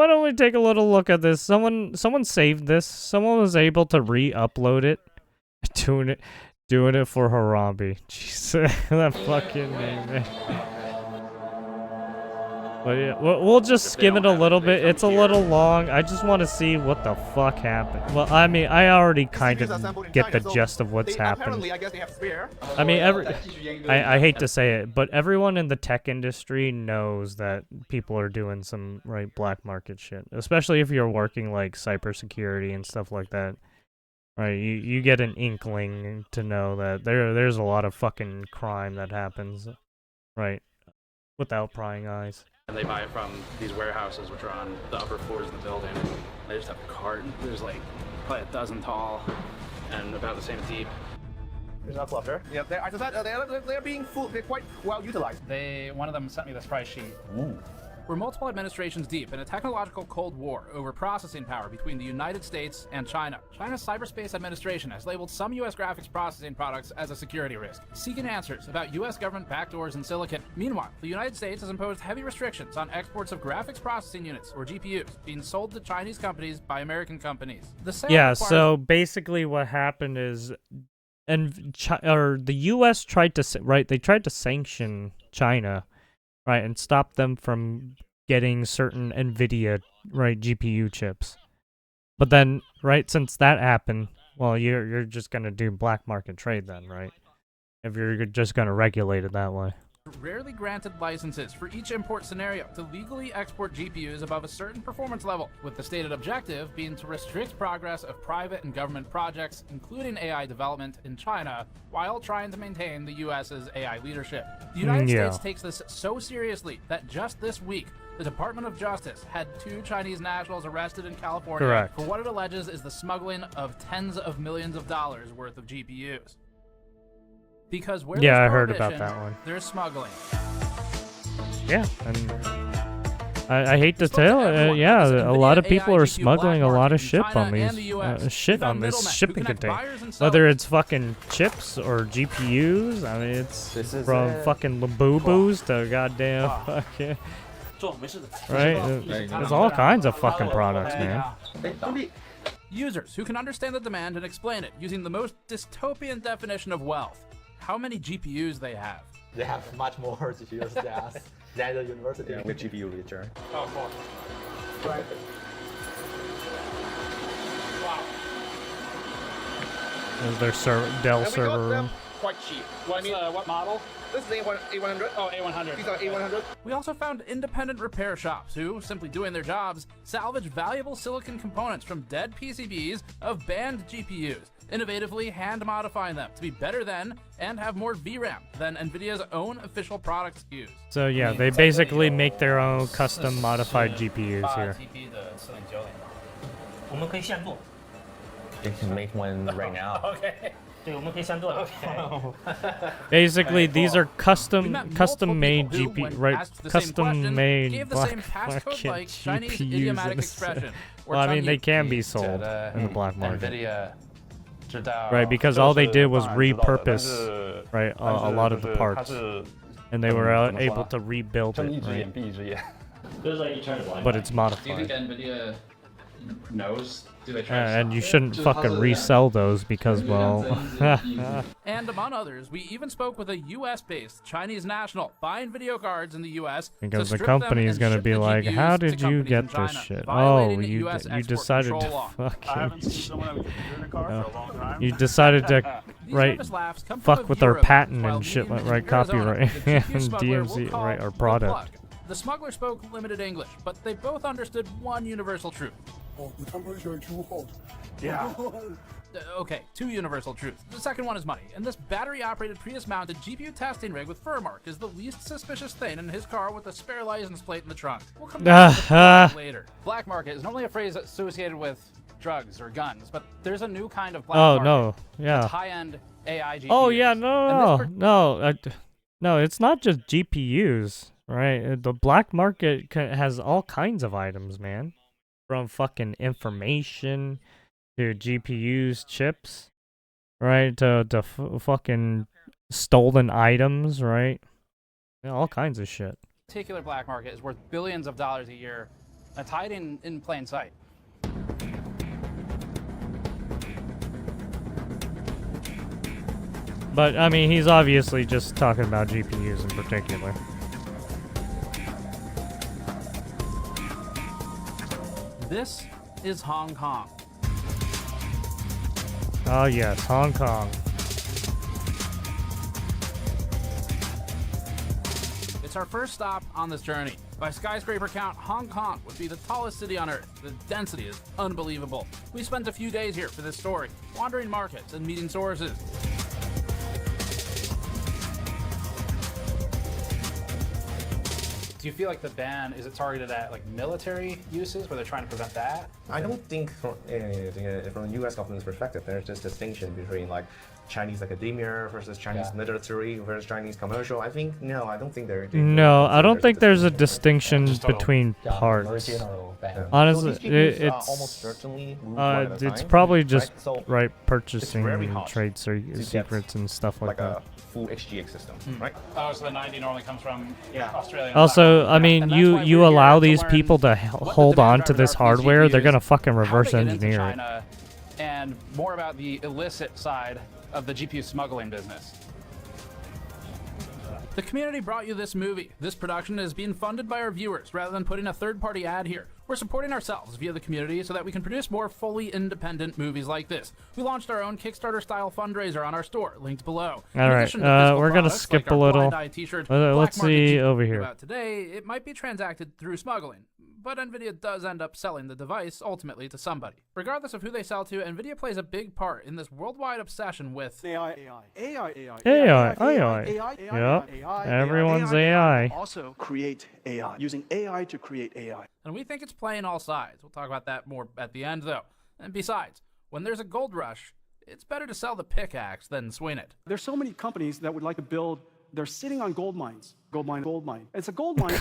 why don't we take a little look at this? Someone saved this. Someone was able to re-upload it. Doing it for Harambe. Jesus, that fucking name, man. But yeah, we'll just skim it a little bit. It's a little long. I just want to see what the fuck happened. Well, I mean, I already kind of get the gist of what's happened. I mean, I hate to say it, but everyone in the tech industry knows that people are doing some black market shit, especially if you're working like cybersecurity and stuff like that. Right, you get an inkling to know that there's a lot of fucking crime that happens, right, without prying eyes. And they buy it from these warehouses, which are on the upper floors of the building. They just have a cart. There's like probably a dozen tall and about the same deep. There's enough left there. Yeah, they're being full. They're quite well utilized. One of them sent me this price sheet. Ooh. We're multiple administrations deep in a technological Cold War over processing power between the United States and China. China's Cyberspace Administration has labeled some U.S. graphics processing products as a security risk, seeking answers about U.S. government backdoors in silicon. Meanwhile, the United States has imposed heavy restrictions on exports of graphics processing units, or GPUs, being sold to Chinese companies by American companies. So basically what happened is, the U.S. tried to sanction China, right, and stop them from getting certain NVIDIA, GPU chips. But then, since that happened, well, you're just gonna do black market trade then, right? If you're just gonna regulate it that way. Rarely granted licenses for each import scenario to legally export GPUs above a certain performance level, with the stated objective being to restrict progress of private and government projects, including AI development in China, while trying to maintain the US's AI leadership. The United States takes this so seriously that just this week, the Department of Justice had 2 Chinese nationals arrested in California for what it alleges is the smuggling of tens of millions of dollars worth of GPUs. Because where I heard about that one. There's smuggling. Yeah, and I hate to tell a lot of people are smuggling a lot of shit on this shipping container. Whether it's fucking chips or GPUs, I mean, it's from fucking Labubu's to goddamn fucking... Right? There's all kinds of fucking products, man. Users who can understand the demand and explain it using the most dystopian definition of wealth. How many GPUs they have? They have much more GPUs than the university. Yeah, with GPU return. Oh, cool. Right. Wow. There's their Dell server room. Quite cheap. What model? This is A100. Oh, A100. These are A100. We also found independent repair shops who, simply doing their jobs, salvage valuable silicon components from dead PCBs of banned GPUs, innovatively hand-modifying them to be better than and have more VRAM than NVIDIA's own official product SKUs. So yeah, they basically make their own custom modified GPUs here. You can make one right now. Okay. Basically, these are custom-made GPU, custom-made black market GPUs. Well, I mean, they can be sold in the black market. Right, because all they did was repurpose, a lot of the parts, and they were able to rebuild it, right? But it's modified. Do you think NVIDIA knows? And you shouldn't fucking resell those because, well... And among others, we even spoke with a US-based Chinese national buying video cards in the US because the company is going to be like, how did you get this shit? Oh, you decided to fucking... You decided to, fuck with our patent and shit, copyright, and DMC, our product. The smuggler spoke limited English, but they both understood one universal truth. Yeah. Okay, 2 universal truths. The second one is money, and this battery-operated Prius-mounted GPU testing rig with fur mark is the least suspicious thing in his car with a spare license plate in the trunk. We'll come back to that later. Black market is normally a phrase associated with drugs or guns, but there's a new kind of black market. It's high-end AI GPUs. Oh yeah, no, it's not just GPUs, right? The black market has all kinds of items, man. From fucking information to GPUs, chips, right? To fucking stolen items, right? Yeah, all kinds of shit. Particular black market is worth billions of dollars a year It's hiding in plain sight. But, I mean, he's obviously just talking about GPUs in particular. This is Hong Kong. Oh, yes, Hong Kong. It's our first stop on this journey. By skyscraper count, Hong Kong would be the tallest city on Earth. The density is unbelievable. We spent a few days here for this story, wandering markets and meeting sources. Do you feel like the ban, is it targeted at like military uses where they're trying to prevent that? I don't think from the U.S. government's perspective, there's this distinction between like Chinese academia versus Chinese military versus Chinese commercial. I think no, I don't think they're. No, I don't think there's a distinction between very parts. general ban. Honestly, So these GPUs, it's almost certainly move one at a it's time, probably just right? So right purchasing very hard trade get secrets and stuff like like that. a full XGX system, right? Oh, so the 90 normally comes from Australia. Also, I mean, And that's why you we're allow here to these learn people to what the hold on demand to drivers this are for these hardware, they're GPUs, gonna fucking how they reverse get into engineer it. China, and more about the illicit side of the GPU smuggling business. The community brought you this movie. This production is being funded by our viewers rather than putting a third-party ad here. We're supporting ourselves via the community so that we can produce more fully independent movies like this. We launched our own Kickstarter-style fundraiser on our store, linked below. All right, we're gonna skip a little. Let's see over here. About today, it might be transacted through smuggling, but NVIDIA does end up selling the device ultimately to somebody. Regardless of who they sell to, NVIDIA plays a big part in this worldwide obsession with AI. Yep. Everyone's AI. Also create AI, using AI to create AI. and we think it's playing all sides. We'll talk about that more at the end, though. And besides, when there's a gold rush, it's better to sell the pickaxe than swing it. There's so many companies that would like to build. They're sitting on gold mines. Gold mine, gold mine. It's a gold mine,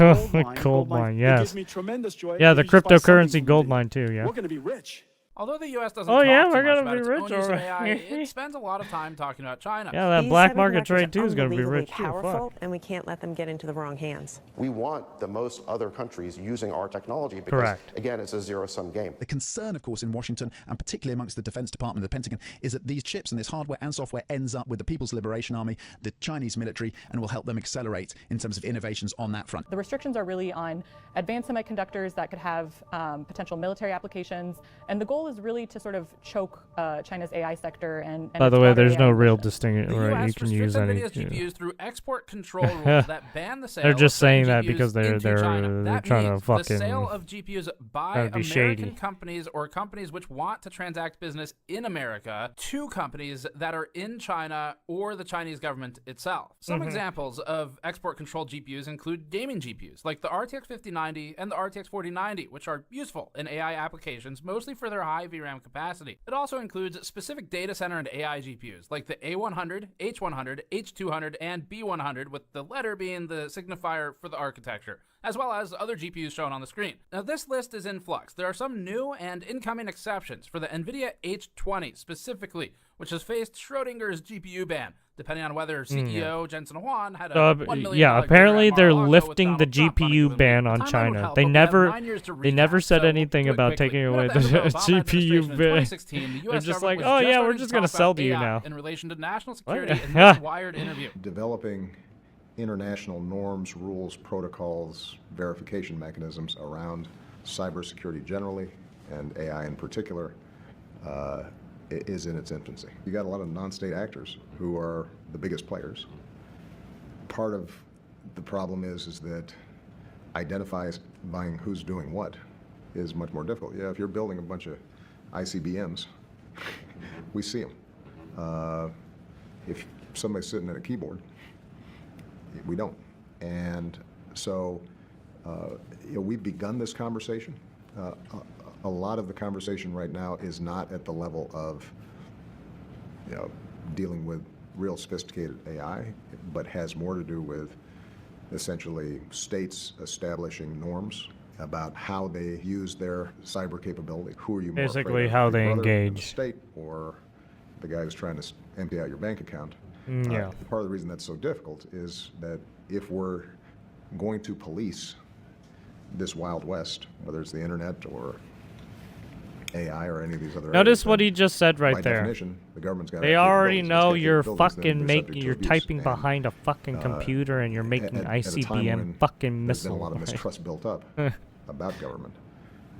Gold mine, It yes. gives me tremendous joy. Yeah, If the you just buy something cryptocurrency from gold NVIDIA, mine too, yeah. We're going to be rich. Although the U.S. doesn't Oh, talk yeah, too we're much gonna about be its rich, own use of alright. AI, it spends a lot of time talking about China. Yeah, that These black market semiconductors trade too is are gonna be unbelievably rich too. powerful, Fuck. and we can't let them get into the wrong hands. We want the most other countries using our technology because, Correct. again, it's a zero-sum game. The concern, of course, in Washington, and particularly amongst the Defense Department, the Pentagon, is that these chips and this hardware and software ends up with the People's Liberation Army, the Chinese military, and will help them accelerate in terms of innovations on that front. The restrictions are really on advanced semiconductors that could have potential military applications, and the goal is really to sort of choke China's AI sector and By the its way, broader there's no AI real ambitions. distinction, The right? You U.S. can use restricts any. NVIDIA's GPUs through export control rules that ban the sale They're just of certain saying that GPUs because they're into China. they're That trying to means fucking. the sale of GPUs by That'd be American shady. companies or companies which want to transact business in America to companies that are in China or the Chinese government itself. Some examples of export controlled GPUs include gaming GPUs like the RTX 5090 and the RTX 4090, which are useful in AI applications, mostly for their high VRAM capacity. It also includes specific data center and AI GPUs like the A100, H100, H200, and B100, with the letter being the signifier for the architecture, as well as other GPUs shown on the screen. Now, this list is in flux. There are some new and incoming exceptions for the NVIDIA H20 specifically, which has faced Schrodinger's GPU ban, depending on whether CEO Jensen Huang had a $1 million Yeah, apparently dinner at they're Mar-a-Lago with lifting the Donald Trump on a GPU given ban week. on The timeline would China. help, They but we have never 9 years to they never recap, said so anything we'll do it about quickly. taking What away about the the Obama GPU administration in ban. 2016, the They're US just government like, was oh yeah, starting we're to just gonna talk sell about to you AI now. in relation to national security in Yeah. this Wired interview. Developing international norms, rules, protocols, verification mechanisms around cybersecurity generally and AI in particular is in its infancy. You got a lot of non-state actors who are the biggest players. Part of the problem is that identifying who's doing what is much more difficult. Yeah, if you're building a bunch of ICBMs, we see them. If somebody's sitting at a keyboard, we don't. And so we've begun this conversation. A lot of the conversation right now is not at the level of dealing with real sophisticated AI, but has more to do with essentially states establishing norms about how they use their cyber capability. Who are you more Basically, afraid of, how your they brother in the engage. state or the guy who's trying to empty out your bank account? Yeah. Part of the reason that's so difficult is that if we're going to police this Wild West, whether it's the internet or AI or any of these other Notice areas, what then he just said right by there. definition, the government's got They already capabilities. know It's got you're capabilities, then fucking they're making, subject to you're abuse. typing And, behind a fucking computer and you're making at a time ICBM when fucking there's been a missile. lot of mistrust built up about government.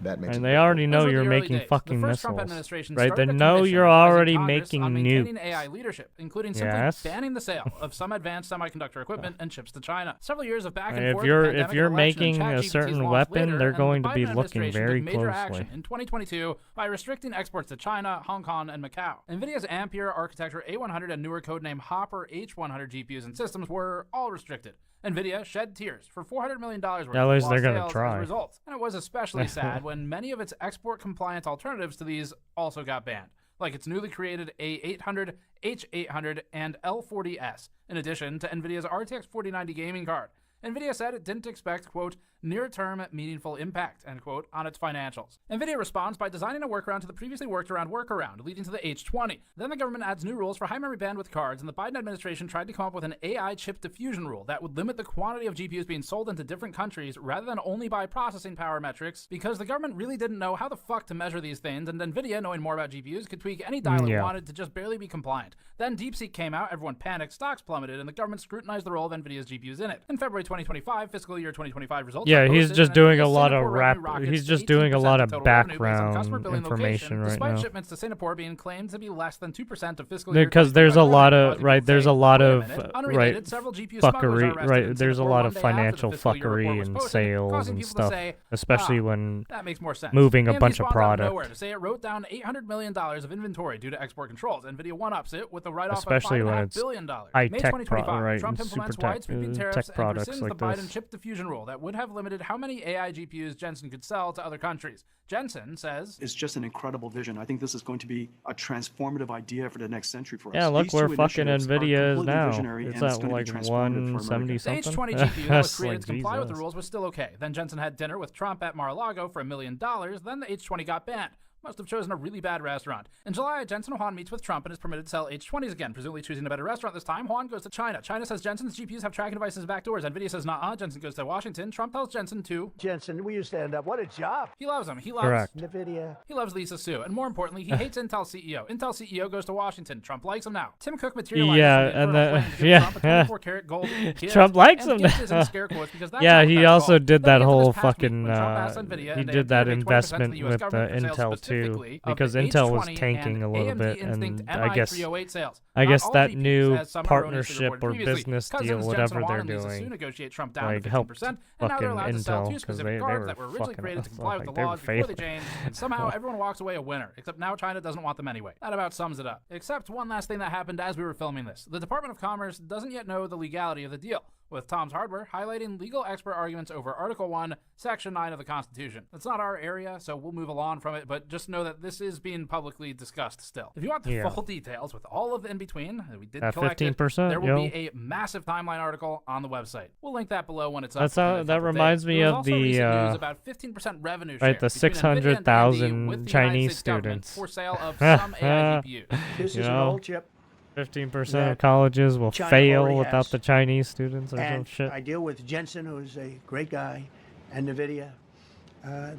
That makes And it they already know Those were you're the early making days. fucking The first Trump missiles, administration right? They started a know commission you're advising already Congress making on maintaining nukes. AI leadership, including simply Yes. banning the sale of some advanced semiconductor equipment and chips to China. Several years of back and If forth, you're- the if pandemic you're and election, and making a ChatGPT's certain launched weapon, later, they're and going the to be Biden looking administration very took major closely. action in 2022 by restricting exports to China, Hong Kong, and Macau. NVIDIA's Ampere architecture A100 and newer codename Hopper H100 GPUs and systems were all restricted. NVIDIA shed tears for $400 million worth At least of they're lost gonna sales as try. a result. And it was especially sad when many of its export-compliant alternatives to these also got banned, like its newly created A800, H800, and L40S, in addition to NVIDIA's RTX 4090 gaming card. NVIDIA said it didn't expect, quote, near-term meaningful impact, end quote, on its financials. NVIDIA responds by designing a workaround to the previously worked-around workaround, leading to the H20. Then the government adds new rules for high memory bandwidth cards, and the Biden administration tried to come up with an AI chip diffusion rule that would limit the quantity of GPUs being sold into different countries rather than only by processing power metrics, because the government really didn't know how the fuck to measure these things, and NVIDIA, knowing more about GPUs, could tweak any dial it wanted to just barely be compliant. Then DeepSeek came out, everyone panicked, stocks plummeted, and the government scrutinized the role of NVIDIA's GPUs in it. In February 2025, fiscal year 2025 results. Yeah, are he's posted, just and doing a NVIDIA's lot of Singapore revenue rockets he's to just doing a 18% lot of total revenue based on customer background billing information location, right despite now. shipments to Singapore being claimed to be less than 2% of fiscal year Because there's a 2025 lot revenue, of causing right, people to there's say, a lot "Wait a of minute." right Unrelated, several GPU smugglers are fuckery, arrested right? in There's a Singapore lot one of day after the financial fiscal year report fuckery was and posted, sales causing and people to stuff, say, especially when that makes more sense. moving a AMD bunch of spawned out of nowhere product. to say it wrote down $800 million of inventory due to export controls. NVIDIA one-ups it with a write-off Especially of when $5.5 it's billion. high May tech 2025, right, Trump super implements tech, wide-sweeping tariffs tech and products rescinds like the Biden this. chip diffusion rule that would have limited how many AI GPUs Jensen could sell to other countries. Jensen says, It's just an incredible vision. I think this is going to be a transformative idea for the next century for us. Yeah, look These where two fucking initiatives are NVIDIA is completely now. visionary, It's and it's at going to like be transformative for 170 America. the something. H20 GPU that was That's created like, to comply with the Jesus. rules was still okay. Then Jensen had dinner with Trump at Mar-a-Lago for $1 million. Then the H20 got banned. Must have chosen a really bad restaurant. In July, Jensen Huang meets with Trump and is permitted to sell H20s again, presumably choosing a better restaurant this time. Huang goes to China. China says Jensen's GPUs have tracking devices and backdoors. NVIDIA says nah. Jensen goes to Washington. Trump tells Jensen to... Jensen, will you stand up? What a job. He loves him. He loves... Correct. NVIDIA. He loves Lisa Su. And more importantly, he hates Intel CEO. Intel CEO goes to Washington. Trump likes him now. Tim Cook materializes Yeah, from and the the- infernal flame to give yeah. Trump a 24-karat gold gift. Trump likes And him gift is in now. scare quotes because that's Yeah, not what he that's also called. did Then that we get to whole this past week fucking, when Trump asked NVIDIA he and did that AMD to pay 20% investment of the US with the government for sales Intel too, specifically of because the Intel was H20 tanking and a little AMD bit, Instinct and I guess MI308 sales. I Not guess all that GPUs, new as some erroneously partnership reported or previously. business Cousins deal, Jensen whatever Huang they're and Lisa Su doing, negotiate Trump down like to 15%, helped and now they're fucking allowed to sell Intel two because specific they cards were that were originally fucking created to up, comply with like the they were laws before they failing. changed, and somehow everyone walks away a winner, except now China doesn't want them anyway. That about sums it up. Except one last thing that happened as we were filming this. The Department of Commerce doesn't yet know the legality of the deal, with Tom's Hardware highlighting legal expert arguments over Article 1, Section 9 of the Constitution. It's not our area, so we'll move along from it, but just know that this is being publicly discussed still. If you want the full details with all of the in-between that we did At collect it, 15%, there will yo. be a massive timeline article on the website. We'll link that below when it's up. That's within how a that couple reminds days. me There was of also the recent news about 15% revenue share right, the between NVIDIA and AMD 600,000 with the Chinese United States government students for sale of some AI GPUs. This You is an know? old chip. 15% that of colleges will China fail already without has. the Chinese students or some And shit. I deal with Jensen, who's a great guy, and NVIDIA.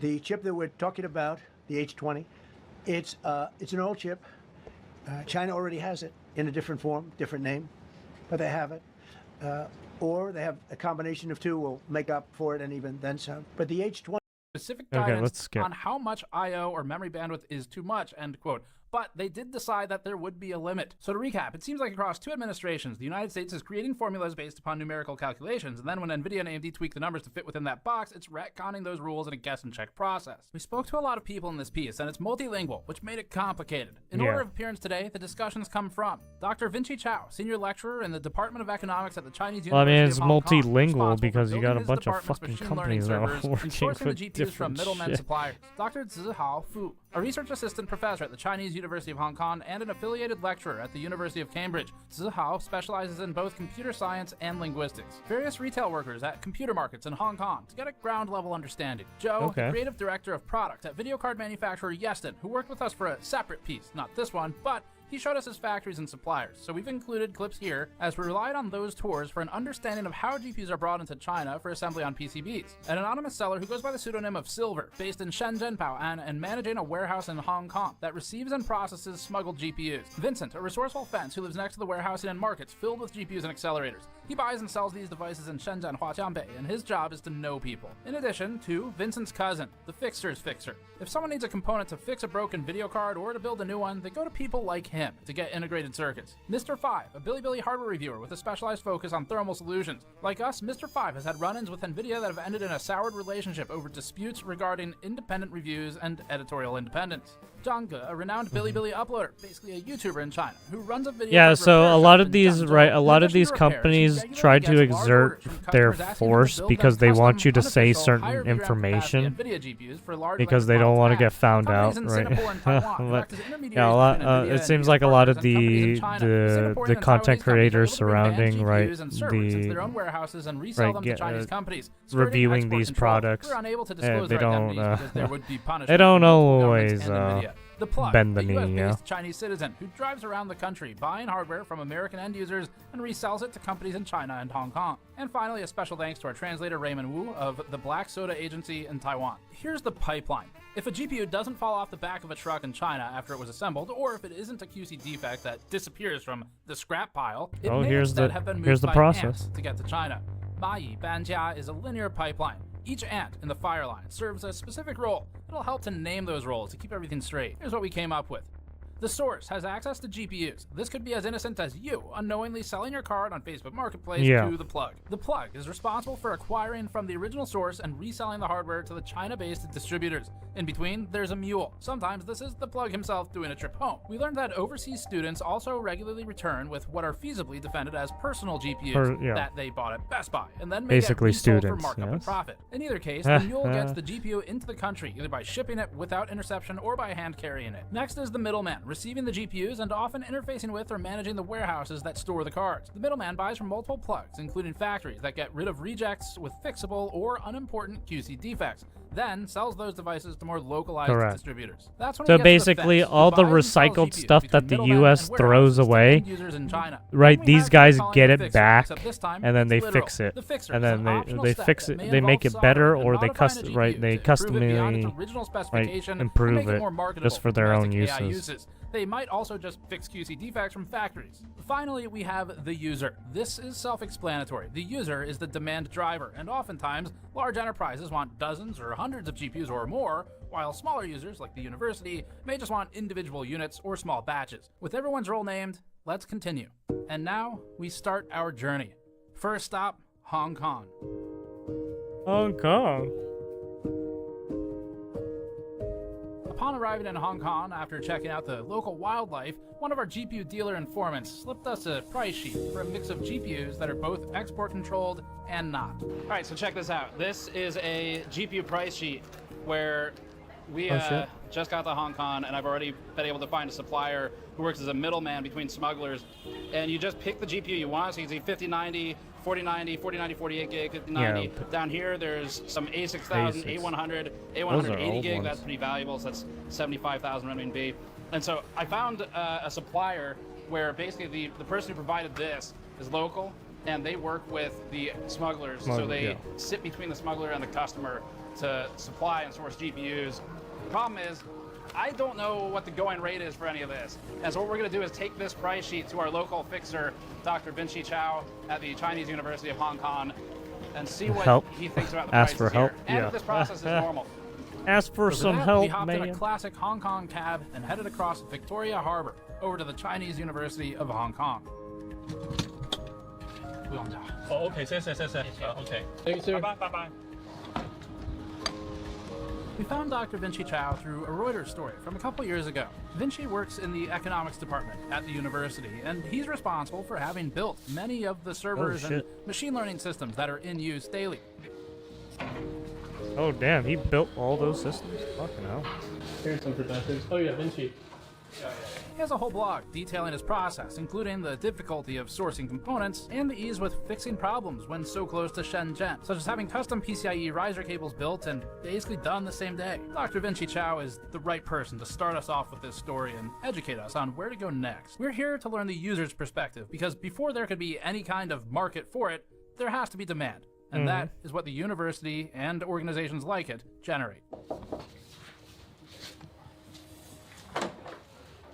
The chip that we're talking about, the H20, it's an old chip. China already has it in a different form, different name, but they have it. Or they have a combination of two will make up for it and even then some. But the H20... Specific Okay, guidance let's skip. on how much I/O or memory bandwidth is too much, end quote. But they did decide that there would be a limit. So to recap, it seems like across two administrations, the United States is creating formulas based upon numerical calculations, and then when NVIDIA and AMD tweak the numbers to fit within that box, it's retconning those rules in a guess and check process. We spoke to a lot of people in this piece, and it's multilingual, which made it complicated. In order of appearance today, the discussions come from Dr. Vinci Chao, senior lecturer in the Department of Economics at the Chinese Well, I University mean, it's of Hong Kong, multilingual responsible because for you got a building his bunch of department's fucking machine learning companies that are servers and working sourcing with the GPUs from different middlemen shit. suppliers. Dr. Zihao Fu, a research assistant professor at the Chinese University of Hong Kong and an affiliated lecturer at the University of Cambridge. Zihao specializes in both computer science and linguistics. Various retail workers at computer markets in Hong Kong to get a ground level understanding. Joe, the creative director of product at video card manufacturer Yeston, who worked with us for a separate piece, not this one, but He showed us his factories and suppliers, so we've included clips here as we relied on those tours for an understanding of how GPUs are brought into China for assembly on PCBs. An anonymous seller who goes by the pseudonym of Silver, based in Shenzhen, Bao'an, and managing a warehouse in Hong Kong that receives and processes smuggled GPUs. Vincent, a resourceful fence who lives next to the warehousing and markets filled with GPUs and accelerators. He buys and sells these devices in Shenzhen, Huaqiangbei, and his job is to know people. In addition to Vincent's cousin, the Fixer's Fixer. If someone needs a component to fix a broken video card or to build a new one, they go to people like him to get integrated circuits. Mr. 5, a Bilibili hardware reviewer with a specialized focus on thermal solutions. Like us, Mr. 5 has had run-ins with NVIDIA that have ended in a soured relationship over disputes regarding independent reviews and editorial independence. Zhang Ge, a renowned Bilibili uploader, basically a YouTuber in China, who runs a video. Yeah, so a lot of these, a lot of these companies try to exert their force because they want you to say certain information because they don't want to get found out, right? But yeah, it seems like a lot of the content creators surrounding, right, reviewing these products, they don't always The Plug, bend the a knee, US-based Chinese citizen who drives around the country buying hardware from American end users and resells it to companies in China and Hong Kong. And finally, a special thanks to our translator Raymond Wu of the Black Soda Agency in Taiwan. Here's the pipeline. If a GPU doesn't fall off the back of a truck in China after it was assembled, or if it isn't a QC defect that disappears from the scrap pile, it may instead have been moved by ants to get to China. Mayi Banjia is a linear pipeline. Each ant in the fire line serves a specific role. It'll help to name those roles to keep everything straight. Here's what we came up with. The source has access to GPUs. This could be as innocent as you unknowingly selling your card on Facebook Marketplace to the Plug. The Plug is responsible for acquiring from the original source and reselling the hardware to the China-based distributors. In between, there's a mule. Sometimes this is the Plug himself doing a trip home. We learned that overseas students also regularly return with what are feasibly defended as personal GPUs that they bought at Best Buy, and then may get resold for markup and profit. In either case, the mule gets the GPU into the country, either by shipping it without interception or by hand carrying it. Next is the middleman, receiving the GPUs and often interfacing with or managing the warehouses that store the cards. The middleman buys from multiple plugs, including factories that get rid of rejects with fixable or unimportant QC defects, then sells those devices to more localized distributors. That's when so basically all the recycled stuff that the US throws away, right, these guys get it back and then they fix it. And then they fix it, they make it better, or they customly improve it just for their own uses. They might also just fix QC defects from factories. Finally, we have the user. This is self-explanatory. The user is the demand driver, and oftentimes, large enterprises want dozens or hundreds of GPUs or more, while smaller users, like the university, may just want individual units or small batches. With everyone's role named, let's continue. And now, we start our journey. First stop, Hong Kong. Hong Kong? Upon arriving in Hong Kong, after checking out the local wildlife, one of our GPU dealer informants slipped us a price sheet for a mix of GPUs that are both export controlled and not. All right, so check this out. This is a GPU price sheet where we just got to Hong Kong, and I've already been able to find a supplier who works as a middleman between smugglers. And you just pick the GPU you want. So you can see 5090, 4090, 4090, 48 gig, 5090. Down here, there's some A6000, A100, A100 80 gig. That's pretty valuable. So that's 75,000 renminbi. And so I found a supplier where basically the person who provided this is local, and they work with the smugglers. So they sit between the smuggler and the customer to supply and source GPUs. The problem is, I don't know what the going rate is for any of this. And so what we're going to do is take this price sheet to our local fixer, Dr. Vinci Chow, at the Chinese University of Hong Kong, and see what he thinks about the prices Ask for help. here. And if this process is normal. Ask for some that, help, we hopped in a classic Hong Kong cab and headed across Victoria Harbor over to the Chinese University of Hong Kong. Oh, okay. Okay. Thank you, sir. Bye-bye. We found Dr. Vinci Chow through a Reuters story from a couple years ago. Vinci works in the economics department at the university, and he's responsible for having built many of the servers and machine learning systems that are in use daily. Oh damn, he built all those systems? Fucking hell. Here's some credentials. Oh yeah, Vinci. He has a whole blog detailing his process, including the difficulty of sourcing components and the ease with fixing problems when so close to Shenzhen, such as having custom PCIe riser cables built and basically done the same day. Dr. Vinci Chow is the right person to start us off with this story and educate us on where to go next. We're here to learn the user's perspective, because before there could be any kind of market for it, there has to be demand. And that is what the university and organizations like it generate.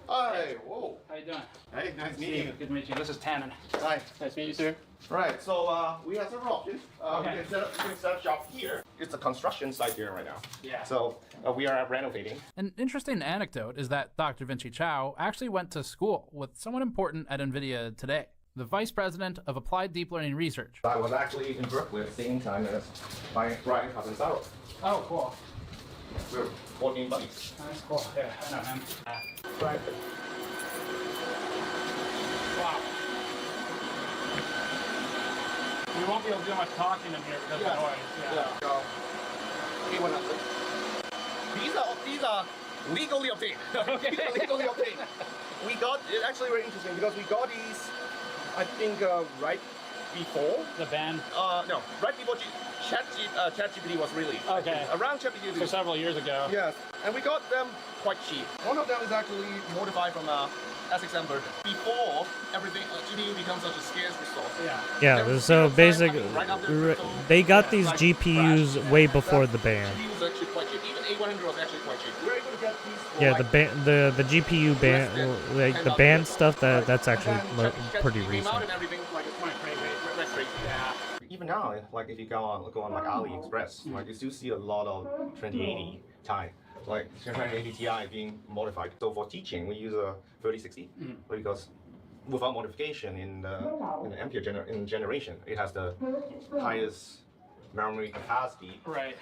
Hi, whoa. How you doing? Hey, nice meeting you. Good to meet you. This is Tannen. Hi. Nice to meet you, sir. Right, so we have several options. Okay. You can set up shop here. It's a construction site here right now. Yeah. So we are renovating. An interesting anecdote is that Dr. Vinci Chow actually went to school with someone important at NVIDIA today, the Vice President of Applied Deep Learning Research. I was actually in Berkeley at the same time as my Brian Catanzaro. Oh, cool. We're working buddies. That's cool. Yeah, I know him. Right. Wow. We won't be able to do much talking in here because of the noise. Yeah. So, these are legally obtained. Okay. Legally obtained. We got, it's actually very interesting because we got these, I think, right before. The ban? No, right before ChatGPT was released. Okay. Around ChatGPT. So several years ago. Yes, and we got them quite cheap. One of them is actually modified from SXM version. Before everything, GPU becomes such a scarce resource. Yeah, so basically, they got these GPUs way before the ban. GPU was actually quite cheap. Even A100 was actually quite cheap. We were able to get these for Yeah, like the GPU ban, like the ban stuff, that's actually pretty recent. Even now, like if you go on like AliExpress, like you still see a lot of 2080 Ti, like 2080 Ti being modified. So for teaching, we use a 3060 because without modification in the Ampere generation, it has the highest memory capacity. Right.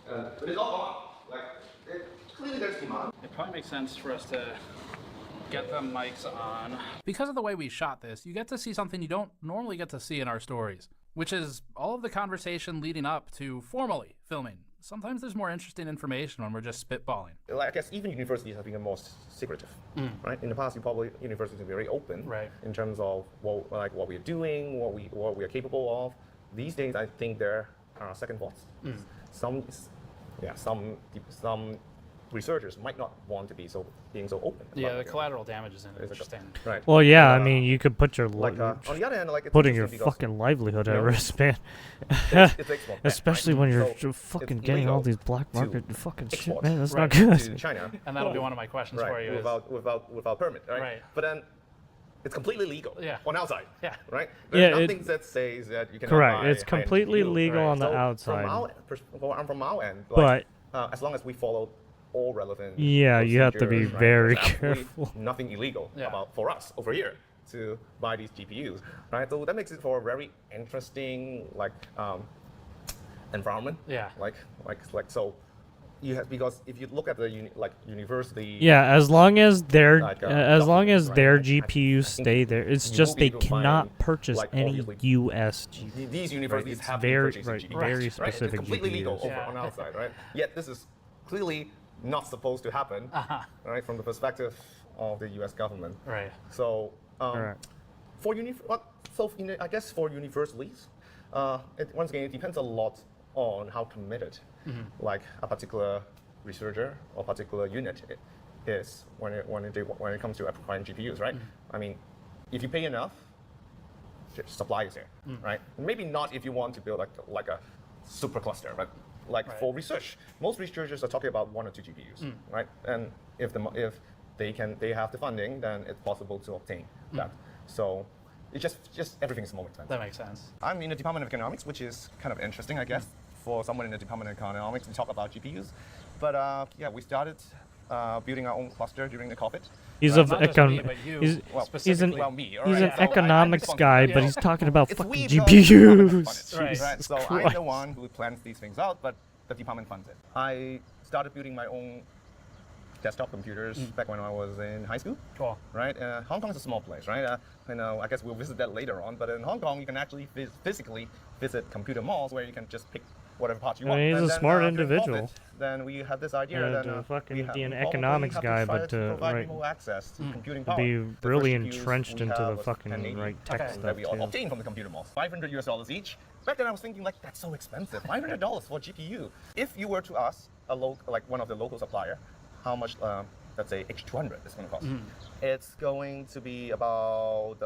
But it's all gone. Like clearly there's demand. It probably makes sense for us to get the mics on. Because of the way we shot this, you get to see something you don't normally get to see in our stories, which is all of the conversation leading up to formally filming. Sometimes there's more interesting information when we're just spitballing. Like, I guess even universities have become more secretive, right? In the past, universities are very open, Right. in terms of what we're doing, what we are capable of. These days, I think there are second thoughts. Some researchers might not want to be being so open. Yeah, the collateral damage is interesting. Right. Well, yeah, I mean, you could put your on the other hand, like it's putting your interesting because, fucking livelihood at risk, man. it's export ban, Especially right? when you're So fucking it's getting all illegal these black market to fucking shit, export man. That's right, not good. to China, And that'll be one of my questions for you. without permit, right? Right. But then it's completely legal on outside, Yeah. right? Yeah, There's nothing that says that you cannot Correct. buy It's high-end completely GPU, legal right? on the So outside. From our end, But as long as we follow all relevant yeah, you have to be procedures, right, very there's absolutely careful. Nothing illegal Yeah. about for us over here to buy these GPUs, right? So that makes it for a very interesting environment. Yeah. Like so. You have, because if you look at the university, Yeah, as long as their documents, right, their I GPUs think stay there, it's you just will be they able to find, cannot purchase like, any obviously, US GPUs. these universities It's have very been purchasing GPUs, very right? specific It's completely legal GPUs. over on our side, right? Yet this is clearly not supposed to happen, right? From the perspective of the U.S. government, Right. So Correct. I guess for universities, once again it depends a lot on how committed, like a particular researcher or particular unit is when it comes to acquiring GPUs, right? I mean, if you pay enough, supply is there, right? Maybe not if you want to build like a super cluster, but for research, most researchers are talking about 1 or 2 GPUs, right? And if they have the funding, then it's possible to obtain that. So it's just everything's more expensive. That makes sense. I'm in the Department of Economics, which is kind of interesting, I guess, for someone in the Department of Economics to talk about GPUs. But yeah, we started building our own cluster during the COVID. He's Right? of Not just me, econ. but you He's an specifically. Well, me, all he's right? an So economics I'm guy, responsible. but he's talking about It's fucking we because the department GPUs. funds it, Right. right? So I'm Christ. the one who plans these things out, but the department funds it. I started building my own desktop computers back when I was in high school. Cool. Right? Hong Kong is a small place, right? I guess we'll visit that later on. But in Hong Kong, you can actually physically visit computer malls where you can just pick whatever parts you I want. mean, he's And a then, smart during individual. COVID, then we had this idea. Yeah, then to fucking we be an probably economics have to guy, try but to provide right, more access to computing to power. be The really first GPUs entrenched we into have the was fucking 1080 right tech stuff that we too. obtained from the computer malls. $500 each. Back then I was thinking like that's so expensive. $500 for a GPU. If you were to ask like one of the local supplier, how much let's say H200 is going to cost, it's going to be about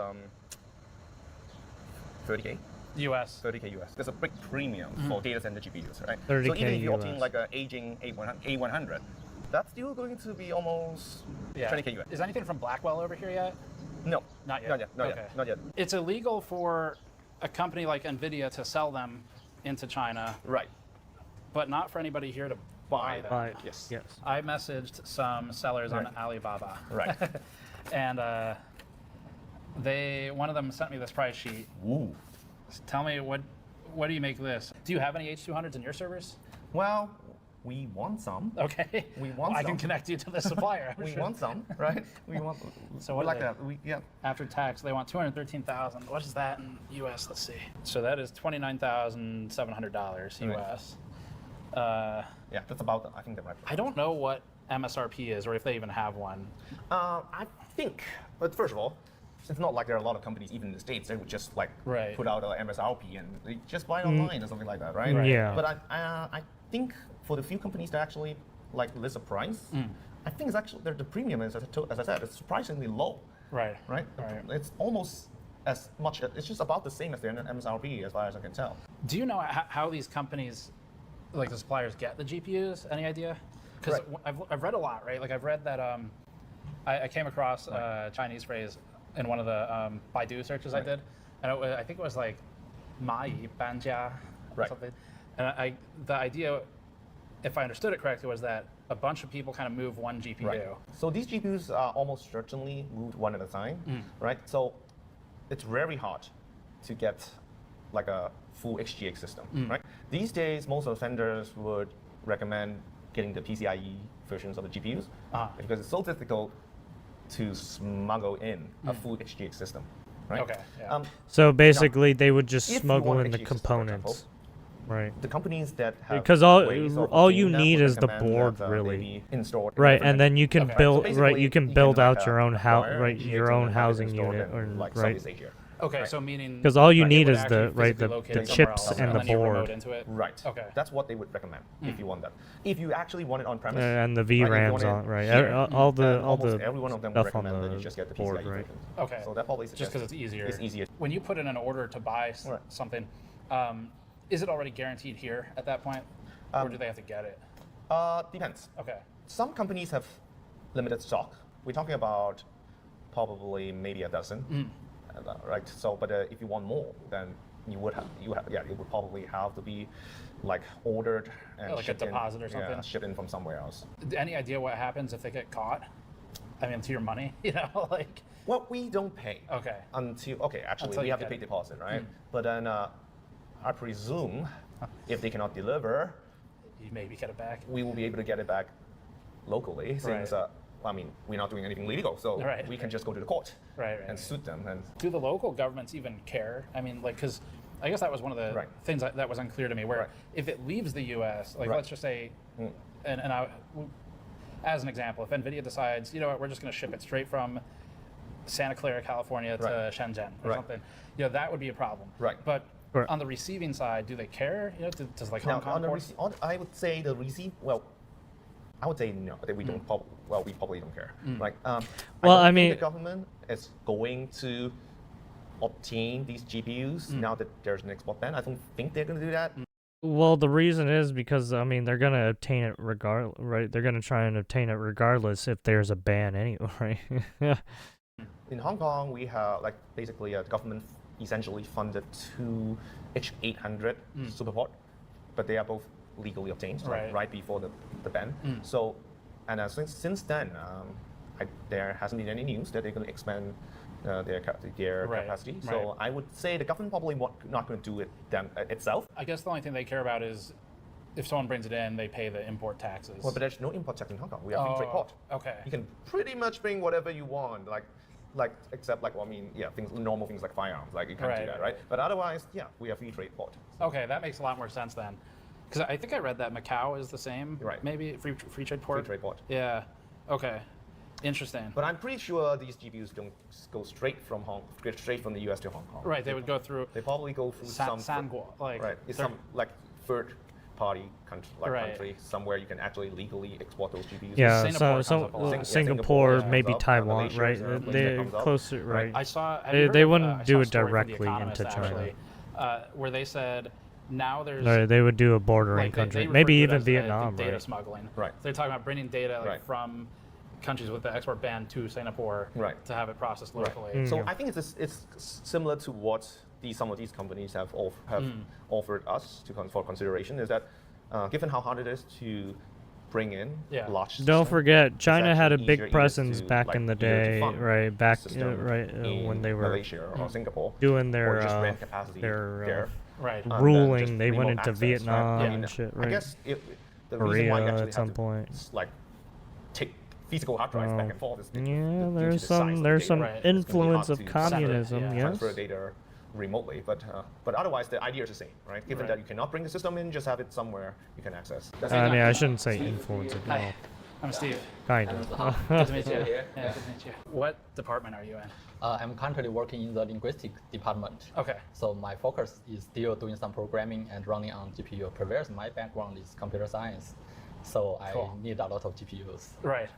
30K. US. 30K US. There's a big premium for data center GPUs, right? 30K so even if you US. obtain like an aging A100, that's still going to be almost 20K US. Is anything from Blackwell over here yet? No. Not yet. Not yet. Not Okay. yet. Not yet. It's illegal for a company like NVIDIA to sell them into China. Right. But not for anybody here to buy them. Buy, yes. Yes. I messaged some sellers on Alibaba. Right. And one of them sent me this price sheet. Ooh. Tell me, what do you make this? Do you have any H200s in your servers? Well, we want some. Okay. We want I some. can connect you to the supplier. We want some, right? We want. So what like are that? Yeah. After tax, they want $213,000. What is that in US? Let's see. So that is $29,700 US. Yeah, that's about. I think that right. I don't know what MSRP is, or if they even have one. I think, but first of all, it's not like there are a lot of companies, even in the States, that would just like put out an MSRP and they just buy it online or something like that, right? Yeah. But I think for the few companies that actually like list a price, I think it's actually the premium is, as I said, it's surprisingly low. Right. Right. It's almost as much. It's just about the same as their MSRP, as far as I can tell. Do you know how these companies, like the suppliers, get the GPUs? Any idea? Because I've read a lot, right? Like I've read that I came across a Chinese phrase in one of the Baidu searches I did, and I think it was like "mai banjia" or something. And the idea, if I understood it correctly, was that a bunch of people kind of move one GPU. Right. So these GPUs are almost certainly moved one at a time, right? So it's very hard to get like a full XGX system, right? These days, most of the vendors would recommend getting the PCIe versions of the GPUs because it's so difficult to smuggle in a full XGX system, right? Okay. Yeah. So basically, they would just if you smuggle want in the XGX system, for components, example, right? the companies that have Because ways of all you obtaining them need would is the recommend board, that, really. they be installed in Right, different and then you can So build basically, you can build like, out your own house, acquire right? GPUs Your and own have it housing installed unit, in, or like right? Southeast Asia. Okay, so meaning Because all you it need would is actually the right physically the locate somewhere chips else, and the then you remote board into it. Right. Okay. That's what they would recommend if you want that. If you actually want it on premise, and the right, if you VRAMs want it on, right? here, all then the almost every one of them would stuff on recommend that the you just get the board, PCIe right? version. Okay. So that probably Just because it's easier. It's easier. When you put in an order to buy something, is it already guaranteed here at that point, or do they have to get it? Depends. Okay. Some companies have limited stock. We're talking about probably maybe a dozen, right? So, but if you want more, then it would probably have to be like ordered and Like a shipped deposit in, or something? Yeah, shipped in from somewhere else. Any idea what happens if they get caught? I mean, to your money, like. Well, we don't pay. Okay. Until Until we you have to get pay it. deposit, right? But then I presume if they cannot deliver, You maybe get it back. we will be able to get it back locally, since I mean, we're not doing anything illegal, so we can just go to the court and suit them. And do the local governments even care? I mean, like, because I guess that was one of the things that was unclear to me, where if it leaves the U.S., like, let's just say, as an example, if NVIDIA decides, you know what, we're just going to ship it straight from Santa Clara, California to Shenzhen or something, that would be a problem. Right. But on the receiving side, do they care? Does like Hong Kong I would say the receive. Well, I would say no. That we don't. We probably don't care. Right. Well, I mean, the government is going to obtain these GPUs now that there's an export ban. I don't think they're going to do that. Well, the reason is because I mean they're gonna obtain it regardless, right? They're gonna try and obtain it regardless if there's a ban anyway. Yeah. In Hong Kong, we have like basically a government essentially funded two H800 Superport, but they are both legally obtained right before the ban. So, and since then, there hasn't been any news that they're going to expand their capacity. So I would say the government probably not going to do it itself. I guess the only thing they care about is if someone brings it in, they pay the import taxes. Well, but there's no import tax in Hong Kong. We have free trade port. Okay. You can pretty much bring whatever you want, except normal things like firearms. Like you can't do that, right? But otherwise, we have free trade port. Okay, that makes a lot more sense then. Because I think I read that Macau is the same. Right. Maybe free trade port. Free trade port. Yeah. Okay. Interesting. But I'm pretty sure these GPUs don't go straight from the US to Hong Kong. Right. They would go through. They probably go through some Sanguo, like right. It's some like third party country, country somewhere you can actually legally export those GPUs. Yeah, Singapore Singapore, yeah, maybe comes up, Taiwan, Malaysia right? is another place They're that comes up. closer, right? I saw. They wouldn't do a it story from The directly Economist, into China. actually, where they said now there's. No, they would do a bordering like, country, they maybe refer to it even as, Vietnam, data right? smuggling. Right. They're talking about bringing data like, Right. from countries with the export ban to Singapore to have it processed locally. So I think it's similar to what some of these companies have offered us for consideration. Is that given how hard it is to bring in large systems, Don't forget, it's China had a actually big easier presence to, back like, in the easier to day, fund right? Back, system when they were Malaysia or Singapore, doing or their just rent capacity there. Right. ruling. They went remote into access, Vietnam right? I mean, and shit, I right? guess the Korea reason why you actually at have some to, point. like take physical hard drives back and forth is Yeah, due to there's the size of the there's data. some It's gonna be influence hard of to communism, separate, yes. transfer data remotely, but otherwise the idea is the same, right? Given that you cannot bring the system in, just have it somewhere you can access. I mean, I shouldn't say influence at all. Hi, I'm Steve. Kind of. Good to meet you. Yeah, good to meet you. What department are you in? I'm currently working in the linguistic department. Okay. So my focus is still doing some programming and running on GPU. Previously, my background is computer science, so I need a lot of GPUs. Right.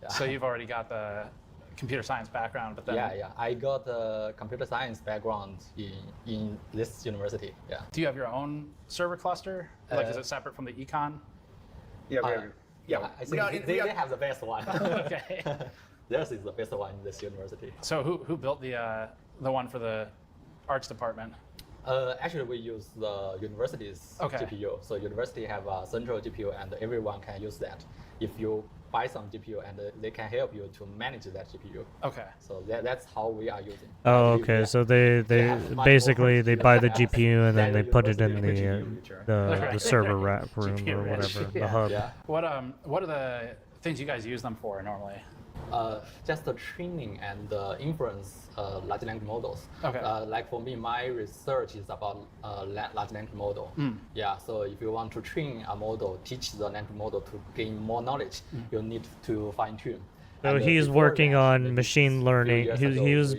So you've already got the computer science background, but then I got a computer science background in this university. Yeah. Do you have your own server cluster? Like, is it separate from the econ? I think they have the best one. Okay. Theirs is the best one in this university. So who built the one for the arts department? Actually, we use the university's GPU. So university have a central GPU, and everyone can use that. If you buy some GPU, and they can help you to manage that GPU. Okay. So that's how we are using. Oh, okay. So they basically they buy the GPU and then they put it in the server rack room or whatever, the hub. Yeah. What are the things you guys use them for normally? Just the training and inference large language models. Okay. Like for me, my research is about large language model. Yeah. So if you want to train a model, teach the language model to gain more knowledge, you need to fine tune. So he's working on machine learning. He was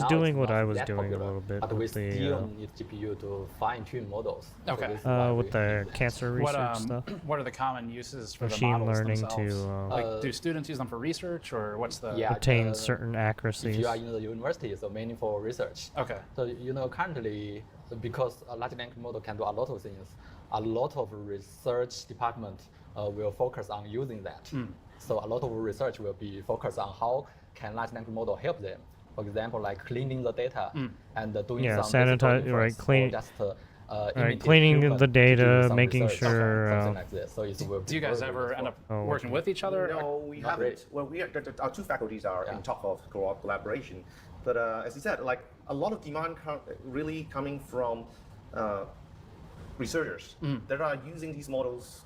doing what I was doing a little bit but we with still need GPU to fine tune models. Okay. with the cancer research stuff. What are the common uses for Machine the models learning themselves? to like, do students use them for research, or what's the obtain certain accuracies? If you are in the university, so mainly for research. Okay. So currently, because a large language model can do a lot of things, a lot of research department will focus on using that. So a lot of research will be focused on how can large language model help them. For example, like cleaning the data and doing some sanitize, right? Cleaning the data, making sure. Something like this. So it will do you guys ever end up working with each other? No, we haven't. Well, our two faculties are in talk of collaboration, but as you said, like a lot of demand really coming from researchers that are using these models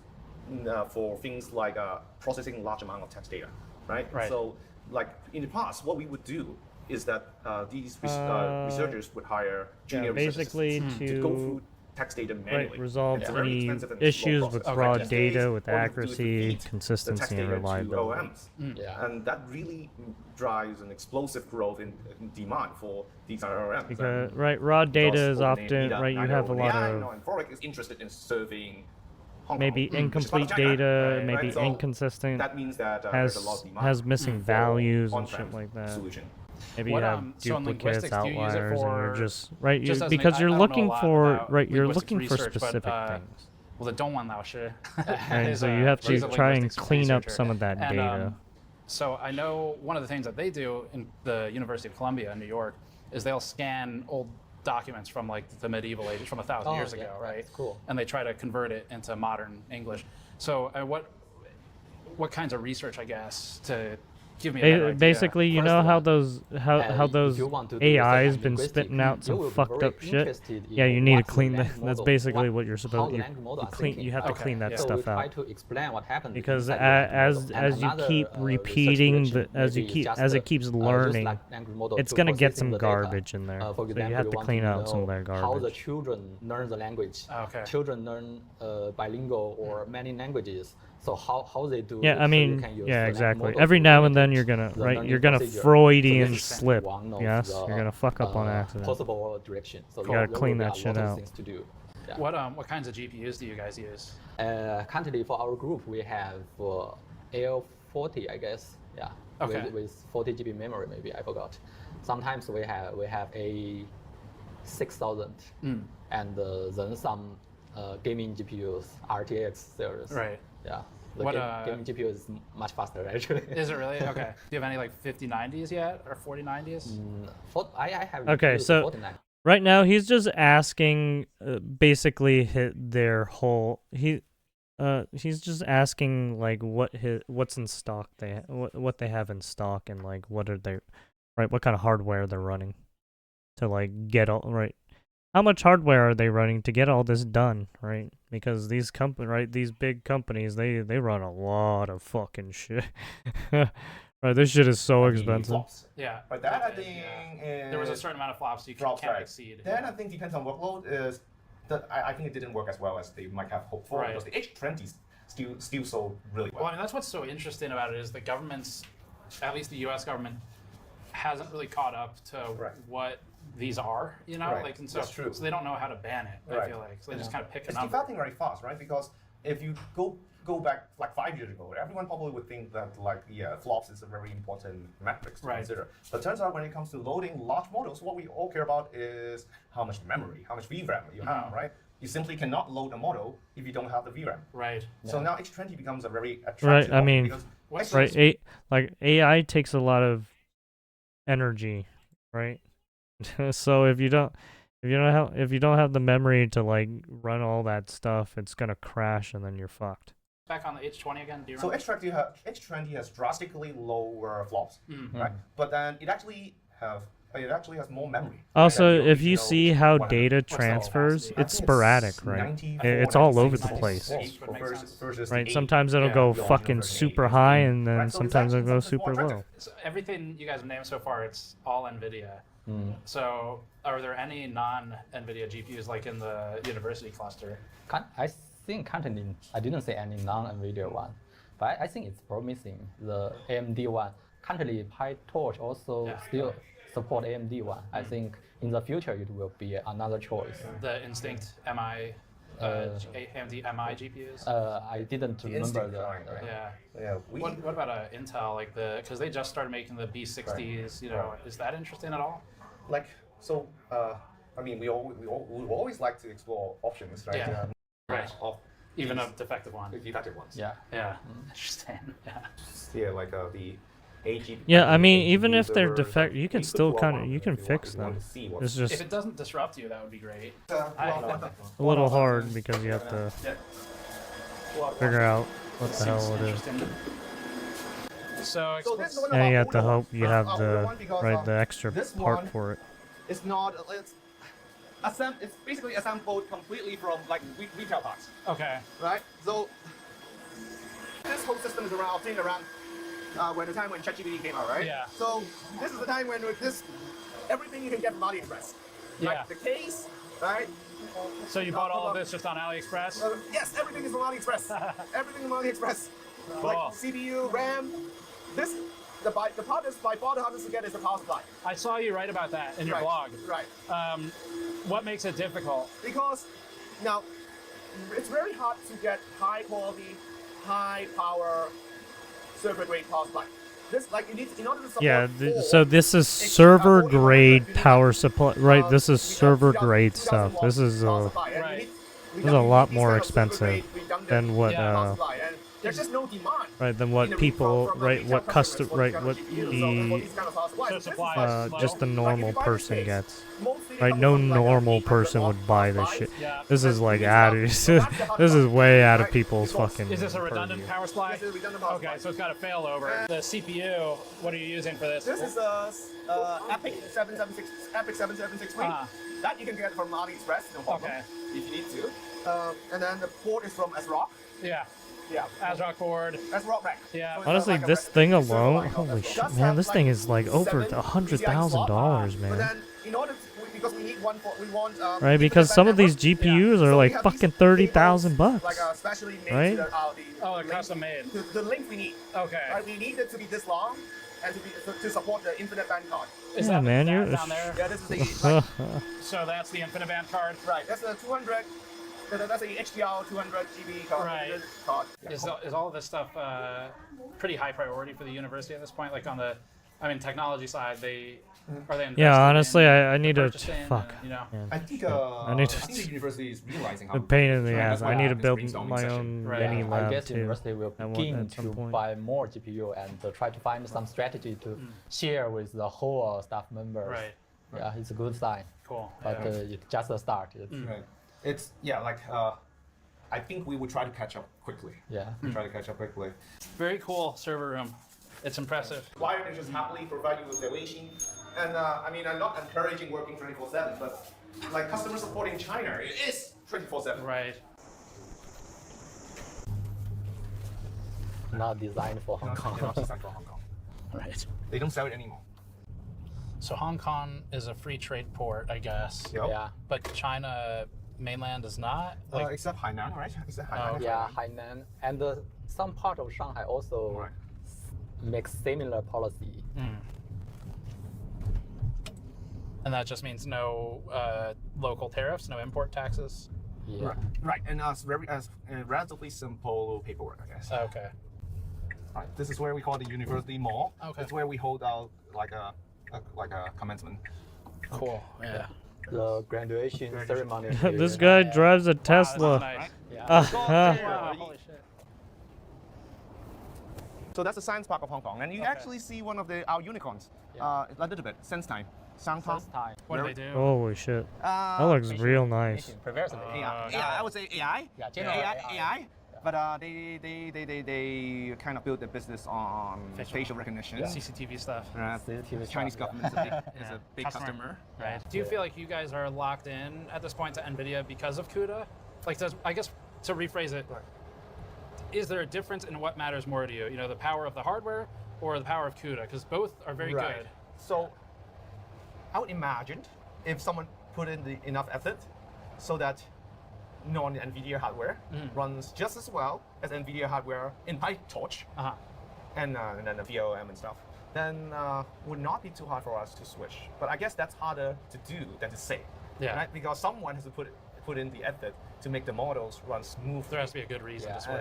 for things like processing large amount of text data, right? So, like in the past, what we would do is that these researchers would hire junior researchers to go through text data manually. Resolve it's a very any expensive and issues slow with process. raw In this data, case, with what we do is we accuracy, feed the consistency, text and data to reliability. OMs. And that really drives an explosive growth in demand for these RMs. Because raw data is often you have a lot of and Forex is interested in serving Hong maybe Kong, incomplete China, data, maybe So inconsistent. that means that there's a lot of demand has missing values and on-prem shit like that. Solution. Maybe you have so in duplicates, linguistics, do you use it outliers, and you're for just just as because an, you're I don't looking know a lot for about you're linguistics looking for research, specific but, things. Well, the Dongwan Lao Shi. And so you have to try and clean up some of that data. So I know one of the things that they do in the University of Columbia in New York is they'll scan old documents from like the medieval ages, from 1,000 years ago, right? Cool. And they try to convert it into modern English. So what kinds of research, I guess, to Give me a better idea. Basically, you know how those how those if you want to do AI's research on been linguistics, spitting out you some will be fucked very up shit. interested in Yeah, you need to what the clean that. language That's model- basically what- what you're how supposed the to language model are clean. thinking. You have to clean that So stuff we try out. to explain what happened Because inside the language model. And as you another, keep research repeating direction the as you maybe keep just, as it keeps use learning, language model it's to gonna get processing some the data. garbage in there. For So example, you have you to want clean to out some of know that how the garbage. children learn the language. Okay. Children learn bilingual or many languages. So how they do Yeah, it, I so mean, you can use yeah, the language exactly. model Every to now and then imitate you're gonna the right, learning you're gonna procedure. Freudian So this is slip. one of Yes, the, you're gonna fuck up on accident. possible direction. So You gotta there clean will be that a shit lot of out. things to do. Yeah. What kinds of GPUs do you guys use? Currently for our group, we have L40, I guess. Yeah. Okay. With 40 GB memory, maybe I forgot. Sometimes we have a 6000, and then some gaming GPUs, RTX series. Right. Yeah. The What, gaming GPU is much faster actually. Is it really? Okay. Do you have any like 5090s yet or 4090s? I have. Okay, used so 49. right now he's just asking, basically hit their whole he's just asking like what's in stock what they have in stock and like what are they, right? What kind of hardware they're running to like get all right. How much hardware are they running to get all this done, right? Because these these big companies, they run a lot of fucking shit. Right, this shit is so expensive. Flops. Yeah. But that I And, think there was a certain amount of flops you flops, can't right. exceed. Then I think depends on workload. Is that I think it didn't work as well as they might have hoped for, Right. because the H20 still sold really well. Well, I mean, that's what's so interesting about it is the government's, at least the U.S. government, hasn't really caught up to what these are, you know? Right. Like, and so, That's true. so they don't know how to ban it, I feel like. So they just kind of pick a It's number. developing very fast, right? Because if you go back like 5 years ago, everyone probably would think that flops is a very important metric to consider. But turns out when it comes to loading large models, what we all care about is how much memory, how much VRAM you have, right? You simply cannot load a model if you don't have the VRAM. Right. So now H20 becomes a very attractive Right, I option mean, because right, like AI takes a lot of energy, right? So if you don't have the memory to like run all that stuff, it's gonna crash and then you're fucked. Back on the H20 again, do you So remember? H20 has drastically lower flops, right? But then it actually has more memory. Also, than the if you original see how 100. data What's the transfers, capacity? I it's think sporadic, it's right? 94, It's all over 96, the place. 96 versus Right, the sometimes 80. it'll go the fucking original super 30. high and then Right, so it's sometimes it'll actually go something more super low. attractive. So everything you guys have named so far, it's all NVIDIA. So are there any non-NVIDIA GPUs like in the university cluster? I think currently I didn't say any non-NVIDIA one, but I think it's promising. The AMD one currently PyTorch also still support AMD one. I think in the future it will be another choice. The Instinct MI, AMD MI GPUs. I didn't remember Instinct the. line, right? Yeah. We, What about Intel, like because they just started making the B60s, you know, is that interesting at all? like so. I mean, we always like to explore options, right? Yeah. Right. Of Even these a defective one. defective ones. Yeah. Yeah. Interesting. Yeah. Yeah, like the AG. Yeah, I mean, even AGPU if they're servers, defect, you can still could kind of go you on can if you fix want them. to see what's- It's If just it doesn't disrupt you, that would be great. a little hard because you have to figure out what the hell it is. So, this is one of And our you have to older hope you ones. have Our the older one because, the extra this part one for it. It's not. It's basically assembled completely from like retail parts, okay. right? So this whole system is obtained around when the time when ChatGPT came out, right? Yeah. So this is the time when with this everything you can get from AliExpress. Yeah. Like the case, right? So you bought all of this just on AliExpress? Yes, everything is from AliExpress. Everything is from AliExpress. Cool. Like CPU, RAM. The part that's by far the hardest to get is the power supply. I saw you write about that in your blog. Right. What makes it difficult? Because now it's very hard to get high quality, high power server grade power supply. This like you need in order to support. Yeah, so this is server grade power supply, right? This is server grade stuff. This is a lot more expensive than what there's just no demand. right, than what people, right, what custom, right, what the, just the normal person gets. Right, no normal person would buy this shit. This is like out of, this is way out of people's fucking. Is this a redundant purview. power supply? This is a redundant power Okay, supply. so it's got a failover. The CPU, what are you using for this? This is a Epic 776, Epic 7763. That you can get from AliExpress, no problem, if you need to. And then the port is from ASRock. Yeah. Yeah. ASRock board. ASRock rack. Yeah. So it's Honestly, like a this rack. thing It's sort of alone, like holy just shit, have man, this like thing is like over 7 $100,000, But man. then, in order to, because we need one for, we want Right, because some of these GPUs are So we like have fucking these $30,000 bucks. like specially made Right? to the, Oh, link- custom made. the link we need. Okay. Right, we need it to be this long and to support the infinite band card. Is Yeah, that man, that you're. down there? Yeah, this is the like, So that's the InfiniBand card. right. That's a 200. That's a HDR 200 GB card. Right. card. Is all of this stuff pretty high priority for the university at this point? Like on the, I mean, technology side, are they investing Yeah, honestly, in I need to. purchasing, Fuck. you know? Man. I think I need I think the to. university is realizing how The pain in the Right, ass. that's why I need to this build brainstorming my session. own Right. mini I lab guess too. university will I want begin at some to point. buy more GPU and try to find some strategy to share with the whole staff members. Right. Yeah, it's a good sign. Cool. But Yeah. it's just a start. It's, Right. It's like I think we would try to catch up quickly. Yeah. We try to catch up quickly. Very cool server room. It's impressive. Wired can just happily provide you with the Weixin. And I mean, I'm not encouraging working 24/7, but like customer support in China, it is 24/7. Right. Not designed for Hong They're Kong. not designed for Hong Kong. Right. They don't sell it anymore. So Hong Kong is a free trade port, I guess. Yep. Yeah. But China mainland is not. Like, Except Hainan, right? Except Hainan. Yeah, Hainan and some part of Shanghai also Right. makes similar policy. and that just means no local tariffs, no import taxes. Yeah. Right, and as relatively simple paperwork, I guess. Okay. Right. This is where we call the university mall. Okay. It's where we hold our like a commencement. Cool. Yeah. The graduation ceremony. This here. guy drives a Wow, Tesla. that's nice. Yeah. Wow, holy shit. So that's the science park of Hong Kong, and you actually see one of our unicorns. A little bit. Sense time. Sound First time. What do they do? Holy shit. That looks real nice. Previously. I would say AI. Yeah, general AI. But they kind of build their business on facial recognition. CCTV stuff. The Chinese government is a big customer. Right. Do you feel like you guys are locked in at this point to NVIDIA because of CUDA? Like, I guess to rephrase it, is there a difference in what matters more to you? You know, the power of the hardware or the power of CUDA? Because both are very good. So I would imagine if someone put in enough effort so that non-NVIDIA hardware runs just as well as NVIDIA hardware in PyTorch and then the VLM and stuff, then would not be too hard for us to switch. But I guess that's harder to do than to say, right? Because someone has to put in the effort to make the models run smooth. There has to be a good reason to switch.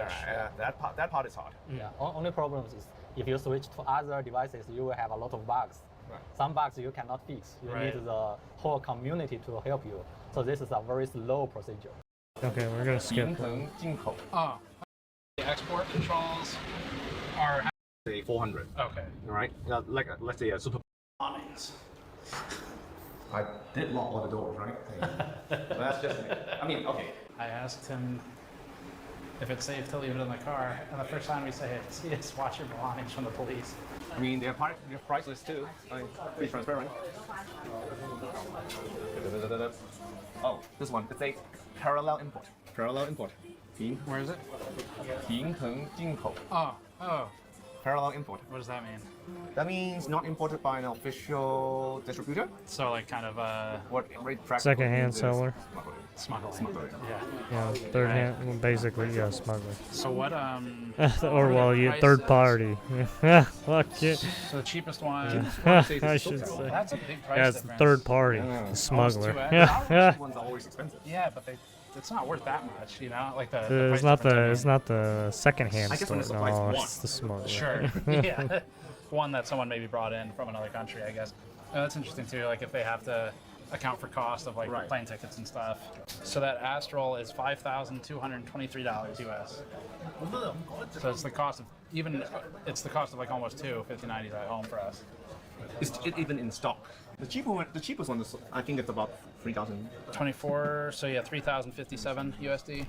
That part is hard. Yeah. Only problem is if you switch to other devices, you will have a lot of bugs. Right. Some bugs you cannot fix. You need the whole community to help you. So this is a very slow procedure. Okay, we're gonna skip. Oh. The export controls are Say 400. okay. All right. Like let's say a super. Awnings. I did lock all the doors, right? But that's just me. I mean, okay. I asked him if it's safe to leave it in the car, and the first time we say it, he just watch your belongings from the police. I mean, they're priceless too. I mean, be transparent. Oh, this one. It's a parallel import. Parallel import. Where is it? 平衡进口. Oh. Parallel import. What does that mean? That means not imported by an official distributor. So like kind of What rate practical Second-hand means is seller. smuggling. Yeah. Yeah, third hand, well, basically, yeah, smuggler. So what Or well, you prices? third party. Yeah, fuck it. So the cheapest one. I should say. That's a big price Yeah, it's difference. third party, Yeah. the smuggler. Almost 2x. Yeah, Ones are always expensive. Yeah, but it's not worth that much, you know? Like the it's price not difference, the second-hand I guess store. when the supply's No, one. it's the smuggler. Sure. Yeah. One that someone maybe brought in from another country, I guess. That's interesting too. Like if they have to account for cost of like Right. plane tickets and stuff. So that Astral is $5,223 US. So it's the cost of it's the cost of like almost two 5090s at home for us. Is it even in stock? The cheapest one is, I think it's about 3,000. 24, so yeah, 3,057 USD.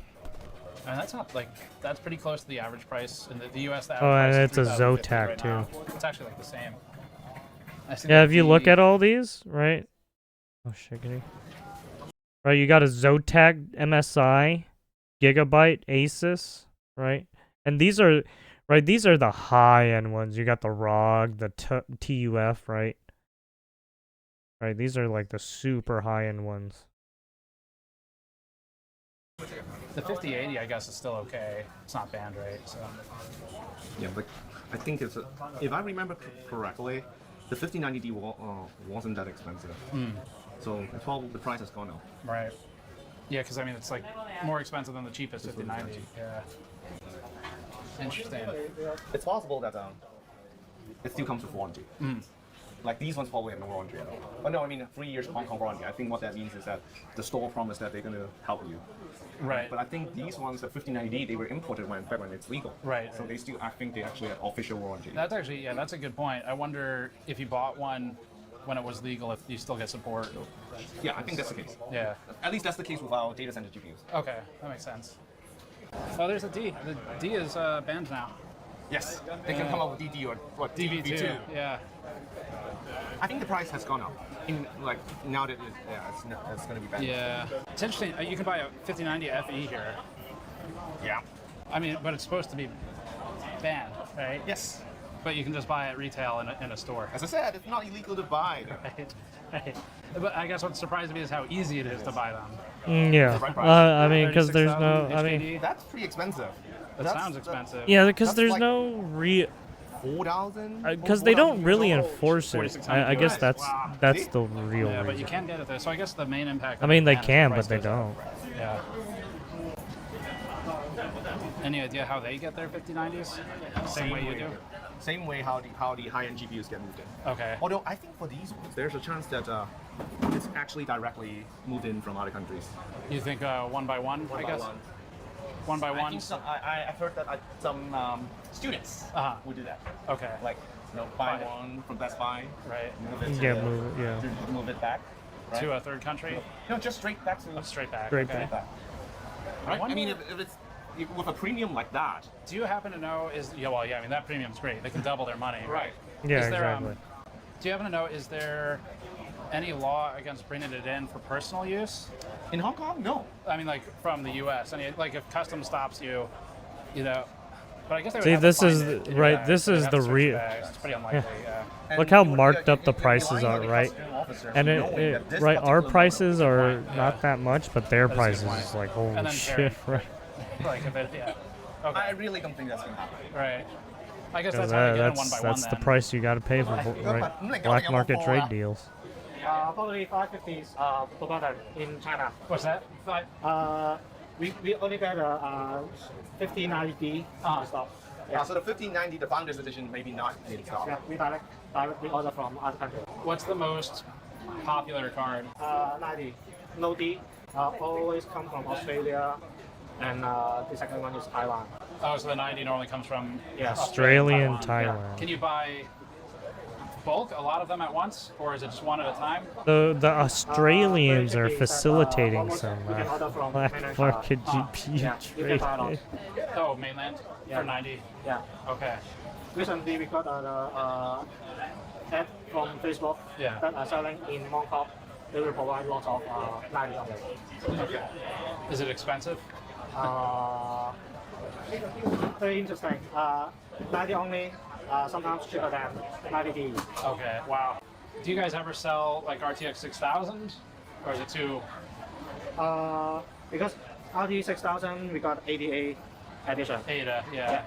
And that's not like, that's pretty close to the average price in the US. The average Oh, and price it's a is $3,050 Zotac right too. now. It's actually like the same. Yeah, if you look at all these, right? Oh, shiggity. Right, you got a Zotac MSI, Gigabyte, Asus, right? And these are, right, these are the high-end ones. You got the ROG, the TUF, right? Right, these are like the super high-end ones. The 5080, I guess, is still okay. It's not band rate, so. Yeah, but I think it's, if I remember correctly, the 5090D wasn't that expensive. So it's probably the price has gone up. Right. Yeah, because I mean, it's like more expensive than the cheapest 5090. Yeah. Interesting. It's possible that it still comes with warranty. Like these ones probably have no warranty at all. Oh no, I mean 3 years Hong Kong warranty. I think what that means is that the store promised that they're going to help you. Right. But I think these ones, the 5090D, they were imported when it's legal. Right. So they still, I think they actually have official warranty. That's actually, yeah, that's a good point. I wonder if you bought one when it was legal, if you still get support. Yeah, I think that's the case. Yeah. At least that's the case with our data center GPUs. Okay, that makes sense. Oh, there's a D. The D is banned now. Yes. They can come up with DD or what? DV2. Yeah. I think the price has gone up. In like now that it's going to be banned. Yeah. It's interesting. You can buy a 5090 FE here. Yeah. I mean, but it's supposed to be banned, right? Yes. But you can just buy it retail in a store. As I said, it's not illegal to buy them. Right. But I guess what surprised me is how easy it is to buy them. Yeah. I mean, because there's no. I mean, that's pretty expensive. That sounds expensive. yeah, because there's like no real. 4,000. Because they don't really enforce it. I guess that's the real Yeah, reason. but you can get it there. So I guess the main impact. I mean, they is the can, price but they goes up. don't. Yeah. Any idea how they get their 5090s? Same way you do? Same way how the high-end GPUs get moved in. Okay. Although I think for these ones, there's a chance that it's actually directly moved in from other countries. You think one by one, I guess? One by one? I've heard that some students would do that. Okay. Like, buy one from Best Buy. Right. Move it Yeah, to, move it, yeah. to move it back. Right? To a third country? No, just straight back to. Straight back. Straight okay. back. Right? I mean, if it's with a premium like that. Do you happen to know I mean that premium's great. They can double their money. Right. Yeah, is there, exactly. Do you happen to know, is there any law against bringing it in for personal use? In Hong Kong, no. I mean, like from the U.S. I mean, like if customs stops you, but I guess they would See, have this to find is it in right. your bag. This They'd is have the to search real. your bags. It's pretty unlikely. Yeah. Look how marked up the prices are, right? And right, our prices are not that much, but their prices is like holy And then shit, right? Like a bit, yeah. Okay. I really don't think that's gonna happen. Right. I guess Because that's how you get it one by one. that's the price you got to pay for right? Black market trade deals. Probably 550s per button in China. What's that? We only get a 5090D stock. Yeah. So the 1590, the Founders Edition, maybe not in stock. Yeah, we directly order from other countries. What's the most popular card? 90. No D. Always come from Australia. And the second one is Taiwan. Oh, so the 90 normally comes from Australia and Taiwan. Thailand. Can you buy bulk, a lot of them at once, or is it just one at a time? The Australians are facilitating some black market GPU trade. Oh, mainland for 90. Yeah. Okay. Recently, we got ad from Facebook that are selling in Mongkok. They will provide lots of 90 only. Okay. Is it expensive? Very interesting. 90 only, sometimes cheaper than 90D. Okay, wow. Do you guys ever sell like RTX 6000? Or is it too? Because RTX 6000, we got ADA edition. ADA, yeah.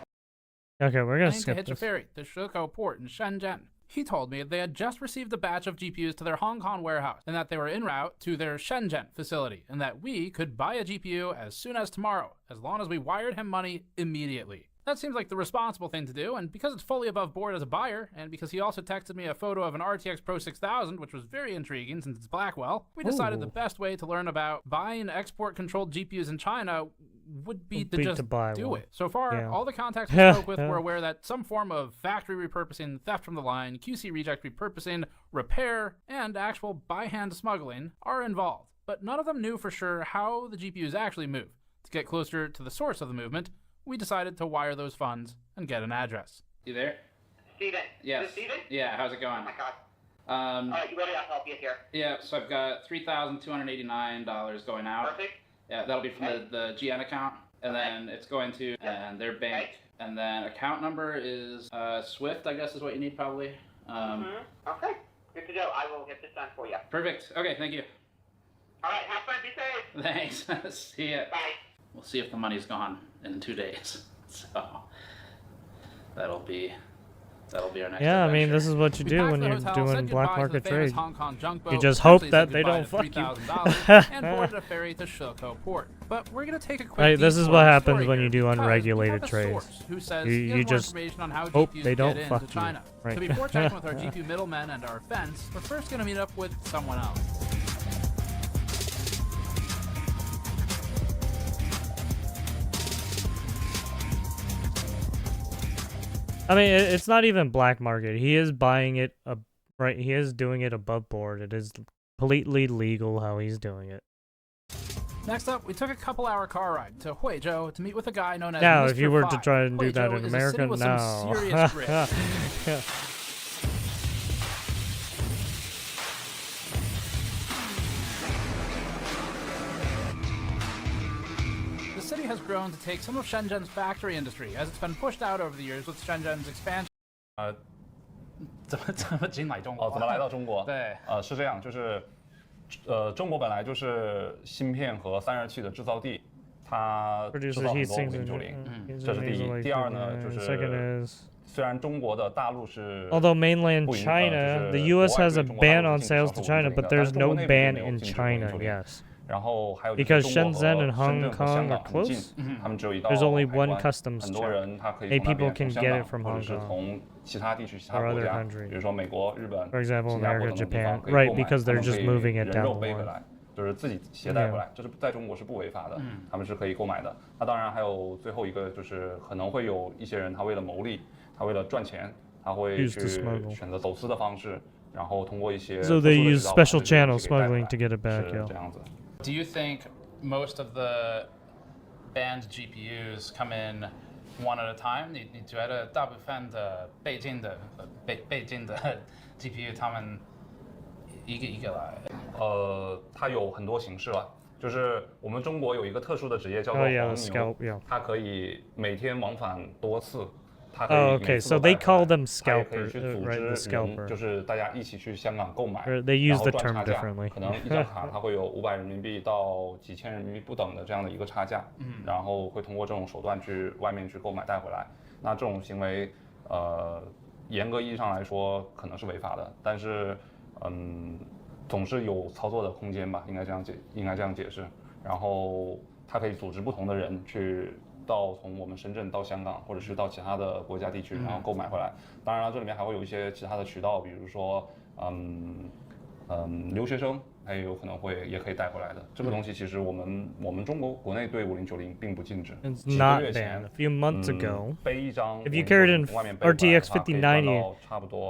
Okay, we're gonna To skip hitch a this. ferry to Shekou port in Shenzhen. He told me they had just received a batch of GPUs to their Hong Kong warehouse and that they were en route to their Shenzhen facility and that we could buy a GPU as soon as tomorrow, as long as we wired him money immediately. That seems like the responsible thing to do, and because it's fully above board as a buyer, and because he also texted me a photo of an RTX Pro 6000, which was very intriguing since it's Blackwell, we decided the best way to learn about buying export-controlled GPUs in China would be to just do it. So far, all the contacts we spoke with were aware that some form of factory repurposing, theft from the line, QC reject repurposing, repair, and actual by-hand smuggling are involved. But none of them knew for sure how the GPUs actually move. To get closer to the source of the movement, we decided to wire those funds and get an address. You there? Steven. Yes. Is this Steven? Yeah, how's it going? Oh my God. All right, you ready? I'll help you here. Yeah, so I've got $3,289 going out. Perfect. Yeah, that'll be from the GN account, and then it's going to and their bank, and then account number is Swift, I guess is what you need probably. Okay, good to go. I will get this done for you. Perfect. Okay, thank you. All right, have fun. Be safe. Thanks. See ya. Bye. We'll see if the money's gone in 2 days. So that'll be our next. Yeah, I adventure. mean, this is what you do when you're doing black market trade. You just hope that they don't fuck you. And boarded a ferry to Shilko port. But we're gonna take a quick. This is what happens when you do unregulated trades. You just hope they don't fuck you. Right. So before checking with our GPU middlemen and our fence, we're first gonna meet up with someone else. I mean, it's not even black market. He is buying it, right? He is doing it above board. It is completely legal how he's doing it. Next up, we took a couple-hour car ride to Huizhou to meet with a guy known as Now, Mr. if you were to Five. try and do Huizhou that in is a city America, with some no. serious grit. The city has grown to take some of Shenzhen's factory industry, as it's been pushed out over the years with Shenzhen's expansion. 怎么来到中国？对，是这样，就是中国本来就是芯片和散热器的制造地，它制造很多5090，这是第一。第二呢，就是虽然中国的大陆是 Although mainland China, the U.S. has a ban on sales to China, but there's no ban in China. Yes. 然后还有 because 中国 Shenzhen 和 and 深 Hong 圳和 Kong 香 are 港很 close. 近，他们只有一道 There's only 海 one 关 customs 很多 check. 人他可以 Hey, 从那 people 边 can 从 get 香 it 港 from 或者 Hong 是 Kong 从其他地区、其他 or 国 other 家， countries. 比如说美国、日本、 For example, 新加坡 America, 等地 Japan. 方可以 Right, 购买， because 他 they're 们可 just 以 moving it 人 down 肉 the 背回 line. 来，就是自己携带回来，这是在中国是不违法的，他们是可以购买的。那当然还有最后一个就是可能会有一些人他为了牟利，他为了赚钱，他会去选择走私的方式。 然后通过一些 So they use special channel smuggling to get it back. Yeah. Do you think most of the banned GPUs come in one at a time? 你觉得大部分的北京的 GPU 他们一个一个来？它有很多形式了。就是我们中国有一个特殊的职业叫做黄牛，它可以每天往返多次。 Oh, okay, so they call them scalpers, right? The scalper. 就是大家一起去香港购买， They use the 然 term 后赚差价， differently. 可能一张卡它会有500人民币到几千人民币不等的这样的一个差价，然后会通过这种手段去外面去购买带回来。那这种行为，严格意义上来说可能是违法的，但是，总是有操作的空间吧，应该这样解释。然后它可以组织不同的人去。 从我们深圳到香港，或者是到其他的国家地区，然后购买回来。当然了，这里面还会有一些其他的渠道，比如说，留学生，他也有可能也可以带回来的。这个东西其实我们中国国内对5090并不禁止。It's not banned. A few months ago, 背一张 if you carried an RTX 5090,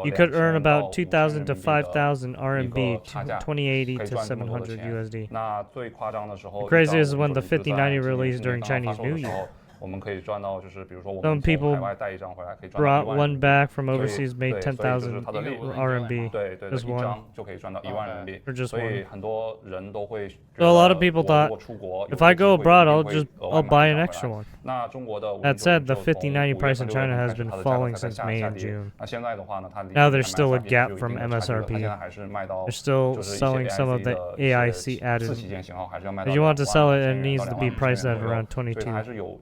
you could earn about 2,000 to 5,000 RMB, 2080 to 700 USD. 那最夸张的时候 The craziest is when the 5090 released during Chinese New Year. 我们可以赚到，就是比如说我 Some 们 people 从海外带一张回来可以赚到 brought 1万 one back from overseas, made 10,000 RMB. 对对， Just 一 one. 张就可以赚到1万人民币。 Or just 所以 one. 很多人都会。 So a lot of people thought, if I go abroad, I'll buy an extra one. 那中国的 That said, the 5090 price in China has been falling since May and June. 那现在的话呢，它 Now there's still a gap from MSRP. They're still selling some of the AIC added. If you want to sell it, it needs to be priced at around 22. 还是有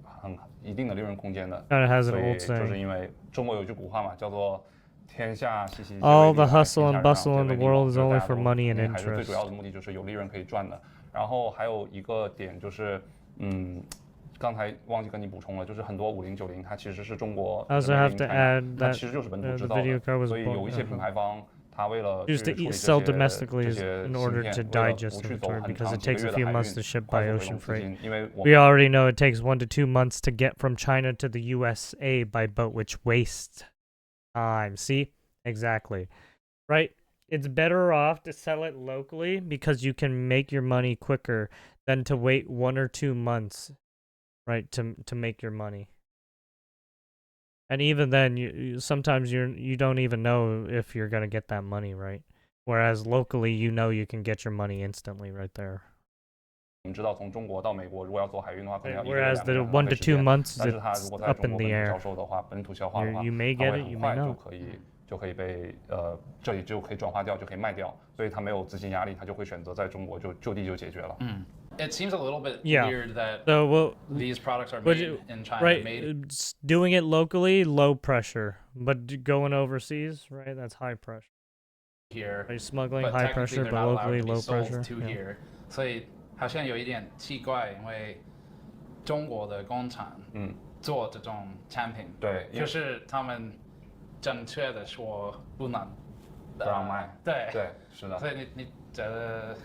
一定的利润空间的。 China has an old 所以 saying. 就是因为中国有句古话嘛，叫做天下熙熙皆为利， All the hustle 天下 and 攘攘 bustle 皆 in 为 the 利 world 嘛 is 就是 only 大家 for 都 money and 还是最 interest. 主要的目的就是有利润可以赚的。然后还有一个点就是，刚才忘记跟你补充了，就是很多5090它其实是中国 I also have to add 它 that 其实就是本土制 the 造 video 的， card was 所以有一些品牌方。它为了去 used 处 to 理 eat, 这 sell 些 domestically 这些 in 芯 order 片， to 为了 digest 不去走 inventory 很 because 长 it 几个 takes a 月的 few 海 months 运 to ship 快 by 速回 ocean 笼资 freight. 金，因为我 We already know it takes 1 to 2 months to get from China to the USA by boat, which wastes time. See? Exactly. Right? It's better off to sell it locally because you can make your money quicker than to wait 1 or 2 months, right, to make your money. And even then, sometimes you don't even know if you're gonna get that money, right? Whereas locally, you know you can get your money instantly right there. 我们知道从中国到美国，如果要做海运的话，可能要1个月 Whereas 2个月 the 很 1 浪 to 2费时间。 months, 但是它如 it's 果在 up 中 in 国 the 本土 air. 销售的话，本土消化的话， You may 它 get 会 it, 很 you 快 may 就 not. 可以被这里就可以转化掉，就可以卖掉，所以它没有资金压力，它就会选择在中国就地就解决了。It seems a little bit Yeah. weird that So these products are but made in China. right, Made doing it locally, low pressure, but going overseas, right, that's high pressure. here. Are you smuggling but high technically pressure, they're but not allowed locally to be low sold pressure? to Yeah. here. 所以好像有一点奇怪，因为中国的工厂做这种产品，对，可是他们正确的说不能不让卖。对对，是的。所以你觉得？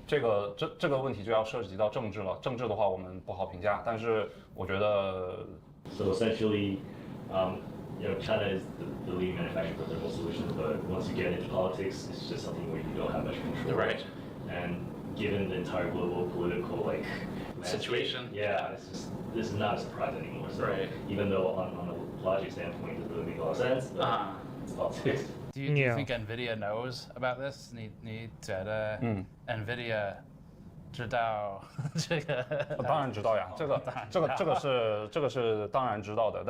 这个问题就要涉及到政治了。政治的话，我们不好评价，但是我觉得。So essentially, China is the leading manufacturer for thermal solutions, but once you get into politics, it's just something where you don't have much control. Right. And given the entire global political situation, yeah, this is not a surprise anymore. So even though on a logic standpoint, it doesn't really make a lot of sense, but it's politics. Do you think NVIDIA knows about this? 你觉得 NVIDIA 知道这个？当然知道呀，这个是当然知道的，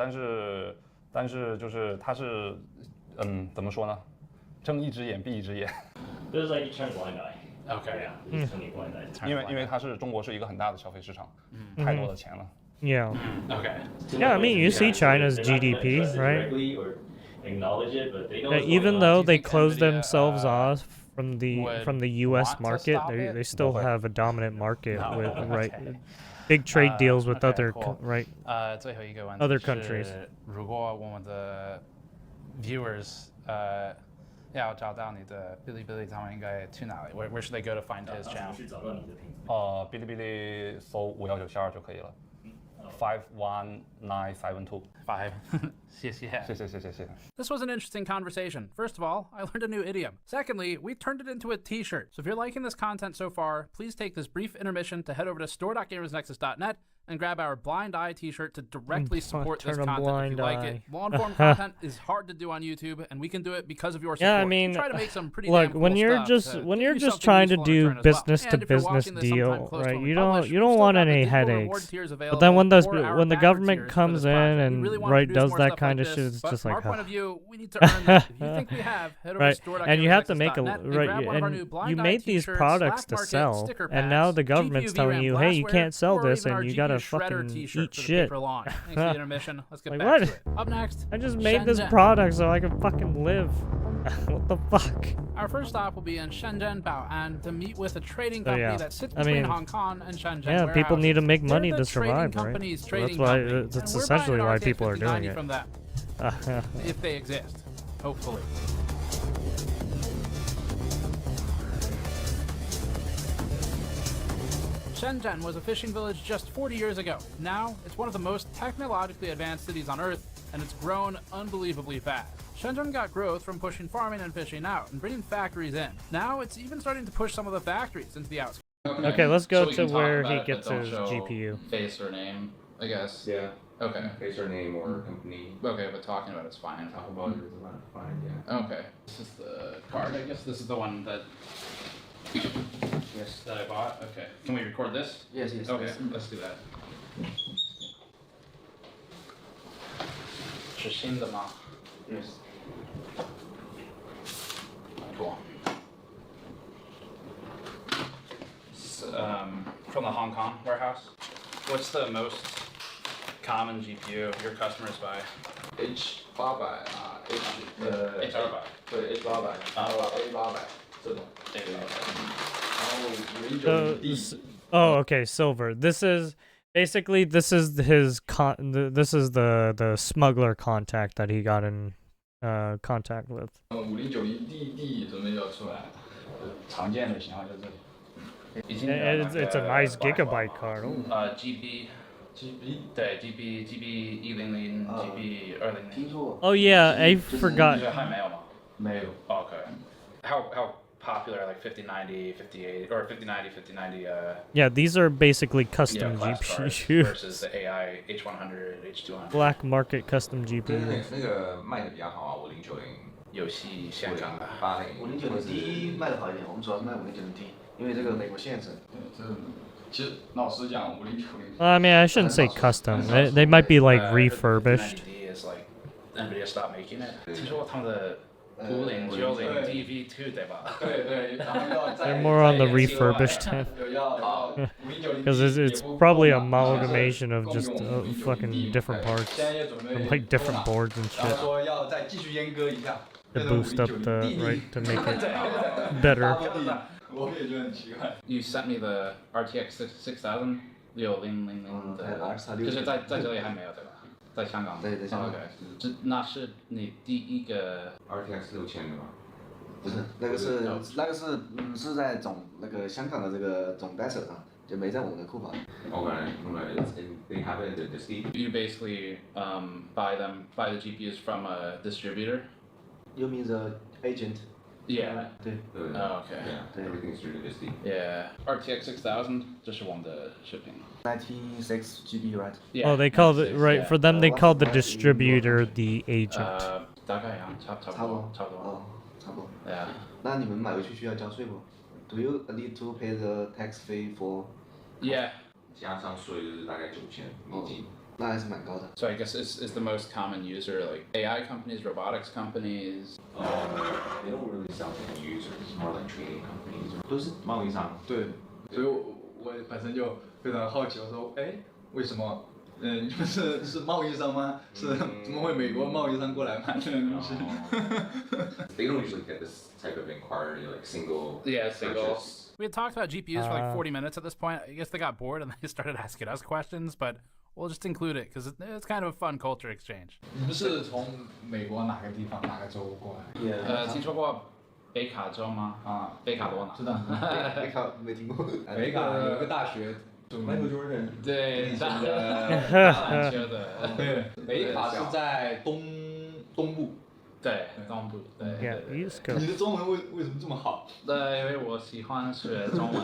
但是就是它是怎么说呢？睁一只眼闭一只眼。This is like you turn a blind eye. Okay. Yeah, this is turning a blind eye. 因为中国是一个很大的消费市场，太多的钱了。Yeah. Okay. Yeah, I mean, you see China's GDP, right? Acknowledge it, but they know even though they closed themselves off from the U.S. market, they still have a dominant market with right big trade deals with other right 最后一个问题 other countries. 如果我们的 viewers 要找到你的哔哩哔哩，他们应该去哪里 ？Where should they go to find his channel？ 哔哩哔哩搜5192就可以了。51952 5谢谢。This was an interesting conversation. First of all, I learned a new idiom. Secondly, we turned it into a t-shirt. So if you're liking this content so far, please take this brief intermission to head over to store.gamersnexus.net and grab our Blind Eye t-shirt to directly support this content if you like it. Long-form content is hard to do on YouTube, and we can do it because of your support. Yeah, I mean, we try to make some pretty look, damn cool when you're just trying to do business to business deal, right? You don't want any headaches. But then when the government comes in and does that kind of shit, it's just like, from our point of view, we need to earn that. If you think we have, head over to store.gamersnexus.net and you have to make and you made these products to sell, and now the government's telling you, hey, you can't sell this, and you gotta fucking eat shit. Thanks for the intermission. Let's get Like, back what? to it. Up next, I just made this product so I can fucking live. What the fuck? Our first stop will be in Shenzhen, Bao'an, to meet with a trading So, company yeah. that sits I between mean, Hong Kong and Shenzhen. Yeah, people need to make money They're to the trading survive, right? company's So trading that's why company, that's and we're essentially buying why an people are doing RTX 5090 it. from them, if they exist, hopefully. Shenzhen was a fishing village just 40 years ago. Now, it's one of the most technologically advanced cities on Earth, and it's grown unbelievably fast. Shenzhen got growth from pushing farming and fishing out and bringing factories in. Now, it's even starting to push some of the factories into the outskirts. Okay, let's go we to can talk where about he it, gets but don't his show GPU. Face or name, I guess. Yeah. Okay. Face or name or company. Okay, but talking about it's fine. Talk about it is fine, yeah. Okay. This is the card, I guess. This is the one that. Yes. That I bought. Okay. Can we record this? Yes, yes. Okay, yes. let's do that. 是新的吗？ Yes. Cool. From the Hong Kong warehouse. What's the most common GPU your customers buy? H800H800对 H800 然后 A800这种 okay, silver. This is Basically, this is his this is the smuggler contact that he got in contact with. 5090D 准备要出来，常见的型号就这里。 It's a nice gigabyte card. Oh. GB 对 GB 100 GB 200。 Oh yeah, I forgot. 还没有吗？没有。Okay. How popular like 5090, 5080 or 5090, 5090? Yeah, these are basically custom GPUs. Versus the AI H100, H200. Black market custom GPUs. 那个卖的比较好啊，5090。游戏线上的。5090D 卖的好一点，我们主要是卖5090D，因为这个美国线程。其实老实讲，5090。I mean, I shouldn't say custom. They might be like refurbished. Is like NVIDIA stopped making it. 听说他们的5090 DV2 对吧？对，然后要再 They're more on the refurbished type. Because it's probably an amalgamation of just fucking different parts. From like different boards and shit. 说要再继续阉割一下。 To boost up the right to make it better. 我也觉得很奇怪。 You sent me the RTX 6000 6000的，就是在这里还没有对吧？在香港。对，在香港。这那是你第一个 RTX 6000的吗？不是，那个是在那个香港的这个总代手上，就没在我们的库房。Okay, they have it in the disk. You basically buy the GPUs from a distributor. You mean the agent? Yeah. 对。Oh, okay. Yeah. Everything's through the disk. Yeah. RTX 6000，这是我们的视频。96 GB, right? Oh, they called it right for them. They called the distributor the agent. 大概差不多。差不多。Yeah. 那你们买回去需要交税不 ？Do you need to pay the tax fee for? Yeah. 加上税就是大概9000美金。那还是蛮高的。 So I guess is the most common user like AI companies, robotics companies? They don't really sell to end users, more like trading companies. 都是贸易商。对，所以我本身就非常好奇，我说，哎，为什么？你们是贸易商吗？是怎么会美国贸易商过来买这个东西 They don't usually get this type of inquiry, like single. Yeah, single. Purchase. We had talked about GPUs for like 40 minutes at this point. I guess they got bored and they started asking us questions, but we'll just include it because it's kind of a fun culture exchange. 你们是从美国哪个地方哪个州过来？听说过北卡州吗？啊，北卡罗纳。知道。北卡没听过。北卡有一个大学。Michael Jordan。对，打篮球的。对，北卡是在东部。对，东部。对。East Coast. 你的中文为什么这么好？对，因为我喜欢学中文。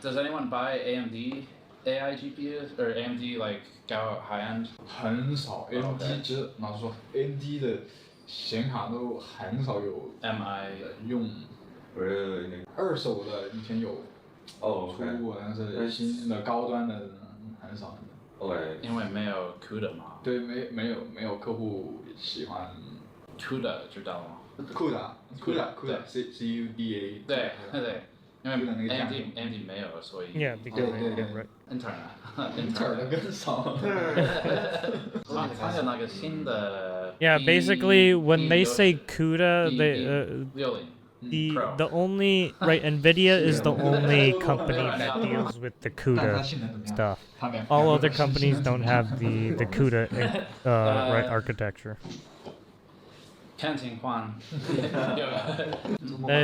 Does anyone buy AMD AI GPUs or AMD like 高 high end？ 很少 ，AMD 其实老实说 ，AMD 的显卡都很少有 MI 用。二手的以前有出过，但是新的高端的很少。因为没有 CUDA 嘛。对，没有客户喜欢 CUDA 知道吗 ？CUDA，CUDA。对。因为 AMD 没有，所以 Yeah, because right. Intern 更少。它有那个新的。Yeah, basically when they say CUDA, the only right NVIDIA is the only company that deals with the CUDA stuff. All other companies don't have the CUDA right architecture. 看情况。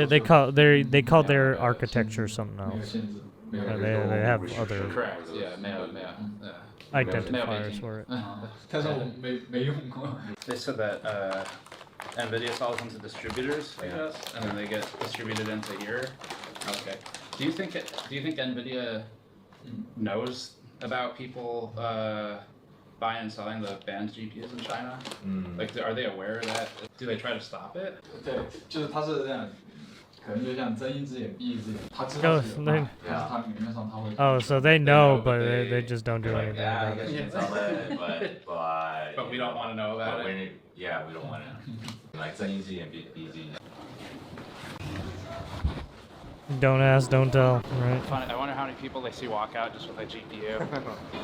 They call their architecture something else. They have other Correct. Yeah, 没有。identifiers for it. 但是我没用过。 They said that NVIDIA sells them to distributors, I guess, and then they get distributed into here. Okay. Do you think NVIDIA knows about people buying and selling the banned GPUs in China? Like, are they aware of that? Do they try to stop it? 对，就是它是这样，可能就像睁一只眼闭一只眼，他知道是有卖，但是他理论上他会。Oh, so they know, but they just don't do anything Yeah, I about guess it. you can sell it, But we don't want to know about it. Yeah, we don't want to. Like 睁一只眼闭一只眼。 Don't ask, don't tell, right? Funny, I wonder how many people they see walk out just with a GPU.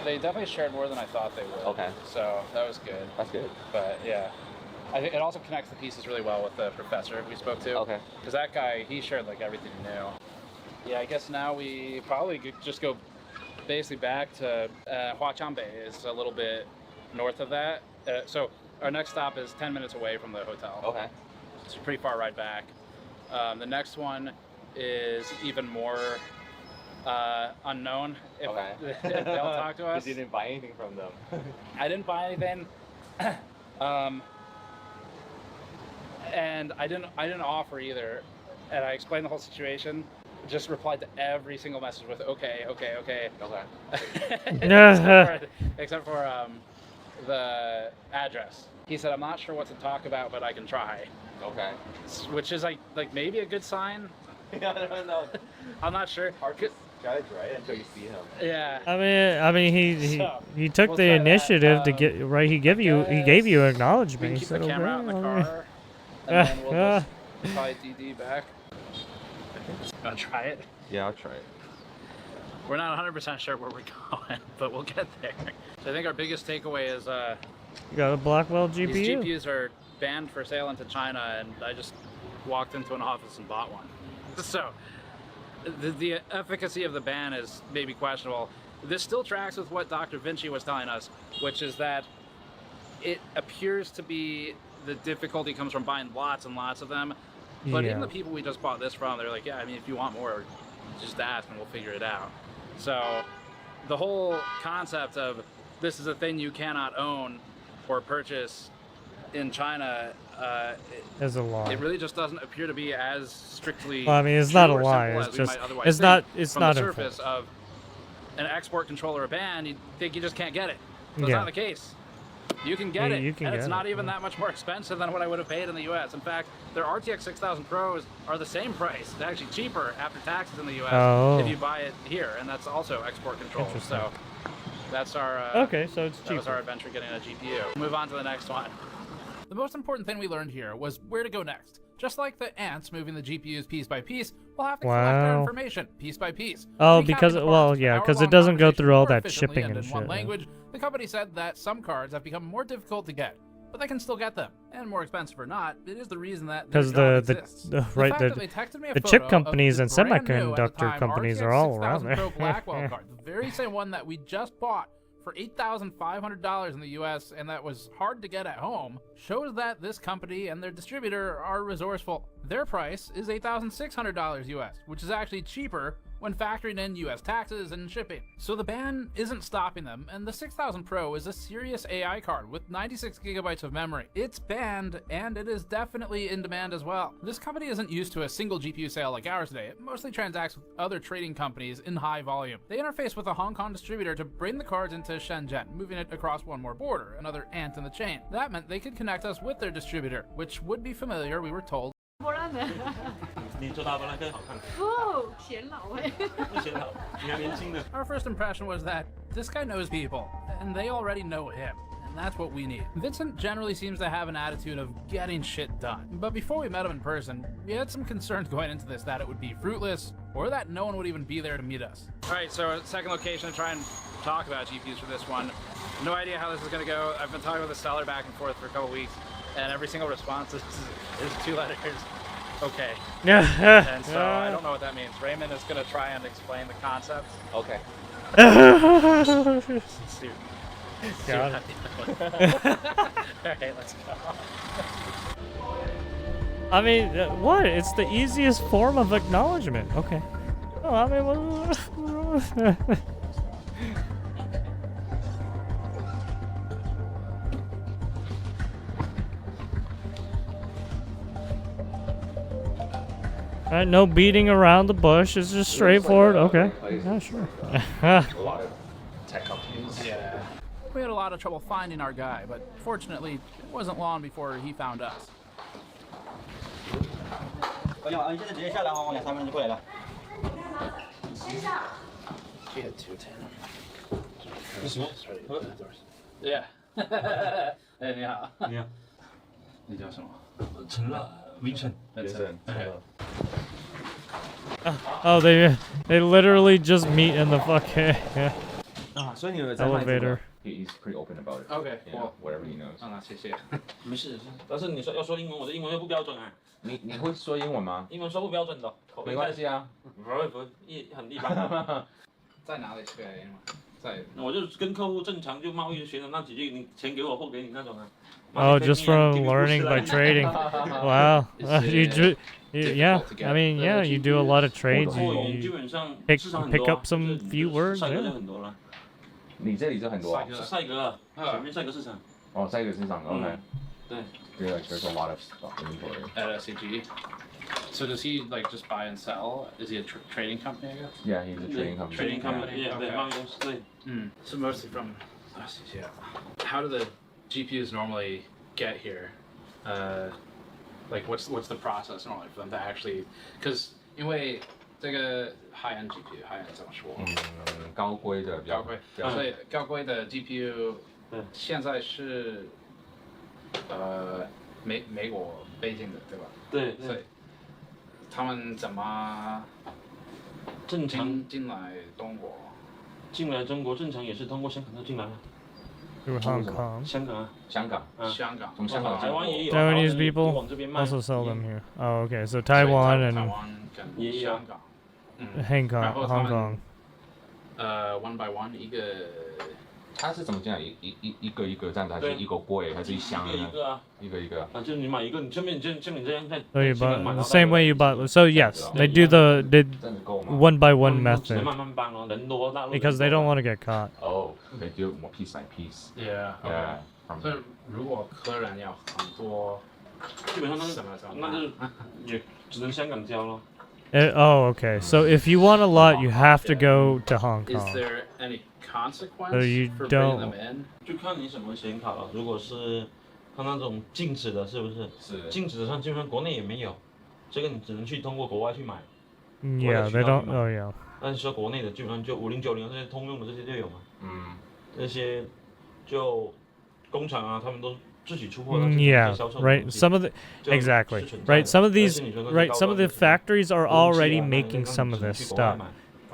They definitely shared more than I thought they would. Okay. So that was good. That's good. But yeah, I think it also connects the pieces really well with the professor we spoke to. Okay. Because that guy, he shared like everything he knew. Yeah, I guess now we probably could just go basically back to Huaqiangbei is a little bit north of that. So our next stop is 10 minutes away from the hotel. Okay. It's a pretty far ride back. The next one is even more unknown if, if they'll talk to us. Because you didn't buy anything from them. I didn't buy anything. And I didn't offer either. And I explained the whole situation. Just replied to every single message with okay. except for the address. He said, I'm not sure what to talk about, but I can try. Okay. Which is like maybe a good sign. Yeah, I don't know. I'm not sure. Hard to judge, right? Until you see him. Yeah. I mean, he took the initiative to get right. He gave you acknowledgement. We can He keep said, the camera out in the okay. car, and then we'll just probably DD back. Gonna try it? Yeah, I'll try it. We're not 100% sure where we're going, but we'll get there. So I think our biggest takeaway is You got a Blackwell GPU. these GPUs are banned for sale into China, and I just walked into an office and bought one. So the efficacy of the ban is maybe questionable. This still tracks with what Dr. Vinci was telling us, which is that it appears to be the difficulty comes from buying lots and lots of them. But even the people we just bought this from, they're like, yeah, I mean, if you want more, just ask and we'll figure it out. So the whole concept of this is a thing you cannot own or purchase in China, is a lie. it really just doesn't appear to be as strictly Well, I mean, it's true not a or lie. simple It's as we just might otherwise it's think. not it's From not the enforced. surface of an export controller or ban, you think you just can't get it. That's Yeah. not the case. You can get it, You can and get it's it, not even that much more expensive than what I would have paid in the U.S. In fact, their RTX 6000 Pros are the same price, they're actually cheaper after taxes in the U.S. Oh. if you buy it here, and that's also export control. Interesting. So that's our Okay, so it's that was cheaper. our adventure getting a GPU. Move on to the next one. The most important thing we learned here was where to go next. Just like the ants moving the GPUs piece by piece, we'll have to collect their Wow. information piece by piece. Oh, Recapping because the well, parts, yeah, an because it hour-long doesn't go conversation through all more that efficiently shipping and and in one shit. yeah. language. The company said that some cards have become more difficult to get, but they can still get them. And more expensive or not, it is the reason that their Because job the exists. right fact that they texted me a the photo chip of companies the and brand new, at the semiconductor time, companies RTX are all around 6000 there. Pro Blackwell card, the very same one that we just bought for $8,500 in the US, and that was hard to get at home, shows that this company and their distributor are resourceful. Their price is $8,600 US, which is actually cheaper when factoring in US taxes and shipping. So the ban isn't stopping them, and the 6000 Pro is a serious AI card with 96 gigabytes of memory. It's banned, and it is definitely in demand as well. This company isn't used to a single GPU sale like ours today. It mostly transacts with other trading companies in high volume. They interface with a Hong Kong distributor to bring the cards into Shenzhen, moving it across one more border, another ant in the chain. That meant they could connect us with their distributor, which would be familiar, we were told. 你做大波浪更好看。哦，显老哎。不显老，你还年轻呢。 Our first impression was that this guy knows people, and they already know him. And that's what we need. Vincent generally seems to have an attitude of getting shit done. But before we met him in person, we had some concerns going into this that it would be fruitless, or that no one would even be there to meet us. Alright, so second location to try and talk about GPUs for this one. No idea how this is going to go. I've been talking with the seller back and forth for a couple weeks, and every single response is 2 letters. Okay. And so I don't know what that means. Raymond is going to try and explain the concept. Okay. See Got what it. Alright, let's go. I mean, what? It's the easiest form of acknowledgement. Okay. Oh, I mean, what? Alright, no beating around the bush. It's just straightforward. Okay. Yeah, sure. A lot of tech companies. Yeah. We had a lot of trouble finding our guy, but fortunately, it wasn't long before he found us. 你好，你现在直接下来哈，我2、3分钟就过来了。先生。 She had 210. 为什么？ Yeah. 哎，你好。你好。你叫什么？陈乐 Vincent。 Okay. Oh, they literally just meet in the fucking 啊，所以你有在卖这个 elevator. He's pretty open about it. Okay, You know, whatever he knows. 那谢谢。没事，但是你说要说英文，我的英文又不标准啊。你会说英文吗？英文说不标准的，口音没关系啊。不，很一般。在哪里是可以吗？在我就跟客户正常就贸易学的那几句，你钱给我货给你那种啊。Oh, just from learning by trading. Wow. Yeah. I mean, yeah, you do a lot of trades. You pick up some few words. Yeah. 你这里就很多。赛格，前面赛格市场。哦，赛格市场 ，OK。对。Yeah, there's a lot of stuff inventory. At SCG. So does he like just buy and sell? Is he a trading company? I guess. Yeah, he's a trading company. Trading company. Yeah, okay. So mostly from. Yeah. How do the GPUs normally get here? Like what's the process normally for them to actually? Because 因为这个 high end GPU high end 怎么说？高规的比较。高规。所以高规的 GPU 现在是美国北京的对吧？对。所以他们怎么正常进来中国？进来中国正常也是通过香港就进来了。Through Hong Kong. 香港啊，香港，从香港，台湾也有。Taiwanese people also sell them here. Oh, okay. So Taiwan and Hong Kong. One by one 一个。它是怎么进来？一个一个这样子，还是一个柜，还是一箱？一个啊，一个一个。啊，就是你买一个，你像你这样在。So you buy the same way you bought. So yes, they do the one by one method because they don't want to get caught. Oh, they do it more piece by piece. Yeah. Yeah. 所以如果客人要很多，基本上那就是也只能香港交咯。Oh, okay. So if you want a lot, you have to go to Hong Is Kong. there any consequence So you for bringing don't. them in? 就看你什么显卡了。如果是它那种静止的，是不是？是。静止的上基本上国内也没有，这个你只能去通过国外去买。Yeah, they don't. Oh, yeah. 但是说国内的基本上就5090这些通用的这些就有嘛。这些就工厂啊，他们都。Yeah, right. Some of the exactly right. Some of these right. Some of the factories are already making some of this stuff,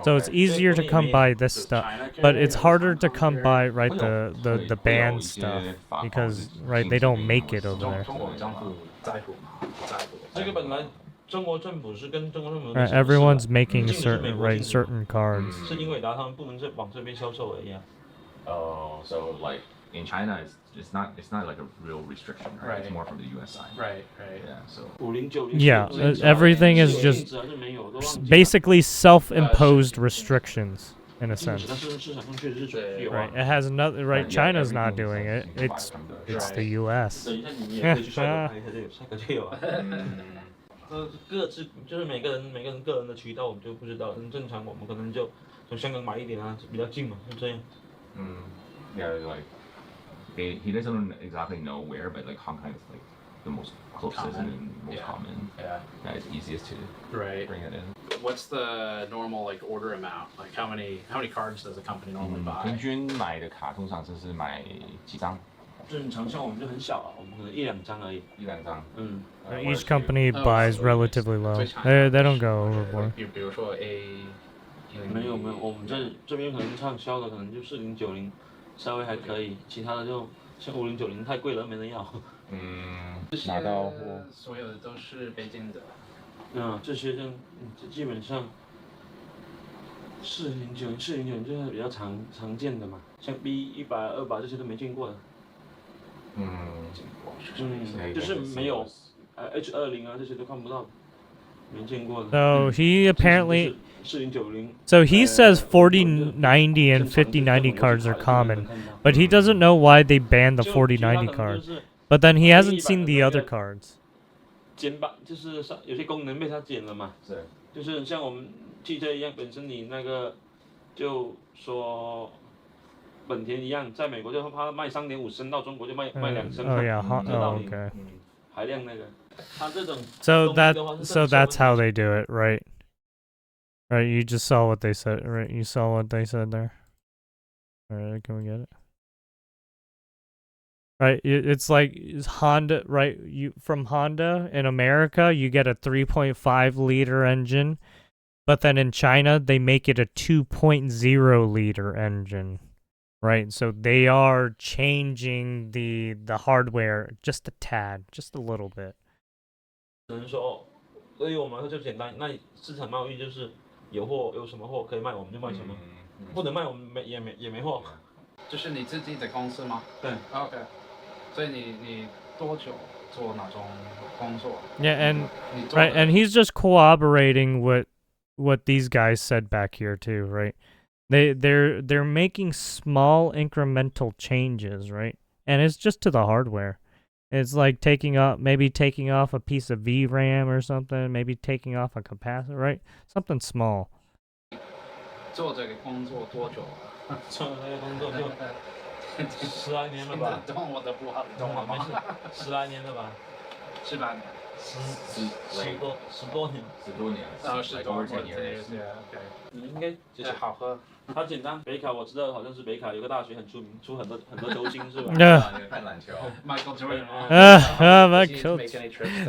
so it's easier to come by this stuff. But it's harder to come by right the band stuff because right they don't make it over there. Right, everyone's making certain cards. Oh, so like in China, it's not like a real restriction, right? It's more from the U.S. side. Right. Yeah. So. Yeah, everything is just basically self-imposed restrictions in a sense. Right. It has nothing. Right. China's not doing it. It's the U.S. 各自就是每个人个人的渠道我们就不知道，正常我们可能就从香港买一点啊，比较近嘛，就这样。Yeah, like he doesn't exactly know where, but like Hong Kong is like the most closest and most common. Yeah. That is easiest to bring it in. What's the normal like order amount? Like how many cards does a company normally buy? 平均买的卡通常就是买几张？正常像我们就很小啊，我们可能1、2张而已。1、2张。Each company buys relatively low. They don't go overboard. 比如说 A。没有，我们这边可能畅销的可能就4090，稍微还可以，其他的就像5090太贵了，没人要。拿到货。所有的都是北京的。这些基本上4090就是比较常见的嘛，像 B100、200这些都没见过的。就是没有H20啊这些都看不到，没见过的。 So he apparently. 4090. So he says 4090 and 5090 cards are common, but he doesn't know why they banned the 4090 card. But then he hasn't seen the other cards. 减吧，就是有些功能被他减了嘛。是。就是像我们汽车一样，本身你那个就说本田一样，在美国就怕卖3.5升，到中国就卖2升。Oh yeah. Oh okay. 排量那个，它这种。So that's how they do it, right? Right, you just saw what they said, right? You saw what they said there. Alright, can we get it? Right, it's like Honda, right? From Honda in America, you get a 3.5 liter engine, but then in China, they make it a 2.0 liter engine, right? So they are changing the hardware just a tad, just a little bit. 只能说，对于我们来说就简单，那市场贸易就是。有什么货可以卖，我们就卖什么。不能卖我们也没货。就是你自己的公司吗？对。OK。所以你多久做哪种工作？ Yeah, and right, and he's just corroborating what these guys said back here too, right? They're making small incremental changes, right? And it's just to the hardware. It's like maybe taking off a piece of VRAM or something, maybe taking off a capacitor, right? Something small. 做这个工作多久？做这个工作就10来年了吧。懂我的不好，你懂我吗？10来年了吧。10来年。10多年。10多年。10多年。OK。应该就是好喝。它简单，北卡我知道好像是北卡有个大学很出名，出很多球星是吧？看篮球。Michael Jordan。Michael.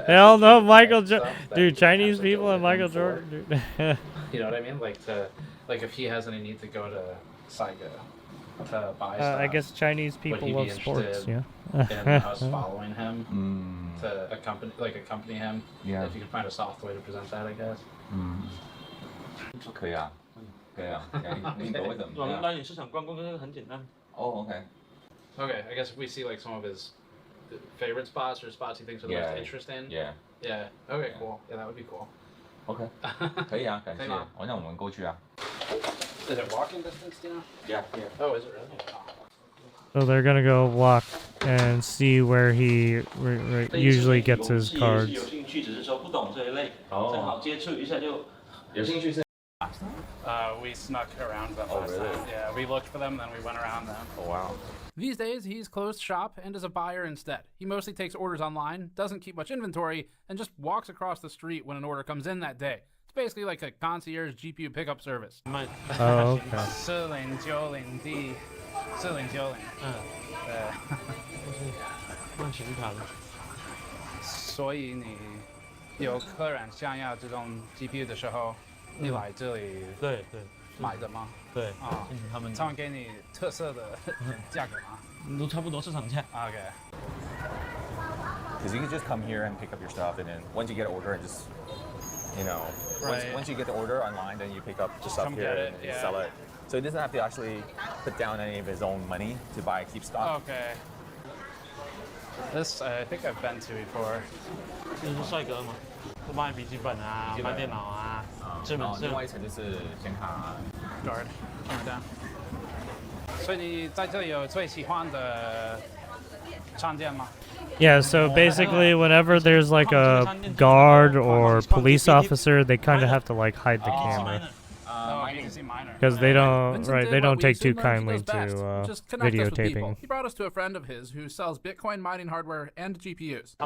They all know Michael Jordan. Dude, Chinese people and Michael Jordan. Dude. You know what I mean? Like if he has any need to go to Saiga to buy stuff. I guess Chinese people love sports. Yeah. In us following him to accompany him. Yeah. If you can find a soft way to present that, I guess. 可以啊。可以啊，你都会怎么？我们拉你市场观光很简单。Oh, okay. Okay, I guess if we see like some of his favorite spots or spots he thinks are the most interesting. Yeah. Yeah. Okay, cool. Yeah, that would be cool. Okay. 可以啊，感谢。那我们过去啊。Is it walking distance, you know? Yeah. Oh, is it really? So they're gonna go walk and see where he usually gets his cards. 有兴趣，只是说不懂这一类，正好接触一下就。有兴趣是。We snuck around them last time. Yeah, we looked for them, then we went around them. Oh, wow. These days, he's closed shop and is a buyer instead. He mostly takes orders online, doesn't keep much inventory, and just walks across the street when an order comes in that day. It's basically like a concierge GPU pickup service. Oh, okay. 4090D 4090慢行卡的。所以你有客人想要这种 GPU 的时候。你来这里对买的吗？对啊，他们给你特色的价格吗？都差不多市场价。Okay. Because you can just come here and pick up your stuff, and then once you get an order, and just once you get the order online, then you pick up the stuff here and sell it. So he doesn't have to actually put down any of his own money to buy keep stock. Okay. This I think I've been to before. 这是帅哥吗？卖笔记本啊，卖电脑啊，智能另外一层就是显卡。Guard， 这样。所以你在这里有最喜欢的商店吗？ Yeah, so basically whenever there's like a guard or police officer, they kind of have to like hide the camera. Because they don't take too kindly to videotaping. He brought us to a friend of his who sells Bitcoin mining hardware and GPUs.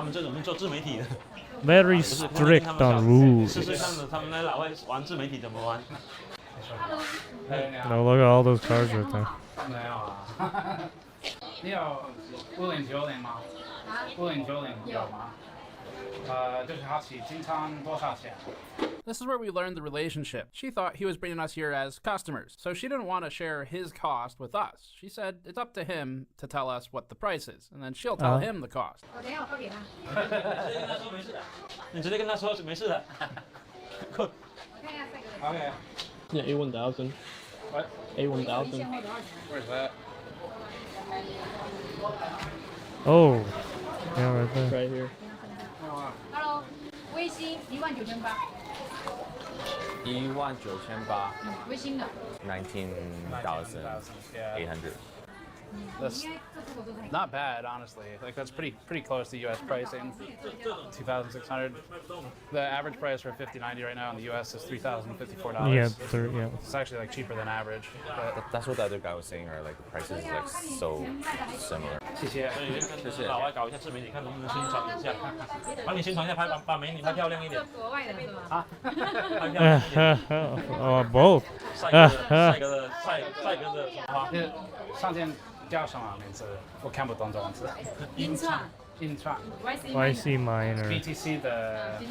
Very strict on rules. No, look at all those cards right there. 你有5090吗？5090有吗？就是好奇经常多少钱？ This is where we learned the relationship. She thought he was bringing us here as customers, so she didn't want to share his cost with us. She said it's up to him to tell us what the price is, and then she'll tell him the cost. 我等一下我发给他。你直接跟他说没事的。我看一下这个。Okay. Yeah, A1000. What? A1000. Where's that? Oh, yeah, right there. Right here. Hello，微星19800。19800。微星的。19,800. That's not bad, honestly. Like that's pretty close to U.S. pricing. 2,600. The average price for a 5090 right now in the U.S. is $3,054. Yeah, It's actually like cheaper than average. But that's what the other guy was saying, right? Like the prices is like so similar. 谢谢。老外搞一下自媒体，看能不能宣传一下，帮你宣传一下，把美女拍漂亮一点。国外的是吗？啊，拍漂亮一点。Both. 帅哥的花。上件叫什么名字？我看不懂中文字。Intron。YC miner. BTC 的 Big,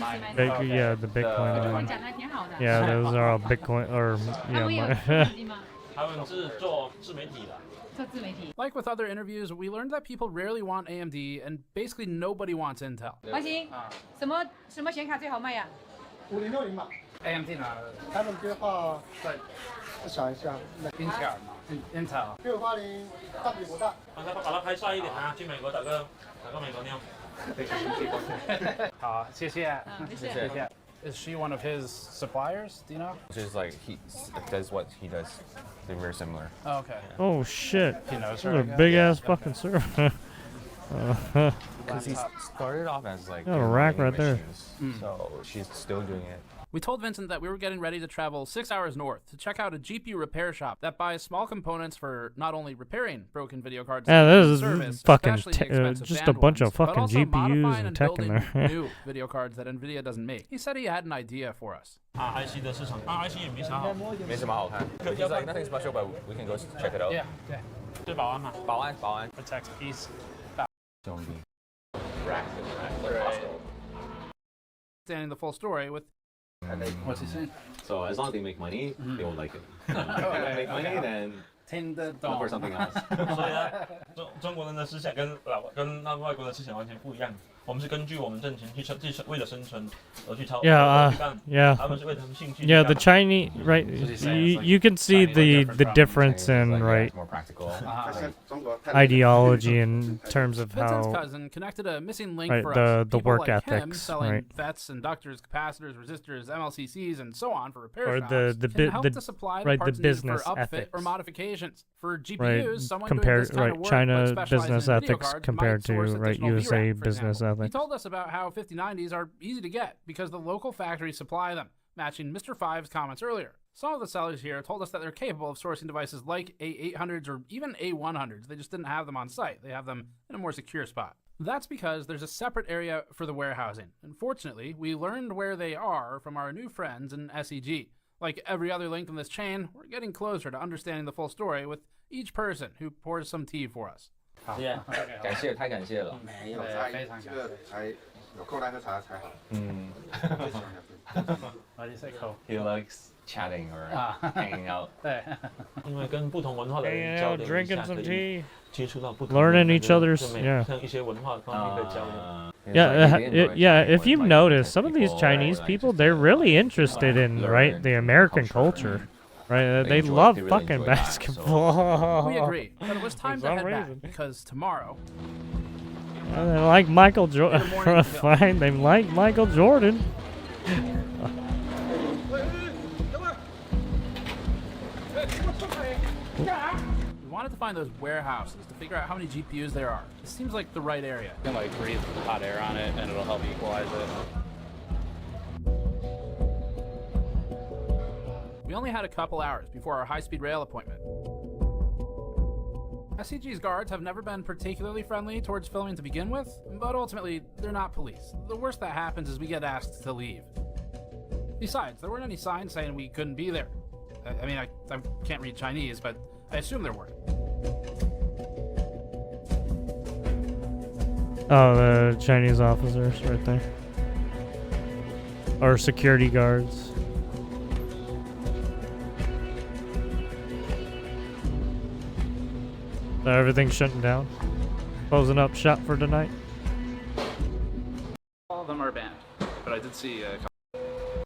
yeah, the Bitcoin. Yeah, those are all Bitcoin or yeah. Like with other interviews, we learned that people rarely want AMD and basically nobody wants Intel. 华星，什么显卡最好卖呀？5060吧。AMD 呢？他们规划在我想一下，Intel。680大比不大。把它拍晒一点啊！去美国打个美国妞。好，谢谢。谢谢。 Is she one of his suppliers? Do you know? Just like he does what he does. They're very similar. Oh, okay. Oh shit! He knows This her, is I a guess. big Yeah, ass okay. fucking server. Because he started off as like Got a rack right there. So she's still doing it. We told Vincent that we were getting ready to travel 6 hours north to check out a GPU repair shop that buys small components for not only repairing broken video cards, Yeah, this is service, fucking especially the expensive just a banned bunch ones, of but fucking also GPUs modifying and and tech in building there. new video cards that NVIDIA doesn't make. He said he had an idea for us. IC 的市场，IC 也没啥好，没什么好看。He's like nothing special, but we can go check it out. Yeah. 对保安嘛，保安。 Protect peace. 兄弟。 Understanding the full story with. What's he saying? So as long as they make money, they will like it. If they don't make money, then 听得 look 懂 for something else. 所以呢，中国人的思想跟那外国人的思想完全不一样。我们是根据我们挣钱去为了生存而去操。Yeah, yeah. 他们是为了他们兴趣。 Yeah, the Chinese, right? You can see the difference in right ideology in terms of Vincent's how cousin connected a missing link right, for us. the People work like him ethics, selling right? FETs, inductors, capacitors, resistors, MLCCs, and so on for repair Or shops the can help to supply the right, the parts needed business for upfit ethics. or modifications. For GPUs, Right, someone compared doing this kind right of work, China but specializing business in video ethics cards, compared might to source right additional USA VRAM, for business example. He ethics. told us about how 5090s are easy to get because the local factories supply them, matching Mr. Five's comments earlier. Some of the sellers here told us that they're capable of sourcing devices like A800s or even A100s. They just didn't have them on site. They have them in a more secure spot. That's because there's a separate area for the warehousing. Unfortunately, we learned where they are from our new friends in SEG. Like every other link in this chain, we're getting closer to understanding the full story with each person who pours some tea for us. 感谢，太感谢了。没有，非常感谢。才有空来喝茶才好。Why do you say cool? He likes chatting or hanging out. 对，因为跟不同文化的人 Hanging 交 out, 流一 drinking 下， some 可以 tea, 接触到不同 learning 的 each other's 就 yeah. 像一些文化方面的交流。 Yeah, if you've noticed, some of these Chinese people, they're really interested in right the American culture, right? They love fucking basketball. We agree, but it was time For to some head reason. back because tomorrow. They like Michael Jordan. Fine, they like Michael Jordan. We wanted to find those warehouses to figure out how many GPUs there are. It seems like the right area. You can like breathe hot air on it, and it'll help equalize it. We only had a couple hours before our high-speed rail appointment. SCG's guards have never been particularly friendly towards filming to begin with, but ultimately, they're not police. The worst that happens is we get asked to leave. Besides, there weren't any signs saying we couldn't be there. I mean, I can't read Chinese, but I assume there were. Oh, the Chinese officers right there. Or security guards. So everything's shutting down. Closing up shop for tonight. All of them are banned, but I did see a couple.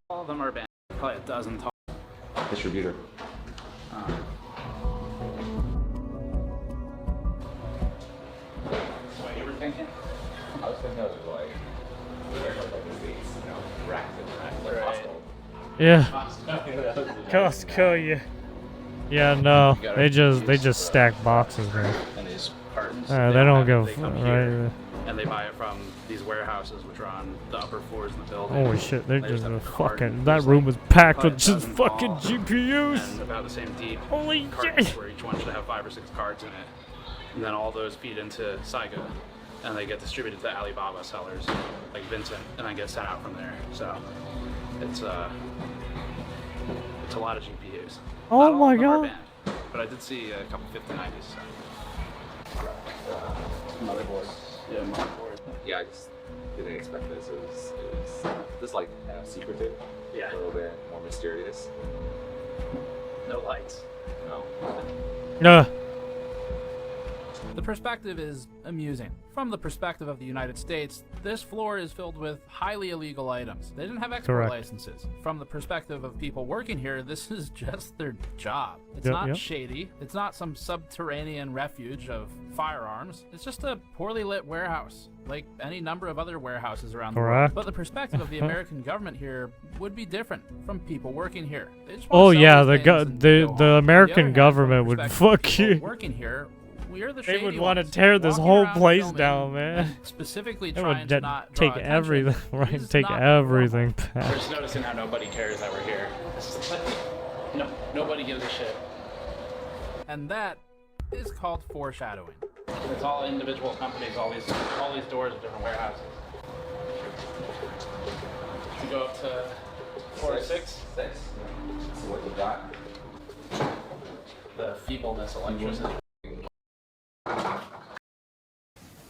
All of them are banned. Probably a dozen total. Distributor. What you were thinking? I was thinking of like, racks and racks, like Yeah. Costco, yeah, no, they just stack boxes, man. And these cartons. They don't go They come right. here, and they buy it from these warehouses, which are on the upper floors of the building. Holy shit, they're They just have a fucking. carton, That there's room was packed probably with a just dozen fucking tall, GPUs. And about the same deep Holy cartons shit. where each one should have 5 or 6 cards in it. And then all those feed into Saiga, and they get distributed to Alibaba sellers, like Vincent, and then get sent out from there. So it's a lot of GPUs. Oh Not all my of them are god. banned, but I did see a couple 5090s. So. Motherboard. Yeah, motherboard. Yeah, I just didn't expect this. It was this like secretive. Yeah. A little bit more mysterious. No lights. No. No. The perspective is amusing. From the perspective of the United States, this floor is filled with highly illegal items. They didn't have export Correct. licenses. From the perspective of people working here, this is just their job. It's Yep, not yep. shady. It's not some subterranean refuge of firearms. It's just a poorly lit warehouse, like any number of other warehouses around the world. Correct. But the perspective of the American government here would be different from people working here. They just Oh wanna sell yeah, these the things and the go home. the On American other hand, government from the would perspective of fuck people you. working here, we're the They would shady want to ones, tear this walking whole around place filming, down, man. Specifically They trying would to not draw take attention. everything, right? This is Take not everything We're back. just noticing how nobody cares that we're here. It's just like, no, nobody gives a shit. And that is called foreshadowing. It's all individual companies, all these doors of different warehouses. We go up to 4 or 6. So what you got? The feebleness electricity.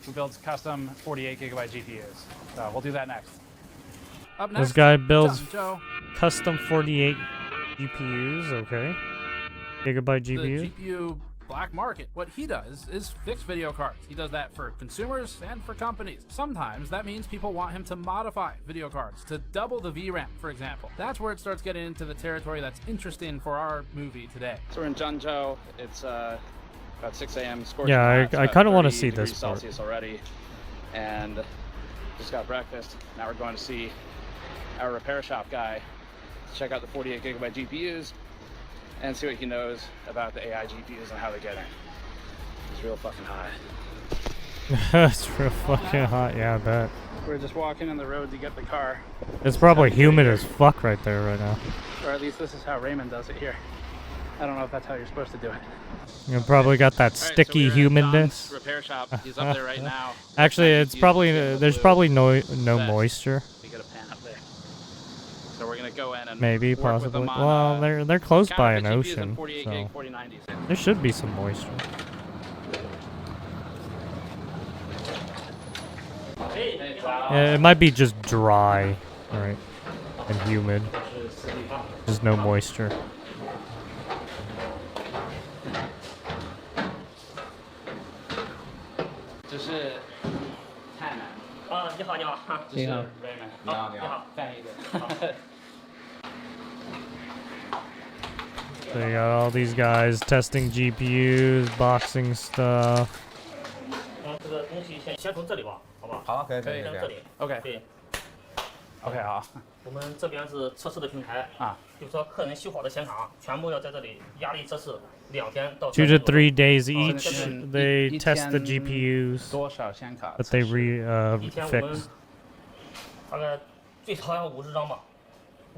Who builds custom 48 gigabyte GPUs? So we'll do that next. Up This next, guy builds John Joe. custom 48 GPUs. Okay, gigabyte The GPU. GPU black market. What he does is fix video cards. He does that for consumers and for companies. Sometimes that means people want him to modify video cards to double the VRAM, for example. That's where it starts getting into the territory that's interesting for our movie today. So we're in Zhengzhou. It's about 6 a.m. scorching Yeah, hot. I It's about kinda wanna 30 see this degrees part. Celsius already, and just got breakfast. Now we're going to see our repair shop guy, check out the 48 gigabyte GPUs, and see what he knows about the AI GPUs and how they get in. It's real fucking hot. It's real fucking hot. Yeah, I bet. We're just walking on the road to get the car, It's probably humid as fuck right there right now. or at least this is how Raymond does it here. I don't know if that's how you're supposed to do it. You probably got that All right, so sticky we're at humidness. Don's repair shop. He's up there right now. Actually, it's probably there's probably no Vest. moisture. We got a pan up there. So we're gonna go in and Maybe, work with possibly. them on, Well, they're close by an counterfeit GPUs and ocean, 48 so gig 4090s. there should be some moisture. Yeah, it might be just dry, right, and humid. There's no moisture. 这是太难。你好，你好。这是 你好 Raymond。你好，你好。翻译的。 So you got all these guys testing GPUs, boxing stuff. 这个东西先从这里吧，好吧？好，可以，可以先这里。 OK 对。 OK 好。我们这边是测试的平台啊，就是说客人修好的显卡全部要在这里压力测试2天到 2 to 3 days 哦 each, 这边 they test the GPUs 多少显卡 that they 一天我们 fix. 大概最少要50张吧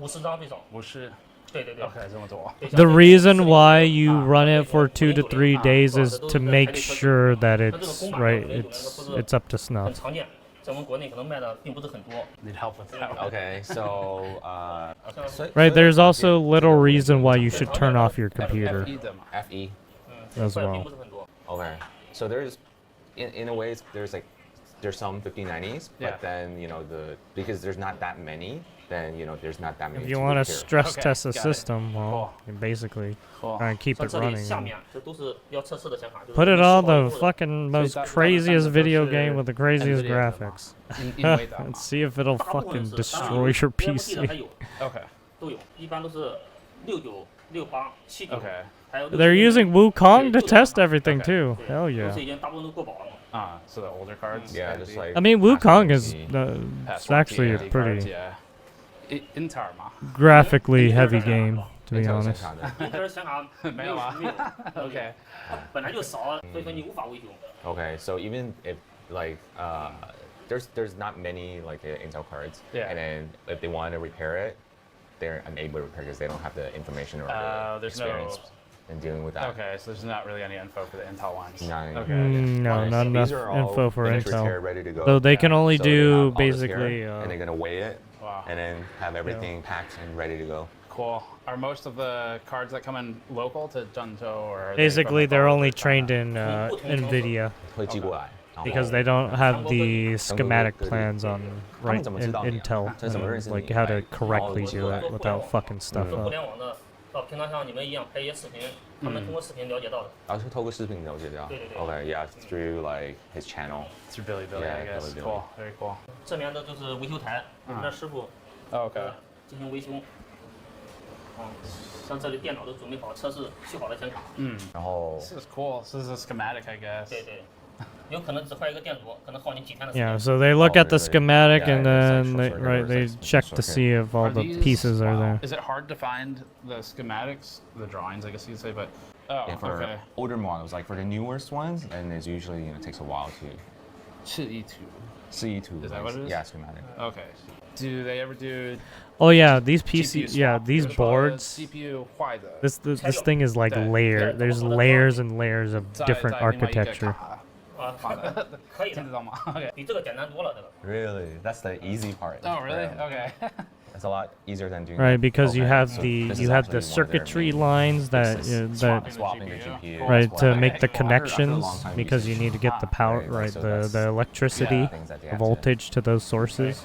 ，50张最少。 50。 对对对。 OK 这么多。 The reason why you run it for 2 to 3 days is to make sure that it's right. It's up to 很 snuff. 常见，在我们国内可能卖的并不是很多。 Need help with that. Okay, so Right, there's also little reason why you should turn off your computer FE as well. Okay, so there's in a way there's some 5090s, Yeah. but then because there's not that many, then there's not that many. If you to want to repair. stress test a system, well, you basically try and keep 像 it 这里 running. 下面这都是要测试的显卡，就是 Put it 没修 on 好 the 以后的 fucking most craziest video game with the craziest graphics. 因为的 Let's see if it'll 大部分 fucking 是 destroy your 当然 VMD 的还 PC. 有 OK 都有，一般都是69、68、79， OK 还有 They're 69 using Wukong to test everything too. Hell 都 yeah. 是已经大部分都过保了嘛。 so the older cards. Yeah, just like I mean, Wukong is Past it's actually a warranty pretty cards, yeah. Intel 嘛 graphically heavy game, to be Intel honest. 显卡的。英特尔显卡没有没有 OK 本来就少，所以说你无法维修。 Okay, so even if there's not many Intel cards, Yeah. and then if they want to repair it, they're unable to repair because they don't have the information or the there's experience in dealing with that. Okay, so there's not really any info for the Intel ones. None. Okay. No, not enough These are all info for finished, Intel. repaired, ready to go. So they can only So they do have all this basically. here, and they're gonna weigh it, Wow. and then have everything packed and ready to go. Cool. Are most of the cards that come in local to Zhengzhou, or are Basically, they they're from only trained in NVIDIA 会寄过来。 because they don't have the schematic plans on right in Intel, like how to correctly do it without fucking stuff 互 up. 联网的平常像你们一样拍一些视频，他们通过视频了解到的。是透过视频了解到。对。Okay, yeah, through like his channel. Through Billy, yeah, I guess. Billy. Cool, very cool. 这边的就是维修台，我们的师傅。OK. 进行维修。像这里电脑都准备好，测试修好了显卡。然后。This is cool. This is a schematic, I guess. 对。有可能只换一个电阻，可能耗你几天的时间。Yeah, so they look at the schematic and then they check to see if all the pieces are there. Is it hard to find the schematics, the drawings, I guess you could say, but yeah, for older models, like for the newest ones, and it's usually takes a while to. 示意图. Is that what it is? Yeah, schematic. Okay. Do they ever do? Oh yeah, these PCs, yeah, these boards. CPU 坏的. This thing is like layered. There's layers and layers of different architecture. 可以的，比这个简单多了，这个。Really, that's the easy part. Oh, really? Okay. It's a lot easier than doing. Right, because you have the circuitry lines that swapping the GPU. Right, to make the connections, because you need to get the power, right, the electricity, the voltage to those sources.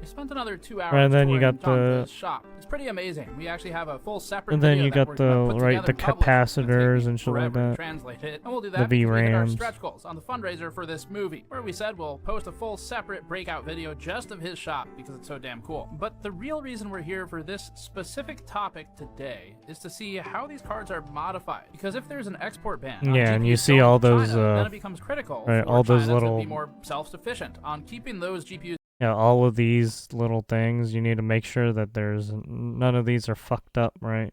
We spent another 2 hours. Right, and then you touring got the shop. It's pretty amazing. We actually have a full separate. And then video you that got we're the gonna put right the together and publish. capacitors and shit like Forever that. translate it, and we'll do that The because we hit our VRAMs. stretch goals on the fundraiser for this movie, where we said we'll post a full separate breakout video just of his shop because it's so damn cool. But the real reason we're here for this specific topic today is to see how these cards are modified. Because if there's an export ban, on Yeah, and you GPUs see going all to those China, then it becomes critical right, for all those China little to be more self-sufficient on keeping those GPUs. Yeah, all of these little things, you need to make sure that there's none of these are fucked up, right?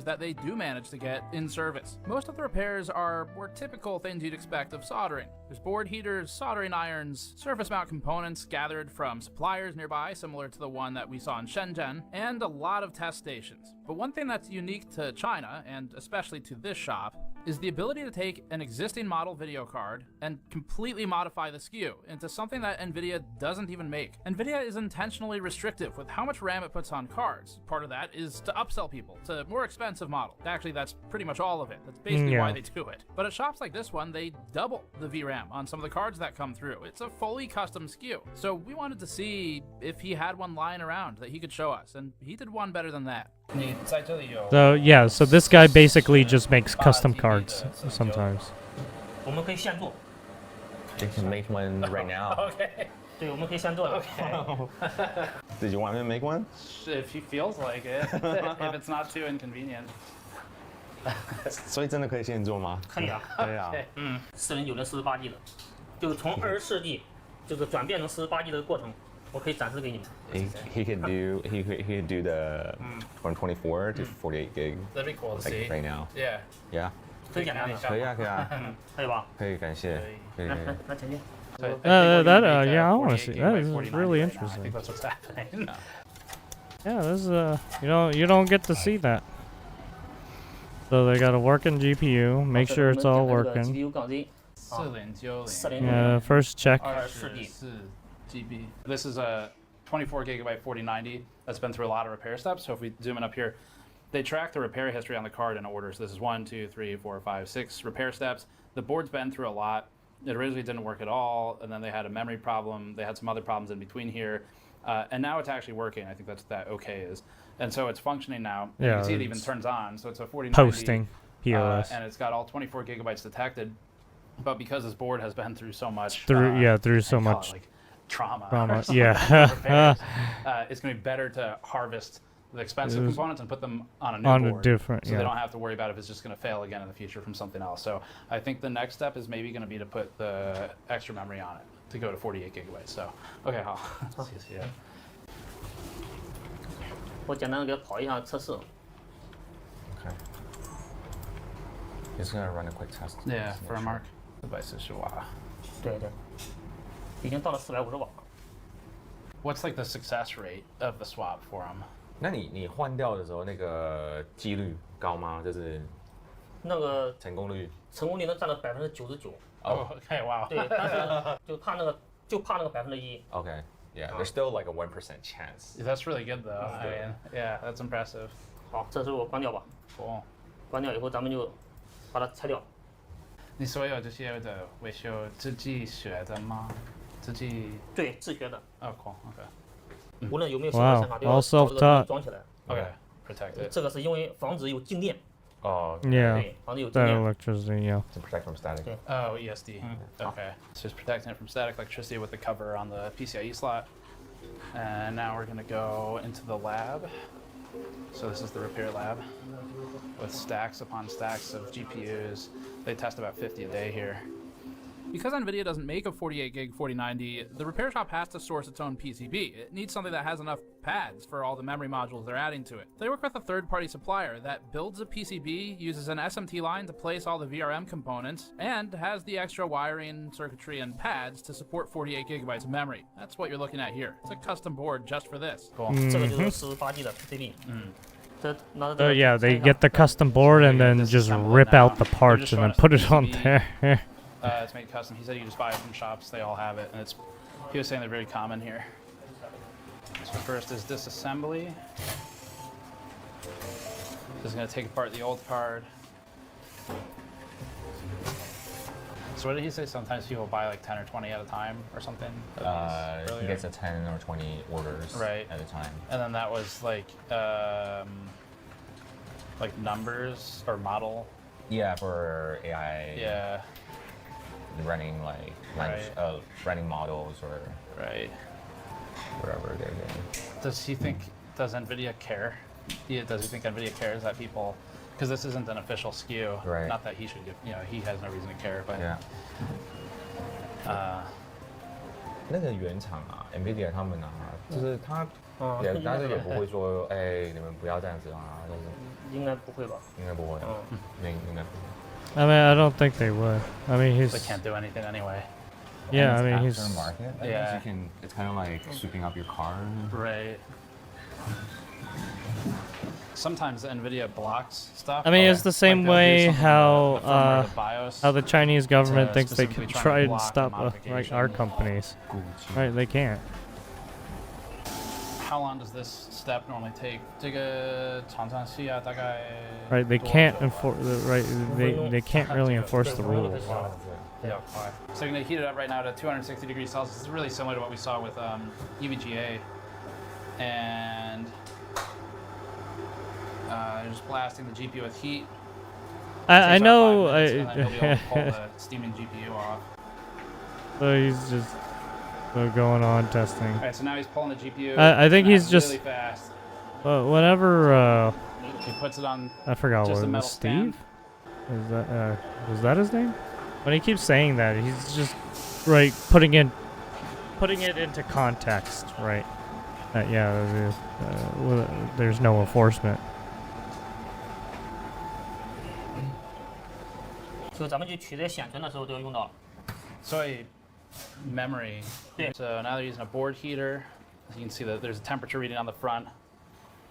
That they do manage to get in service. Most of the repairs are more typical things you'd expect of soldering. There's board heaters, soldering irons, surface mount components gathered from suppliers nearby, similar to the one that we saw in Shenzhen, and a lot of test stations. But one thing that's unique to China, and especially to this shop, is the ability to take an existing model video card and completely modify the SKU into something that NVIDIA doesn't even make. NVIDIA is intentionally restrictive with how much RAM it puts on cards. Part of that is to upsell people to more expensive model. Actually, that's pretty much all of it. That's basically why they do it. But at shops like this one, they double the VRAM on some of the cards that come through. It's a fully custom SKU. So we wanted to see if he had one lying around that he could show us, and he did one better than that. So yeah, so this guy basically just makes custom cards sometimes. We can make one right now. Okay. 对，我们可以先做的。Okay. Did you want me to make one? If he feels like it, if it's not too inconvenient. 所以真的可以现做吗？可以啊。可以啊。4090、48G 的，就是从24世纪，就是转变成48G 的过程，我可以展示给你们。He could do the from 24 to 48 gig. That'd be cool to see. Right now. Yeah. Yeah. 真简单的。可以啊，可以啊。可以吧？可以，感谢。可以。来前进。Yeah, I want to see. That is really interesting. I think that's what's happening. Yeah, this is you don't get to see that. So they got a working GPU. Make sure it's all working. First check. GB. This is a 24 gigabyte 4090 that's been through a lot of repair steps. So if we zoom in up here, they track the repair history on the card in order. So this is 1, 2, 3, 4, 5, 6 repair steps. The board's been through a lot. It originally didn't work at all, and then they had a memory problem. They had some other problems in between here, and now it's actually working. I think that's what that OK is, and so it's functioning now. Yeah, you can see it even turns on. So it's a 4090 posting POS, and it's got all 24 gigabytes detected. But because this board has been through so much, through so much like trauma, yeah, it's going to be better to harvest the expensive components and put them on a new board, so they don't have to worry about if it's just going to fail again in the future from something else. So I think the next step is maybe going to be to put the extra memory on it to go to 48 gigabytes. So okay, 好，谢谢。我简单的给它跑一下测试。Okay. He's gonna run a quick test. Yeah, for a mark. 440瓦。对对，已经到了450瓦。What's like the success rate of the swap for him? 那你换掉的时候，那个几率高吗？就是那个成功率能占了99%。哦 ，OK， 哇。对，但是就怕那个1%。Okay, yeah, there's still like a 1% chance. That's really good though. I mean, yeah, that's impressive. 好，这时候我关掉吧。Cool. 关掉以后，咱们就把它拆掉。你所有这些的维修自己学的吗？对，自学的。哦，cool, OK. 无论有没有显卡都要把这个装起来。OK. protect it. 这个是因为防止有静电。 Oh. Yeah. 对，防止有静 That 电。 electricity, yeah. To protect from static. Oh, ESD. Okay. So it's protecting it from static electricity with the cover on the PCIe slot. And now we're gonna go into the lab. So this is the repair lab with stacks upon stacks of GPUs. They test about 50 a day here. Because NVIDIA doesn't make a 48 gig 4090, the repair shop has to source its own PCB. It needs something that has enough pads for all the memory modules they're adding to it. They work with a third-party supplier that builds a PCB, uses an SMT line to place all the VRM components, and has the extra wiring, circuitry, and pads to support 48 gigabytes of memory. That's what you're looking at here. It's a custom board just for this. Cool. 这个就是18G 的 PCB。So yeah, they get the custom board and then just rip out the parts and then put it on there. It's made custom. He said you just buy it from shops. They all have it, and it's. He was saying they're very common here. So first is disassembly. This is going to take apart the old card. So what did he say? Sometimes people buy like 10 or 20 at a time or something? He gets a 10 or 20 orders at a time. And then that was like numbers or model. Yeah, for AI. Yeah. Running like running models or whatever they're doing. Does he think? Does NVIDIA care? Does he think NVIDIA cares that people? Because this isn't an official SKU. Right. Not that he should give. You know, he has no reason to care. But yeah. 那个原厂啊 ，NVIDIA 他们啊，就是他也大家也不会说，哎，你们不要这样子啊，但是应该不会吧？应该不会，应该不会。 I mean, I don't think they would. I mean, he's. They can't do anything anyway. Yeah, I mean, he's. Aftermarket. Yeah. You can. It's kind of like sweeping up your car. Right. Sometimes NVIDIA blocks stuff. I mean, it's the same way how the Chinese government to thinks they can specifically try and block the stop like our modification. companies. Right? They can't. How long does this step normally take? 这个常常需要大概 Right? They can't enforce. Right? They can't really enforce the rules. So you're going to heat it up right now to 260 degrees Celsius. It's really similar to what we saw with EVGA. And you're just blasting the GPU with heat. I know. And then you'll be able to pull the steaming GPU off. So he's just going on testing. All right, so now he's pulling the GPU. I think he's really just. fast. Whenever. He puts it on. I forgot just what a it metal was. Steve? Was that his name? When he keeps saying that, he's just putting it into context, right? Yeah, there's no enforcement. 就咱们去取这些显存的时候都要用到。So memory. So now they're using a board heater. As you can see that there's a temperature reading on the front.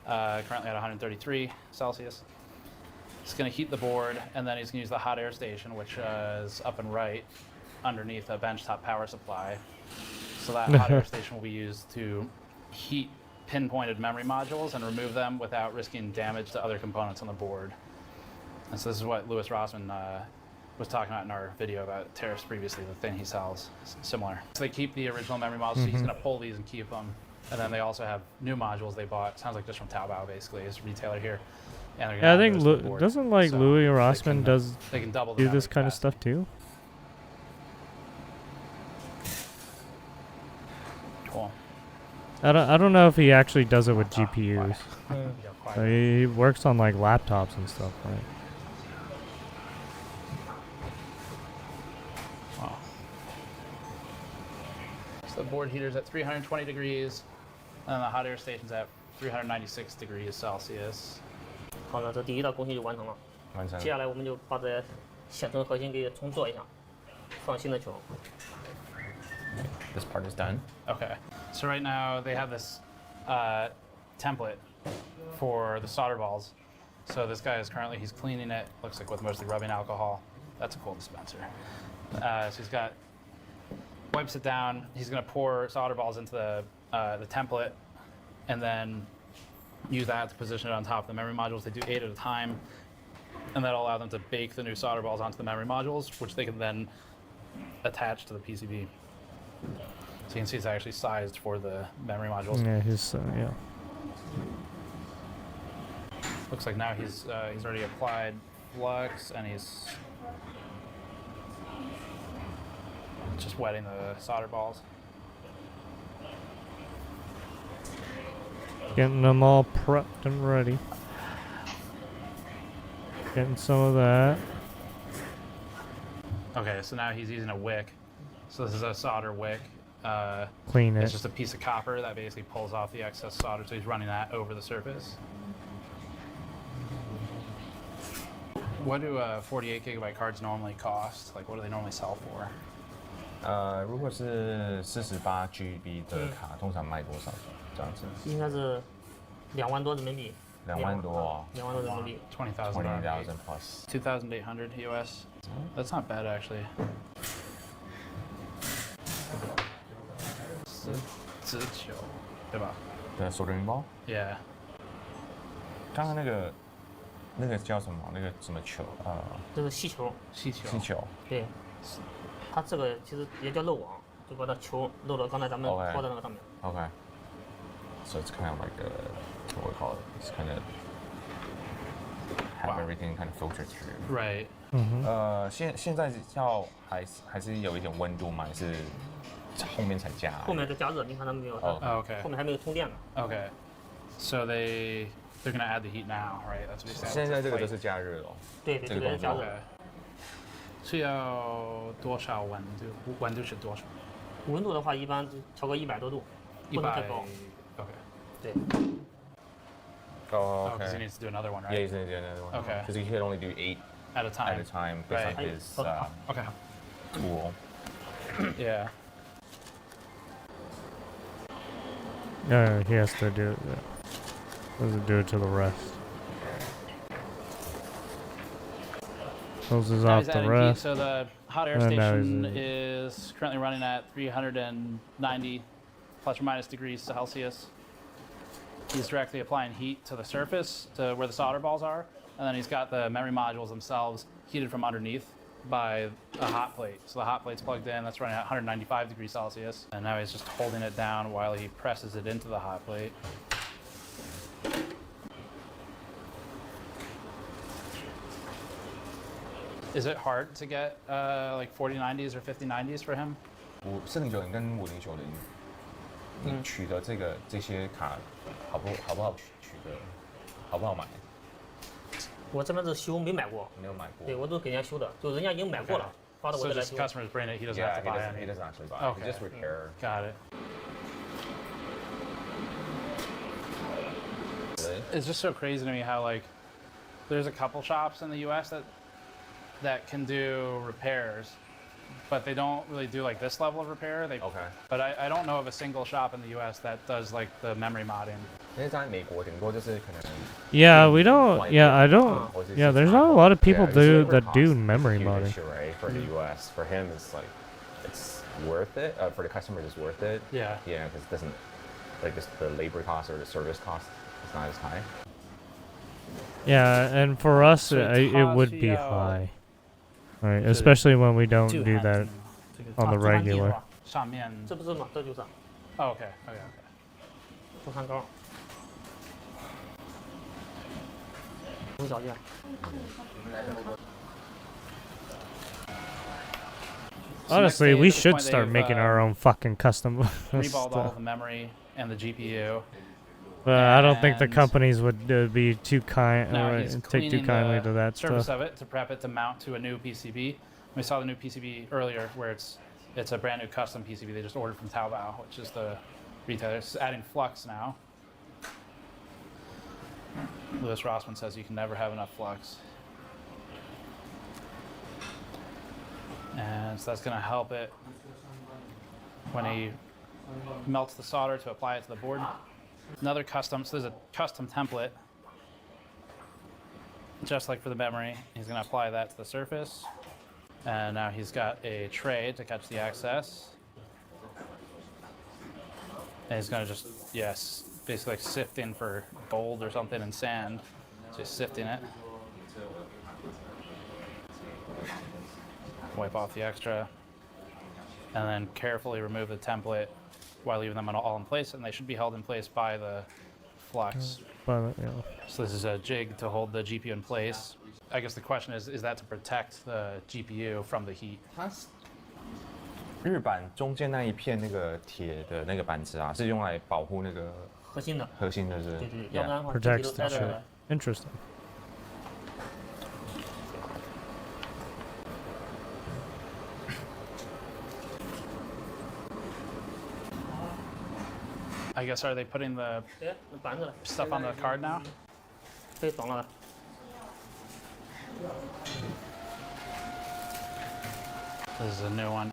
Currently at 133 Celsius. He's going to heat the board, and then he's going to use the hot air station, which is up and right underneath a benchtop power supply. So that hot air station will be used to heat pinpointed memory modules and remove them without risking damage to other components on the board. And so this is what Louis Rossmann was talking about in our video about tariffs previously, the thing he sells, similar. So they keep the original memory modules, so he's going to pull these and keep them. And then they also have new modules they bought, sounds like just from Taobao basically, it's a retailer here. And Yeah, I think doesn't like Louis Rossmann do this kind of stuff too? Cool. I don't know if he actually does it with GPUs. So he works on like laptops and stuff, right? Wow. So the board heater's at 320 degrees, and the hot air station's at 396 degrees Celsius. 好了，这第一道工序就完成了。接下来我们就把这显存核心给重做一下，放新的球。This part is done. Okay. So right now they have this template for the solder balls. So this guy is currently, he's cleaning it, looks like with mostly rubbing alcohol. That's a cool dispenser. So he's got, wipes it down. He's going to pour solder balls into the template and then use that to position it on top of the memory modules. They do 8 at a time, and that'll allow them to bake the new solder balls onto the memory modules, which they can then attach to the PCB. So you can see it's actually sized for the memory modules. Yeah, yeah. Looks like now he's already applied flux and he's just wetting the solder balls. Getting them all prepped and ready. Getting some of that. Okay, so now he's using a wick. So this is a solder wick. Clean it. It's just a piece of copper that basically pulls off the excess solder, so he's running that over the surface. What do 48 gigabyte cards normally cost? Like, what do they normally sell for? 如果是48 GB 的卡，通常卖多少？这样子？应该是2万多人民币。2万多。2万多人民币。20,000 plus. 2,800 US. That's not bad actually. 直球，对吧？对 ，soldering ball。Yeah. 刚刚那个叫什么？那个什么球？这是细球。细球。细球。对。它这个其实也叫漏网，就把它球漏到刚才咱们抛在那个上面。Okay. So it's kind of like what we call it. It's kind of have everything kind of filtered through. Right. 现在还是有一点温度吗？还是后面才加？后面就加热，你看他们没有？ Okay. 后面还没有充电呢。Okay. So they're gonna add the heat now, right? That's what you said. 现在这个就是加热了。对，这个是加热。是要多少温度？温度是多少？温度的话，一般调个100多度，不能太高。Okay. 对。Oh, okay. Because he needs to do another one, right? Yeah, he's gonna do another one. Okay. Because he can only do 8 at a time. Based on his okay. tool. Yeah. Yeah, he has to do it. Doesn't do it to the rest. Closes off the rest. Heat, so the hot air station is currently running at 390 plus or minus degrees Celsius. He's directly applying heat to the surface, to where the solder balls are, and then he's got the memory modules themselves heated from underneath by a hot plate. So the hot plate's plugged in, that's running at 195 degrees Celsius, and now he's just holding it down while he presses it into the hot plate. Is it hard to get like 4090s or 5090s for him? 409跟509的，你取得这些卡好不好取得？好不好买？我这边是修，没买过。没有买过。对，我都给人家修的，就人家已经买过了，发到我这来修。So just customers bring it, he doesn't have to buy it. He doesn't actually buy. Okay. He just repair. Got it. It's just so crazy to me how like there's a couple shops in the U.S. that can do repairs, but they don't really do like this level of repair. But I don't know of a single shop in the U.S. that does like the memory modding. 因为在美国顶多就是可能。Yeah, we don't. Yeah, I don't. Yeah, there's not a lot of people that do memory modding. Right, for the U.S. For him, it's like it's worth it. For the customers, it's worth it. Yeah. Yeah, because it doesn't like the labor cost or the service cost is not as high. Yeah, and for us, it would be high. Right, especially when we don't do that on the regular. 上面。这不是吗？这就是。Oh, okay. 中餐膏。红小件。Honestly, we should start making our own fucking custom reballed all stuff. the memory and the GPU. But I don't think the companies would be too kind or he's take too kindly to that surface stuff. of it to prep it to mount to a new PCB. We saw the new PCB earlier, where it's a brand new custom PCB they just ordered from Taobao, which is the retailer. It's adding flux now. Louis Rossman says you can never have enough flux. And so that's going to help it when he melts the solder to apply it to the board. Another custom, so there's a custom template, just like for the memory. He's going to apply that to the surface. And now he's got a tray to catch the excess. And he's going to just, yes, basically like sifting for gold or something in sand. Just sifting it. Wipe off the extra. And then carefully remove the template while leaving them all in place. And they should be held in place by the flux. But, yeah. So this is a jig to hold the GPU in place. I guess the question is that to protect the GPU from the heat? 日版中间那一片那个铁的那个板子啊，是用来保护那个核心的是。对对，要不然的话 Protects the ship. Interesting. I guess, are they putting the stuff on the card now? 对，懂了。 This is a new one.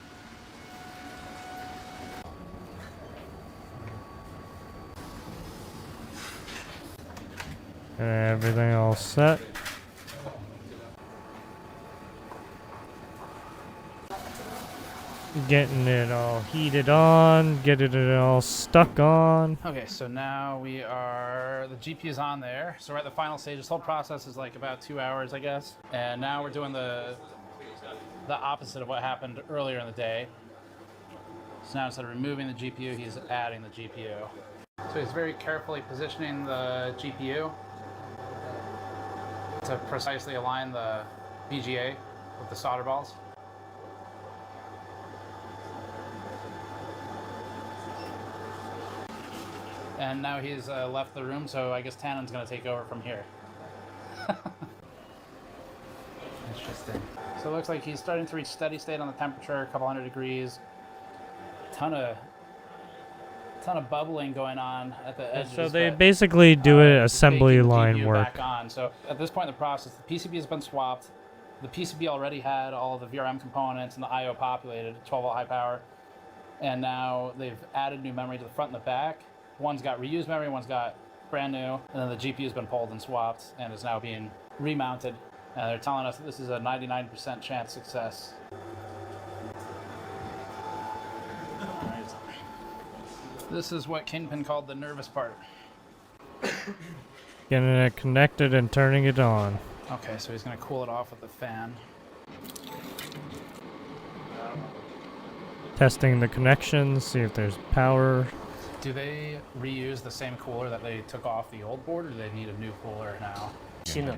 Everything all set. Getting it all heated on, getting it all stuck on. Okay, so now the GPU's on there. So we're at the final stage. This whole process is like about 2 hours, I guess. And now we're doing the opposite of what happened earlier in the day. So now instead of removing the GPU, he's adding the GPU. So he's very carefully positioning the GPU to precisely align the BGA with the solder balls. And now he's left the room, so I guess Tannen's going to take over from here. Interesting. So it looks like he's starting to reach steady state on the temperature, a couple hundred degrees. Ton of bubbling going on at the edges. So they basically do it assembly line work. Back on. So at this point in the process, the PCB has been swapped. The PCB already had all the VRM components and the I/O populated, 12-volt high power. And now they've added new memory to the front and the back. One's got reused memory, one's got brand new, and then the GPU's been pulled and swapped and is now being remounted. And they're telling us that this is a 99% chance success. This is what Kingpin called the nervous part. Getting it connected and turning it on. Okay, so he's going to cool it off with the fan. Testing the connections, see if there's power. Do they reuse the same cooler that they took off the old board, or do they need a new cooler now? 新的，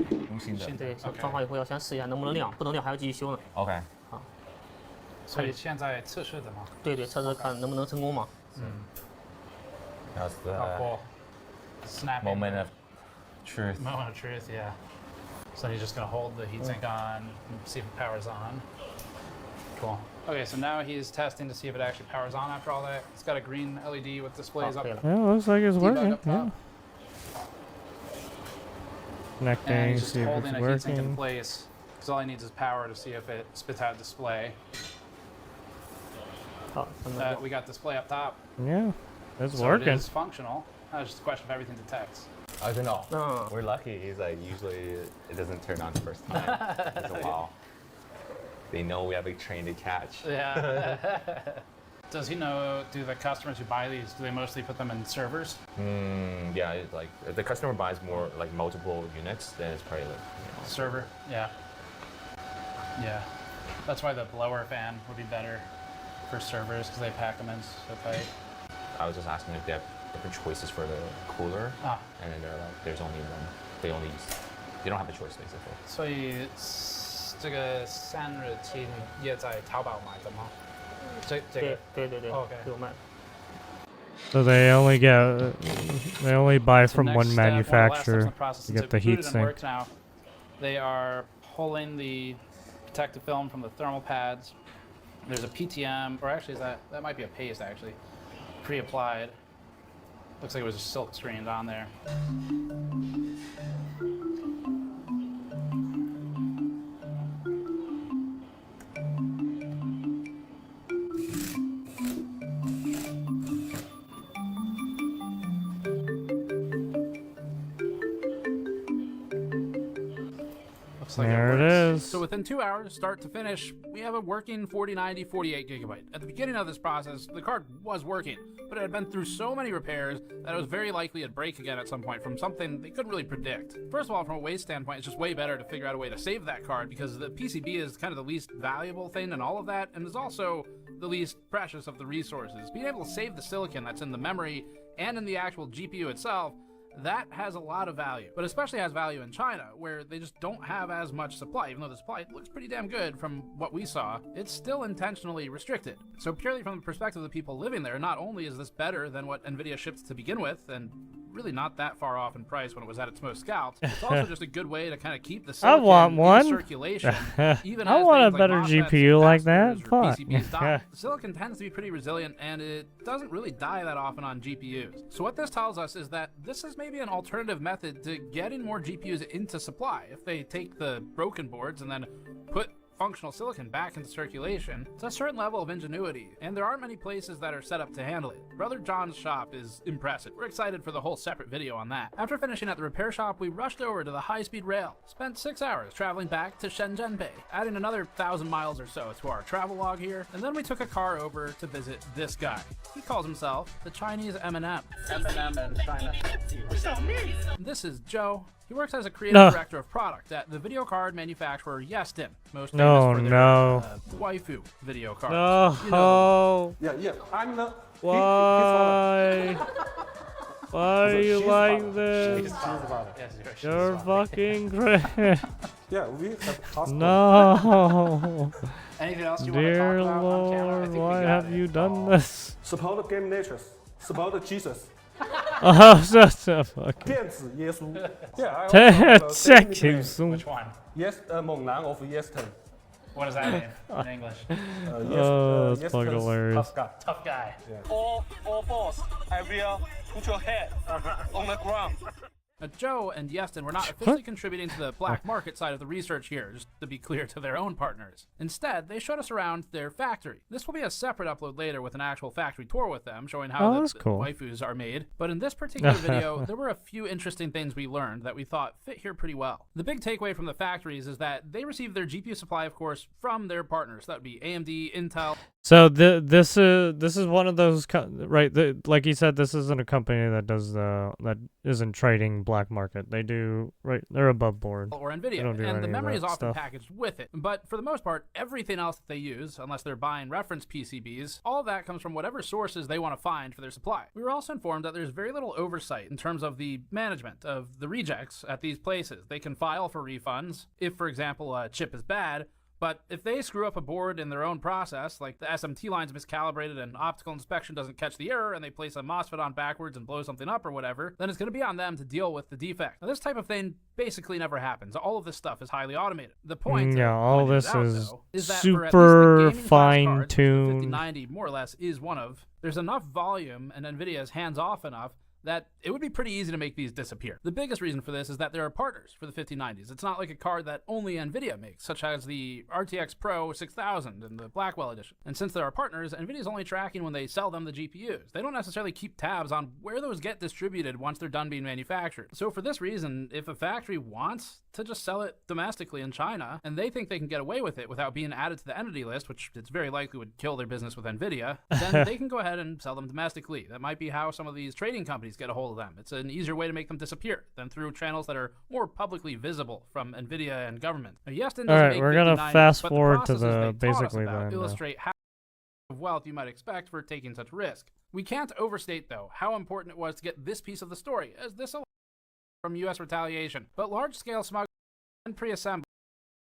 对，装好以后要先试一下能不能亮，不能亮还要继续修呢。OK。好。所以现在测试的吗？对对，测试看能不能成功嘛。That's the moment of truth. Moment of truth, yeah. So he's just going to hold the heatsink on and see if it powers on. Cool. Okay, so now he's testing to see if it actually powers on after all that. It's got a green LED with displays up. Yeah, looks like it's working. Yeah. And Connecting, he's just see if holding it's a heatsink in working. place because all he needs is power to see if it spits out display. We got display up top. Yeah, it's so working. It is functional. Now it's just a question of everything detects. I don't know. We're lucky. He's like, usually it doesn't turn on the first time. It's a while. They know we have a train to catch. Yeah. Does he know, do the customers who buy these, do they mostly put them in servers? Yeah, it's like if the customer buys more, like multiple units, then it's probably like, server, yeah. Yeah. That's why the blower fan would be better for servers, because they pack them in so tight. I was just asking if they have different choices for the cooler, and then they're like, there's only one. They don't have a choice basically. 所以这个散热器也在淘宝买的吗？这个对 OK 有卖。 So they only buy So from next one step, one of the last steps in manufacturer the process, to since get the it's heat booted and sink. works now, they are pulling the protective film from the thermal pads. There's a PTM, or actually that might be a paste actually, pre-applied. Looks like it was just silk screened on there. Like There it is. So within 2 hours, start to finish, we have a working 4090 48 gigabyte. At the beginning of this process, the card was working, but it had been through so many repairs that it was very likely it'd break again at some point from something they couldn't really predict. First of all, from a waste standpoint, it's just way better to figure out a way to save that card because the PCB is kind of the least valuable thing in all of that, and is also the least precious of the resources. Being able to save the silicon that's in the memory and in the actual GPU itself, That has a lot of value, but especially has value in China, where they just don't have as much supply. Even though the supply looks pretty damn good from what we saw, it's still intentionally restricted. So purely from the perspective of the people living there, not only is this better than what NVIDIA shipped to begin with, and really not that far off in price when it was at its most scalped, it's also just a good way to kind of keep the silicon in circulation. Even I as want a things better like GPU like that. capacitors or Fuck. PCBs die. The silicon tends to be pretty resilient, and it doesn't really die that often on GPUs. So what this tells us is that this is maybe an alternative method to getting more GPUs into supply. If they take the broken boards and then put functional silicon back into circulation, it's a certain level of ingenuity, and there aren't many places that are set up to handle it. Brother John's shop is impressive. We're excited for the whole separate video on that. After finishing at the repair shop, we rushed over to the high-speed rail. Spent 6 hours traveling back to Shenzhen Bay, adding another 1,000 miles or so to our travel log here, and then we took a car over to visit this guy. He calls himself the Chinese M&M. M&M in China. This is Joe. He works as a creative director of product at the video card manufacturer Yestin, most famous for their waifu video cards. No. You know Yeah, I'm the. Why? Why are you like this? You're fucking crazy. Yeah, we have No. Anything else you Dear want to talk about on camera? I Lord, think why we got have it. you done this? support GamersNexus, support Jesus. Oh, such a fucking. 电子耶稣. Yeah, I Check him soon. Which one? Yes, 猛男 of Yeston. What does that mean in English? Oh, that's fucking hilarious. Tough guy. All fours, I will put your head on the ground. Joe and Yestin were not officially contributing to the black market side of the research here, just to be clear to their own partners. Instead, they showed us around their factory. This will be a separate upload later with an actual factory tour with them, showing how the waifus are made. But in this particular video, there were a few interesting things we learned that we thought fit here pretty well. The big takeaway from the factories is that they receive their GPU supply, of course, from their partners. That would be AMD, Intel. So this is one of those right. Like you said, this isn't a company that does that isn't trading black market. They do they're above board. Or NVIDIA, and the memory is often packaged with it. But for the most part, everything else that they use, unless they're buying reference PCBs, all of that comes from whatever sources they want to find for their supply. We were also informed that there's very little oversight in terms of the management of the rejects at these places. They can file for refunds if, for example, a chip is bad. But if they screw up a board in their own process, like the SMT line's miscalibrated and optical inspection doesn't catch the error and they place a MOSFET on backwards and blow something up or whatever, then it's going to be on them to deal with the defect. Now, this type of thing basically never happens. All of this stuff is highly automated. The point all of this out, is though, is that super for at least the gaming class cards, fine-tuned. the 5090 more or less is one of. There's enough volume and NVIDIA is hands-off enough that it would be pretty easy to make these disappear. The biggest reason for this is that there are partners for the 5090s. It's not like a card that only NVIDIA makes, such as the RTX Pro 6000 and the Blackwell edition. And since there are partners, NVIDIA's only tracking when they sell them the GPUs. They don't necessarily keep tabs on where those get distributed once they're done being manufactured. So for this reason, if a factory wants to just sell it domestically in China, and they think they can get away with it without being added to the entity list, which it's very likely would kill their business with NVIDIA, then they can go ahead and sell them domestically. That might be how some of these trading companies get a hold of them. It's an easier way to make them disappear than through channels that are more publicly visible from NVIDIA and government. Now, Yestin doesn't make we're gonna 5090s, fast but forward to processes the they taught us basically about then, illustrate how much wealth you might expect for taking such risk. We can't overstate, though, how important it was to get this piece of the story, as this allowed from U.S. retaliation. But large-scale smuggling and pre-assembly,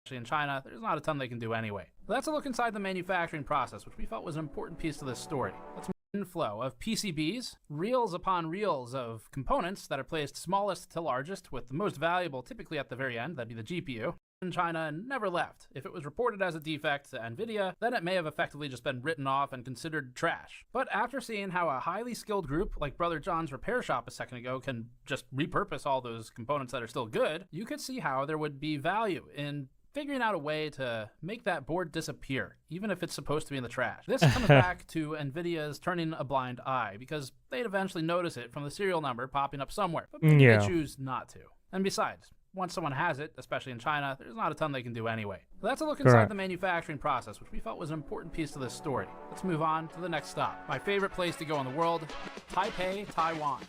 especially in China, there's not a ton they can do anyway. That's a look inside the manufacturing process, which we felt was an important piece to this story. Let's inflow of PCBs, reels upon reels of components that are placed smallest to largest, with the most valuable typically at the very end, that'd be the GPU, in China and never left. If it was reported as a defect to NVIDIA, then it may have effectively just been written off and considered trash. But after seeing how a highly skilled group like Brother John's repair shop a second ago can just repurpose all those components that are still good, you could see how there would be value in figuring out a way to make that board disappear, even if it's supposed to be in the trash. This comes back to NVIDIA's turning a blind eye, because they'd eventually notice it from the serial number popping up somewhere, but maybe they choose not to. And besides, once someone has it, especially in China, there's not a ton they can do anyway. That's a look inside the manufacturing process, which we felt was an important piece to this story. Let's move on to the next stop. My favorite place to go in the world, Taipei, Taiwan.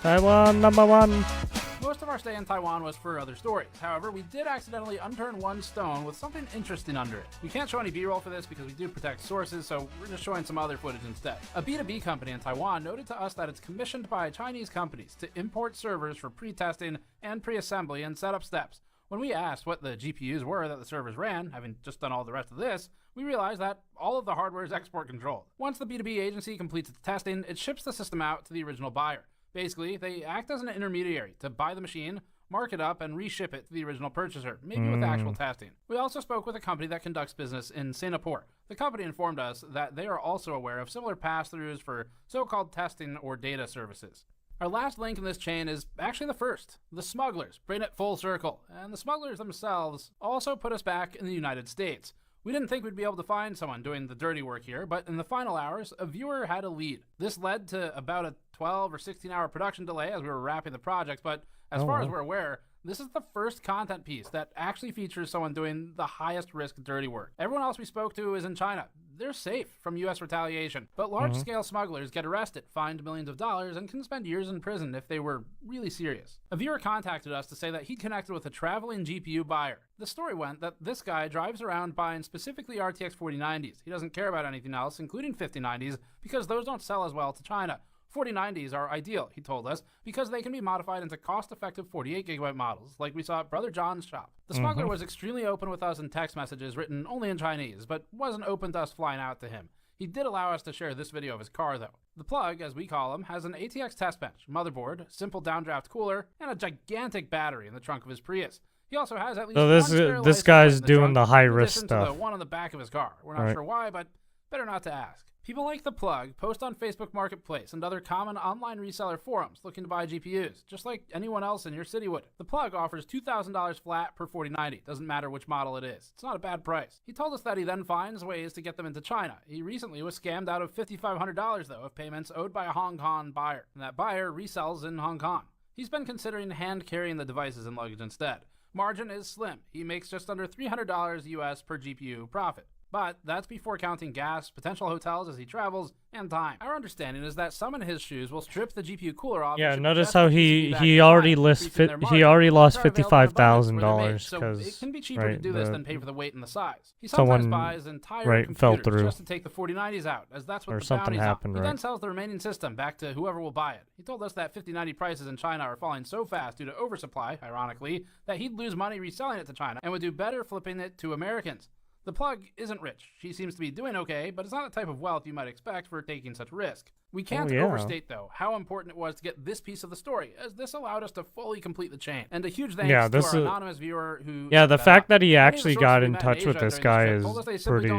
Taiwan #1. Most of our stay in Taiwan was for other stories. However, we did accidentally unturn one stone with something interesting under it. We can't show any B-roll for this because we do protect sources, so we're just showing some other footage instead. A B2B company in Taiwan noted to us that it's commissioned by Chinese companies to import servers for pre-testing and pre-assembly and setup steps. When we asked what the GPUs were that the servers ran, having just done all the rest of this, we realized that all of the hardware is export controlled. Once the B2B agency completes its testing, it ships the system out to the original buyer. Basically, they act as an intermediary to buy the machine, mark it up, and reship it to the original purchaser, maybe with actual testing. We also spoke with a company that conducts business in Singapore. The company informed us that they are also aware of similar pass-throughs for so-called testing or data services. Our last link in this chain is actually the first. The smugglers bring it full circle, and the smugglers themselves also put us back in the United States. We didn't think we'd be able to find someone doing the dirty work here, but in the final hours, a viewer had a lead. This led to about a 12 or 16-hour production delay as we were wrapping the project, but as far as we're aware, this is the first content piece that actually features someone doing the highest risk dirty work. Everyone else we spoke to is in China. They're safe from US retaliation, but large-scale smugglers get arrested, fined millions of dollars, and can spend years in prison if they were really serious. A viewer contacted us to say that he'd connected with a traveling GPU buyer. The story went that this guy drives around buying specifically RTX 4090s. He doesn't care about anything else, including 5090s, because those don't sell as well to China. 4090s are ideal, he told us, because they can be modified into cost-effective 48GB models, like we saw at Brother John's shop. The smuggler was extremely open with us in text messages written only in Chinese, but wasn't open to us flying out to him. He did allow us to share this video of his car, though. The plug, as we call him, has an ATX test bench, motherboard, simple downdraft cooler, and a gigantic battery in the trunk of his Prius. He also has at least one this guy's doing the high-risk stuff. To the one on the back of his car. We're not sure why, but better not to ask. People like The Plug post on Facebook Marketplace and other common online reseller forums looking to buy GPUs, just like anyone else in your city would. The Plug offers $2,000 flat per 4090, doesn't matter which model it is. It's not a bad price. He told us that he then finds ways to get them into China. He recently was scammed out of $5,500 though of payments owed by a Hong Kong buyer, and that buyer resells in Hong Kong. He's been considering hand carrying the devices and luggage instead. Margin is slim. He makes just under $300 US per GPU profit. But that's before counting gas, potential hotels as he travels, and time. Our understanding is that some in his shoes will strip the GPU cooler off. Yeah, notice how he already lost $55,000 because it can be cheaper to do this than pay for the weight and the size. He sometimes buys entire computers just to take the 4090s out, as that's what the bounty's on. He then sells the remaining system back to whoever will buy it. He told us that 5090 prices in China are falling so fast due to oversupply, ironically, that he'd lose money reselling it to China and would do better flipping it to Americans. The Plug isn't rich. She seems to be doing okay, but it's not the type of wealth you might expect for taking such risk. We can't overstate, though, how important it was to get this piece of the story, as this allowed us to fully complete the chain. And a huge thanks to our anonymous viewer who... Yeah, the fact that he actually got in touch with this guy is pretty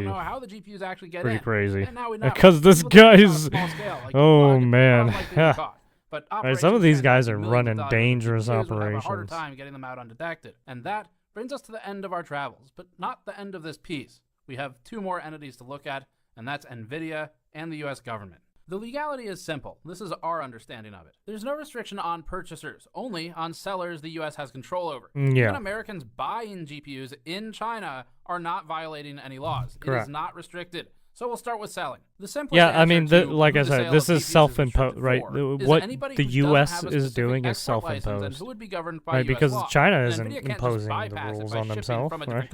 crazy. Because this guy's... Oh, man. Right, some of these guys are running dangerous operations. Have a harder time getting them out undetected. And that brings us to the end of our travels, but not the end of this piece. We have two more entities to look at, and that's NVIDIA and the US government. The legality is simple. This is our understanding of it. There's no restriction on purchasers, only on sellers the US has control over. Even Americans buying GPUs in China are not violating any laws. It is not restricted. So we'll start with selling. The simplest I mean, like I said, this is self-imposed, right? What the U.S. is doing is self-imposed, right? Because China isn't imposing the rules on themselves, right?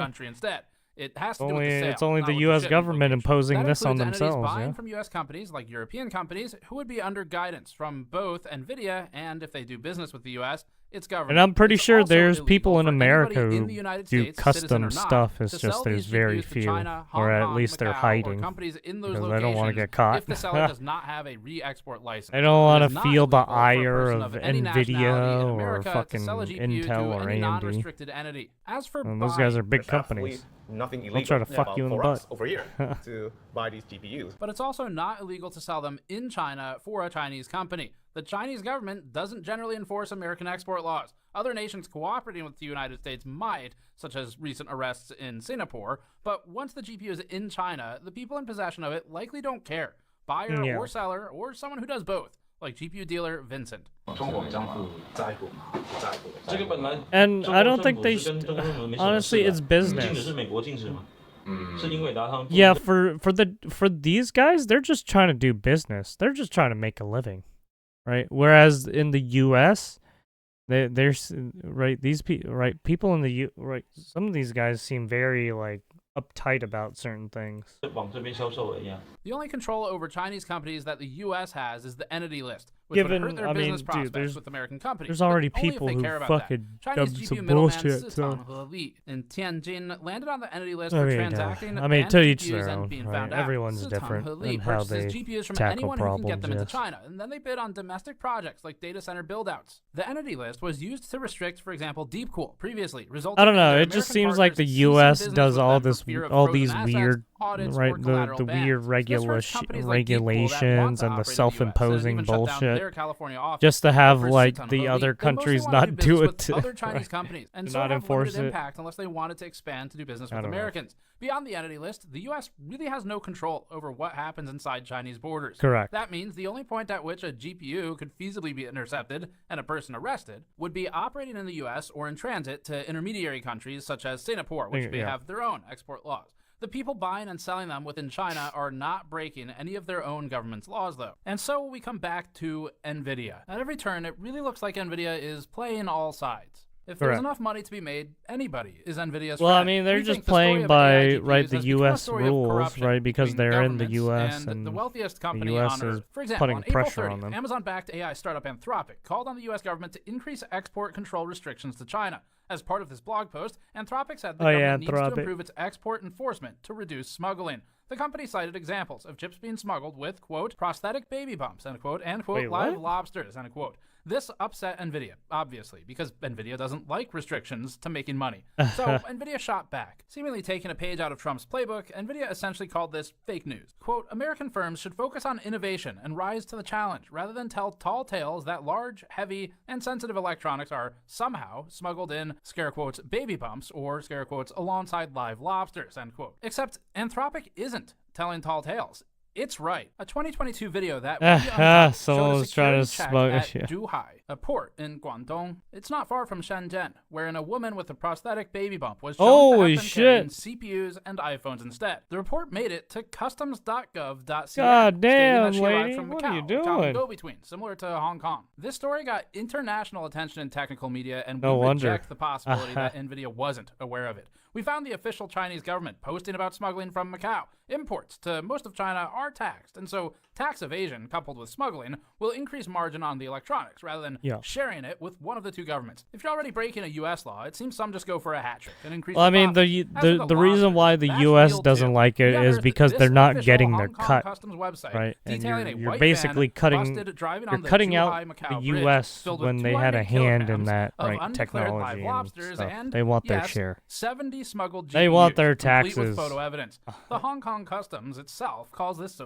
It has to do with the sale, it's only the U.S. government imposing this on themselves. Buying from U.S. companies like European companies who would be under guidance from both NVIDIA and, if they do business with the U.S., its government. And I'm pretty sure there's people in America who do custom stuff. It's just there's very few, or at least they're hiding because they don't want to get caught. If the seller does not have a re-export license, they don't want to feel the ire of NVIDIA or fucking Intel or AMD. As for those guys are big companies. Nothing illegal They'll try to fuck you in the butt over here to buy these GPUs. But it's also not illegal to sell them in China for a Chinese company. The Chinese government doesn't generally enforce American export laws. Other nations cooperating with the United States might, such as recent arrests in Singapore, but once the GPU is in China, the people in possession of it likely don't care. Buyer or seller, or someone who does both, like GPU dealer Vincent. And I don't think they should, honestly, it's business. Yeah, for these guys, they're just trying to do business. They're just trying to make a living, right? Whereas in the US, There's right these people in the right. Some of these guys seem very like uptight about certain things. The only control over Chinese companies that the U.S. has is the entity list, which Given, would hurt their I mean, business dude, prospects with American companies. there's already but only if people they who care about fucking that. Chinese dubbed GPU some middleman bullshit, so- Sitan He in Tianjin landed on the entity list I for mean, transacting I mean, banned to each GPUs their and own, being right? found out. Everyone's Sitan different He in how purchases they GPUs from tackle anyone who can get problems, them into yes. China, and then they bid on domestic projects like data center build-outs. The entity list was used to restrict, for example, DeepCool previously, resulting I don't in know. their It just American seems like the partners U.S. ceasing does business all with them this, for fear of all frozen these assets, weird, audits, right? or collateral The bans. weird This hurts companies like DeepCool that want regulations to and the operate in the US, and self-imposing even shut down bullshit, their California office. just to have For like Sitan the He, other they mostly countries wanted to not do do business it. with other Chinese companies, and Do so not have enforce limited it. impact unless they wanted to expand to do business I with don't know. Americans. Beyond the entity list, the U.S. really has no control over what happens inside Chinese borders. Correct. That means the only point at which a GPU could feasibly be intercepted and a person arrested would be operating in the U.S. or in transit to intermediary countries such as Singapore, which may Yeah. have their own export laws. The people buying and selling them within China are not breaking any of their own government's laws, though. And so we come back to NVIDIA. At every turn, it really looks like NVIDIA is playing all sides. If there's Correct. enough money to be made, anybody is NVIDIA's Well, I friend. mean, they're We just think the story playing of by AI GPUs right has the become a U.S. story of rules, corruption right? Because between they're in the governments U.S. and the wealthiest company the U.S. on is Earth. For example, putting on April pressure 30th, on them. Amazon-backed AI startup Anthropic called on the U.S. government to increase export control restrictions to China. As part of this blog post, Anthropic said the government needs to Anthropic. improve its export enforcement to reduce smuggling. The company cited examples of chips being smuggled with, quote, prosthetic baby bumps, end quote, and, quote, Wait, live what? lobsters, end quote. This upset NVIDIA, obviously, because NVIDIA doesn't like restrictions to making money. So NVIDIA shot back. Seemingly taking a page out of Trump's playbook, NVIDIA essentially called this fake news. Quote, American firms should focus on innovation and rise to the challenge, rather than tell tall tales that large, heavy, and sensitive electronics are somehow smuggled in, scare quotes, baby bumps, or scare quotes, alongside live lobsters, end quote. Except Anthropic isn't telling tall tales. It's right. A 2022 video that we uncovered someone showed a was trying to security check smuggle- at Zhuhai, a port in Guangdong. It's not far from Shenzhen, wherein a woman with a prosthetic baby bump was shown Holy to have been carrying shit. CPUs and iPhones instead. The report made it to customs.gov.cn, God damn, stating that she arrived lady, from what Macau, are you a common doing? go-between, similar to Hong Kong. This story got international attention in technical media, and we No wonder. reject the possibility that NVIDIA wasn't aware of it. We found the official Chinese government posting about smuggling from Macau. Imports to most of China are taxed, and so tax evasion coupled with smuggling will increase margin on the electronics rather than sharing it with one of the two governments. If you're already breaking a U.S. law, it seems some just go for a hat trick and increase Well, I the mean, profit. As for the reason why the U.S. real doesn't too. like it We is unearthed because this they're not official getting Hong their Kong cut, Customs website right? And detailing a you're white basically van cutting, busted driving you're on the cutting out Zhuhai-Macau the bridge U.S. filled with when they had a 200 hand in kilograms that of right undeclared live technology and lobsters stuff. and, They want their yes, share. 70 smuggled GPUs, They want their complete with taxes. photo evidence. The Hong Kong Customs itself calls this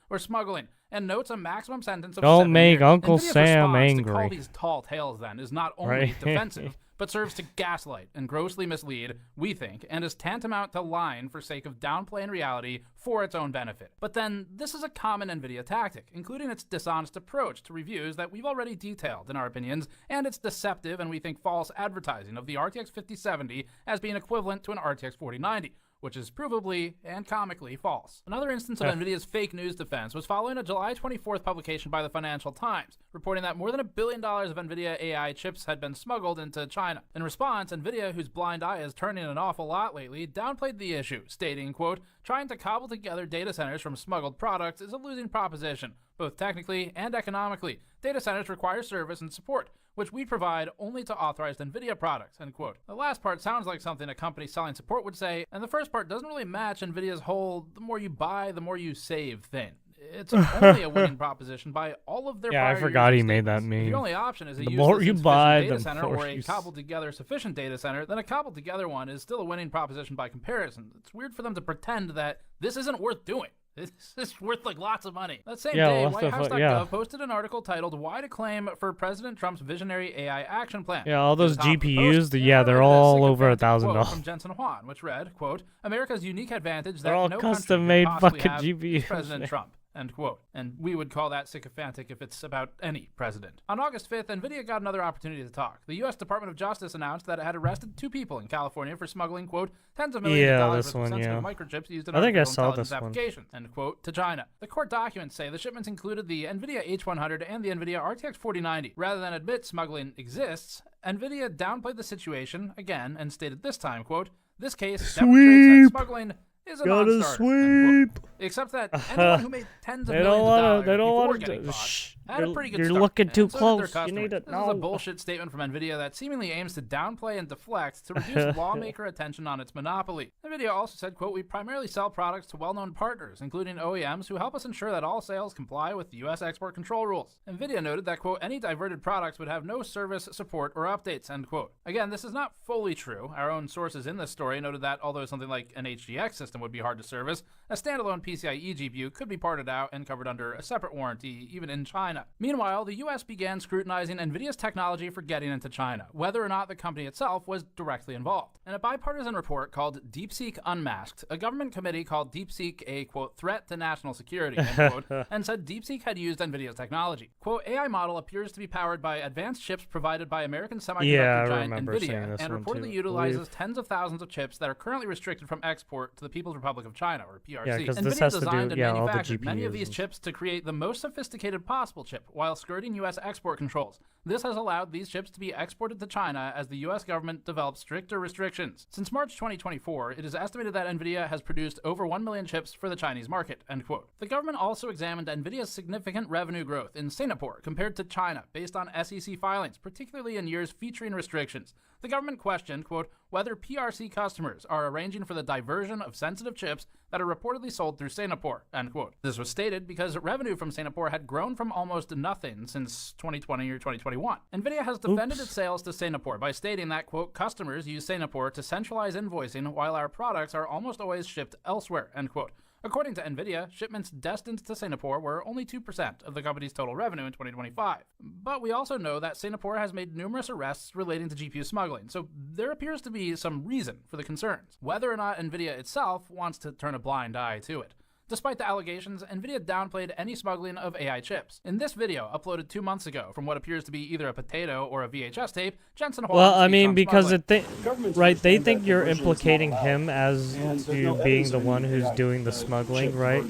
or smuggling and notes a maximum sentence of Don't 7 make years. Uncle NVIDIA's Sam response to call angry. these tall tales then is not only Right. defensive, but serves to gaslight and grossly mislead, we think, and is tantamount to lying for sake of downplaying reality for its own benefit. But then, this is a common NVIDIA tactic, including its dishonest approach to reviews that we've already detailed in our opinions, and its deceptive and we think false advertising of the RTX 5070 as being equivalent to an RTX 4090. Which is provably and comically false. Another instance of NVIDIA's fake news defense was following a July 24th publication by the Financial Times, reporting that more than $1 billion of NVIDIA AI chips had been smuggled into China. In response, NVIDIA, whose blind eye is turning an awful lot lately, downplayed the issue, stating, quote, trying to cobble together data centers from smuggled products is a losing proposition, both technically and economically. Data centers require service and support, which we provide only to authorized NVIDIA products, end quote. The last part sounds like something a company selling support would say, and the first part doesn't really match NVIDIA's whole the more you buy, the more you save thing. It's only a winning proposition by all of their Yeah, I prior forgot user he made that statements. meme. The only option is a The useless more you insufficient buy, data the center more or a you cobbled together sufficient data center, then a cobbled together one is still a winning proposition by comparison. It's weird for them to pretend that this isn't worth doing. This is worth like lots of money. That same day, WhiteHouse.gov posted an article titled "Why to Claim for President Trump's Visionary AI Action Plan." Yeah, all those At the top of the GPUs, post, they're a all over sycophantic quote $1,000. from Jensen Huang, which read, "Quote: America's unique advantage They're that all no country could custom-made possibly fucking have GPUs, is President man. Trump." end quote. And we would call that sycophantic if it's about any president. On August 5th, NVIDIA got another opportunity to talk. The U.S. Department of Justice announced that it had arrested 2 people in California for smuggling, quote, tens of millions of dollars worth of sensitive microchips used in artificial intelligence applications, end quote, to China. The court documents say the shipments included the NVIDIA H100 and the NVIDIA RTX 4090. Rather than admit smuggling exists, NVIDIA downplayed the situation again and stated this time, quote, this case demonstrates that smuggling is a non-starter. Except that anyone who made tens of millions of dollars before getting caught had a pretty good start. You're looking too close. You need it. This is a bullshit statement from NVIDIA that seemingly aims to downplay and deflect to reduce lawmaker attention on its monopoly. NVIDIA also said, quote, we primarily sell products to well-known partners, including OEMs, who help us ensure that all sales comply with the U.S. export control rules. NVIDIA noted that, quote, any diverted products would have no service, support, or updates, end quote. Again, this is not fully true. Our own sources in this story noted that although something like an HGX system would be hard to service, a standalone PCIe GPU could be parted out and covered under a separate warranty, even in China. Meanwhile, the U.S. began scrutinizing NVIDIA's technology for getting into China, whether or not the company itself was directly involved. In a bipartisan report called DeepSeek Unmasked, a government committee called DeepSeek a, quote, threat to national security, end quote, and said DeepSeek had used NVIDIA's technology. Quote, AI model appears to be powered by advanced chips provided by American semiconductor giant NVIDIA and reportedly utilizes tens of thousands of chips that are currently restricted from export to the People's Republic of China, or PRC. Yeah, because NVIDIA this has to designed do, and all the manufactured GPUs. many of these chips to create the most sophisticated possible chip while skirting U.S. export controls. This has allowed these chips to be exported to China as the U.S. government develops stricter restrictions. Since March 2024, it is estimated that NVIDIA has produced over 1 million chips for the Chinese market, end quote. The government also examined NVIDIA's significant revenue growth in Singapore compared to China based on SEC filings, particularly in years featuring restrictions. The government questioned, quote, whether PRC customers are arranging for the diversion of sensitive chips that are reportedly sold through Singapore, end quote. This was stated because revenue from Singapore had grown from almost nothing since 2020 or 2021. NVIDIA has defended its sales to Singapore by stating that, quote, customers use Singapore to centralize invoicing while our products are almost always shipped elsewhere, end quote. According to NVIDIA, shipments destined to Singapore were only 2% of the company's total revenue in 2025. But we also know that Singapore has made numerous arrests relating to GPU smuggling, so there appears to be some reason for the concerns, whether or not NVIDIA itself wants to turn a blind eye to it. Despite the allegations, NVIDIA downplayed any smuggling of AI chips. In this video, uploaded 2 months ago from what appears to be either a potato or a VHS tape, Jensen Huang well, I mean, on because smuggling. right, they think you're implicating him as to being the one who's doing the smuggling, right?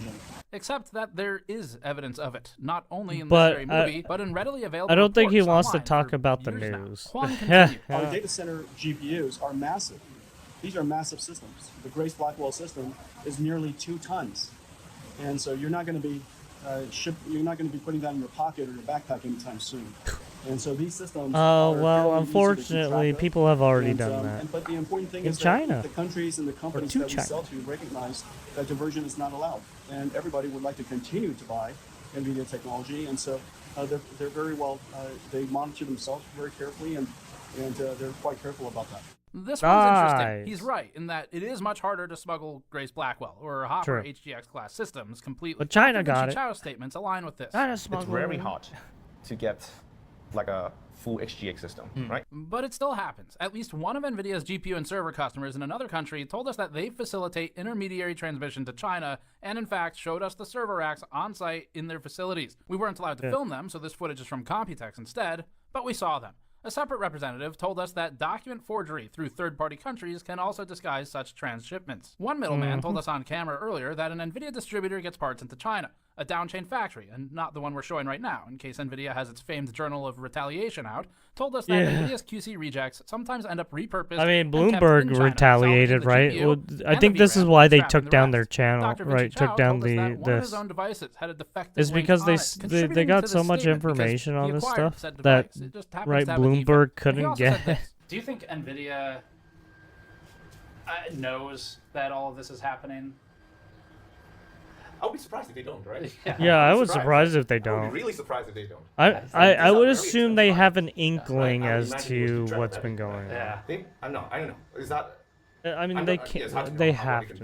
Except that there is evidence of it, not only in But, this very movie, but in readily available I don't think he reports wants to online talk for about the years now. news. Huang continued. Our data center GPUs are massive. These are massive systems. The Grace Blackwell system is nearly 2 tons. And so you're not going to be putting that in your pocket or your backpack anytime soon. And so these systems. Oh are well, fairly easy to unfortunately, keep track of. people have already And, done that. But the important thing in is China. that the countries and the companies to that we China. sell to recognize that diversion is not allowed, and everybody would like to continue to buy NVIDIA technology. And so they're very well. They monitor themselves very carefully, and they're quite careful about that. This one's interesting. He's right in that it is much harder to smuggle Grace Blackwell or Hopper True. HGX class systems completely. But China Dr. got it. Chow's statements align with this. It's very hard to get like a full HGX system, right? But it still happens. At least one of NVIDIA's GPU and server customers in another country told us that they facilitate intermediary transmission to China and in fact showed us the server racks on site in their facilities. We weren't allowed to film them, so this footage is from Computex instead, but we saw them. A separate representative told us that document forgery through third-party countries can also disguise such transshipments. One middleman told us on camera earlier that an NVIDIA distributor gets parts into China, a downchain factory, and not the one we're showing right now, in case NVIDIA has its famed Journal of Retaliation out, told us that NVIDIA's QC rejects sometimes end up repurposed. I mean, and kept in Bloomberg China, retaliated, salvaging the right? Well, GPU I and think the this is VRAM why they trapped took in the down their rest. channel, Dr. right? Vinci Chow Took down told us that one of his this. own devices had a defective It's link because on they it, they contributing got to so this much statement because information on he this acquired stuff said that device. It just happens right to have a defect. Bloomberg He couldn't also said get. this. Do you think NVIDIA knows that all of this is happening? I would be surprised if they don't, right? Yeah, I was surprised if they I would don't. be really surprised if they don't. I would assume they have an inkling as to what's been going on. Yeah. I don't know. Is that? I mean, they can't. They have to.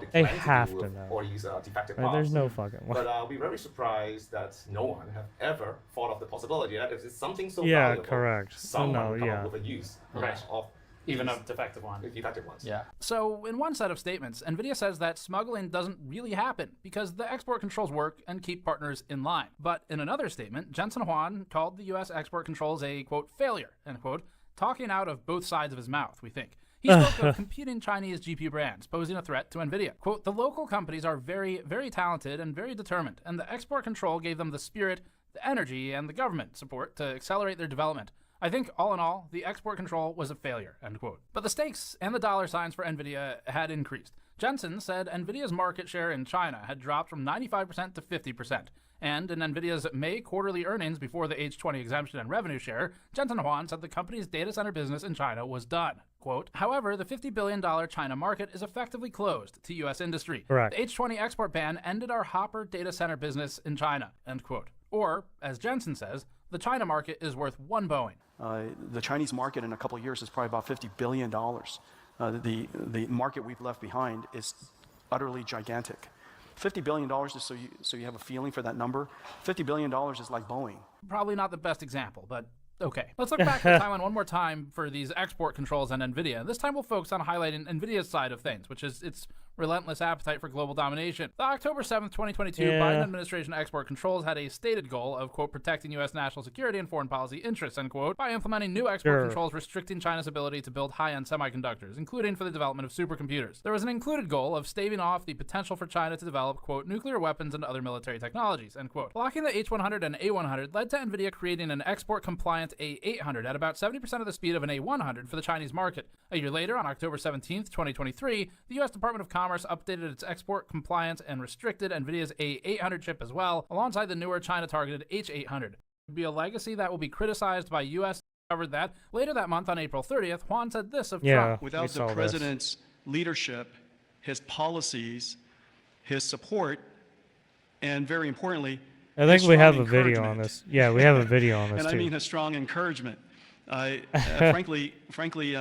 They have to know. Or use defective Right, parts. there's no fucking way. But I'll be very surprised that no one have ever thought of the possibility that if it's something so Yeah, valuable, correct. someone No, will come yeah. up with a use Right. of Even of defective ones. Defective ones. Yeah. So, in one set of statements, NVIDIA says that smuggling doesn't really happen because the export controls work and keep partners in line. But in another statement, Jensen Huang called the U.S. export controls a, quote, failure, end quote, talking out of both sides of his mouth, we think. He spoke of competing Chinese GPU brands posing a threat to NVIDIA. Quote, the local companies are very, very talented and very determined, and the export control gave them the spirit, the energy, and the government support to accelerate their development. I think, all in all, the export control was a failure, end quote. But the stakes and the dollar signs for NVIDIA had increased. Jensen said NVIDIA's market share in China had dropped from 95% to 50%. And in NVIDIA's May quarterly earnings before the H20 exemption and revenue share, Jensen Huang said the company's data center business in China was done. Quote, however, the $50 billion China market is effectively closed to U.S. industry. Correct. The H20 export ban ended our Hopper data center business in China, end quote. Or, as Jensen says, the China market is worth one Boeing. The Chinese market in a couple of years is probably about $50 billion. The market we've left behind is utterly gigantic. $50 billion, just so you have a feeling for that number, $50 billion is like Boeing. Probably not the best example, but okay. Let's look back at Taiwan one more time for these export controls and NVIDIA. This time we'll focus on highlighting NVIDIA's side of things, which is its relentless appetite for global domination. The October 7th, 2022 Biden administration export controls had a stated goal of, quote, protecting U.S. national security and foreign policy interests, end quote, by implementing new export controls restricting China's ability to build high-end semiconductors, including for the development of supercomputers. There was an included goal of staving off the potential for China to develop, quote, nuclear weapons and other military technologies, end quote. Blocking the H100 and A100 led to NVIDIA creating an export-compliant A800 at about 70% of the speed of an A100 for the Chinese market. A year later, on October 17th, 2023, the U.S. Department of Commerce updated its export compliance and restricted NVIDIA's A800 chip as well, alongside the newer China-targeted H800. It would be a legacy that will be criticized by U.S. covered that. Later that month, on April 30th, Huang said this of Trump. Without the president's leadership, his policies, his support, and very importantly, I think we have a video on this. Yeah, we have a video on this and too. I mean his strong encouragement. Frankly,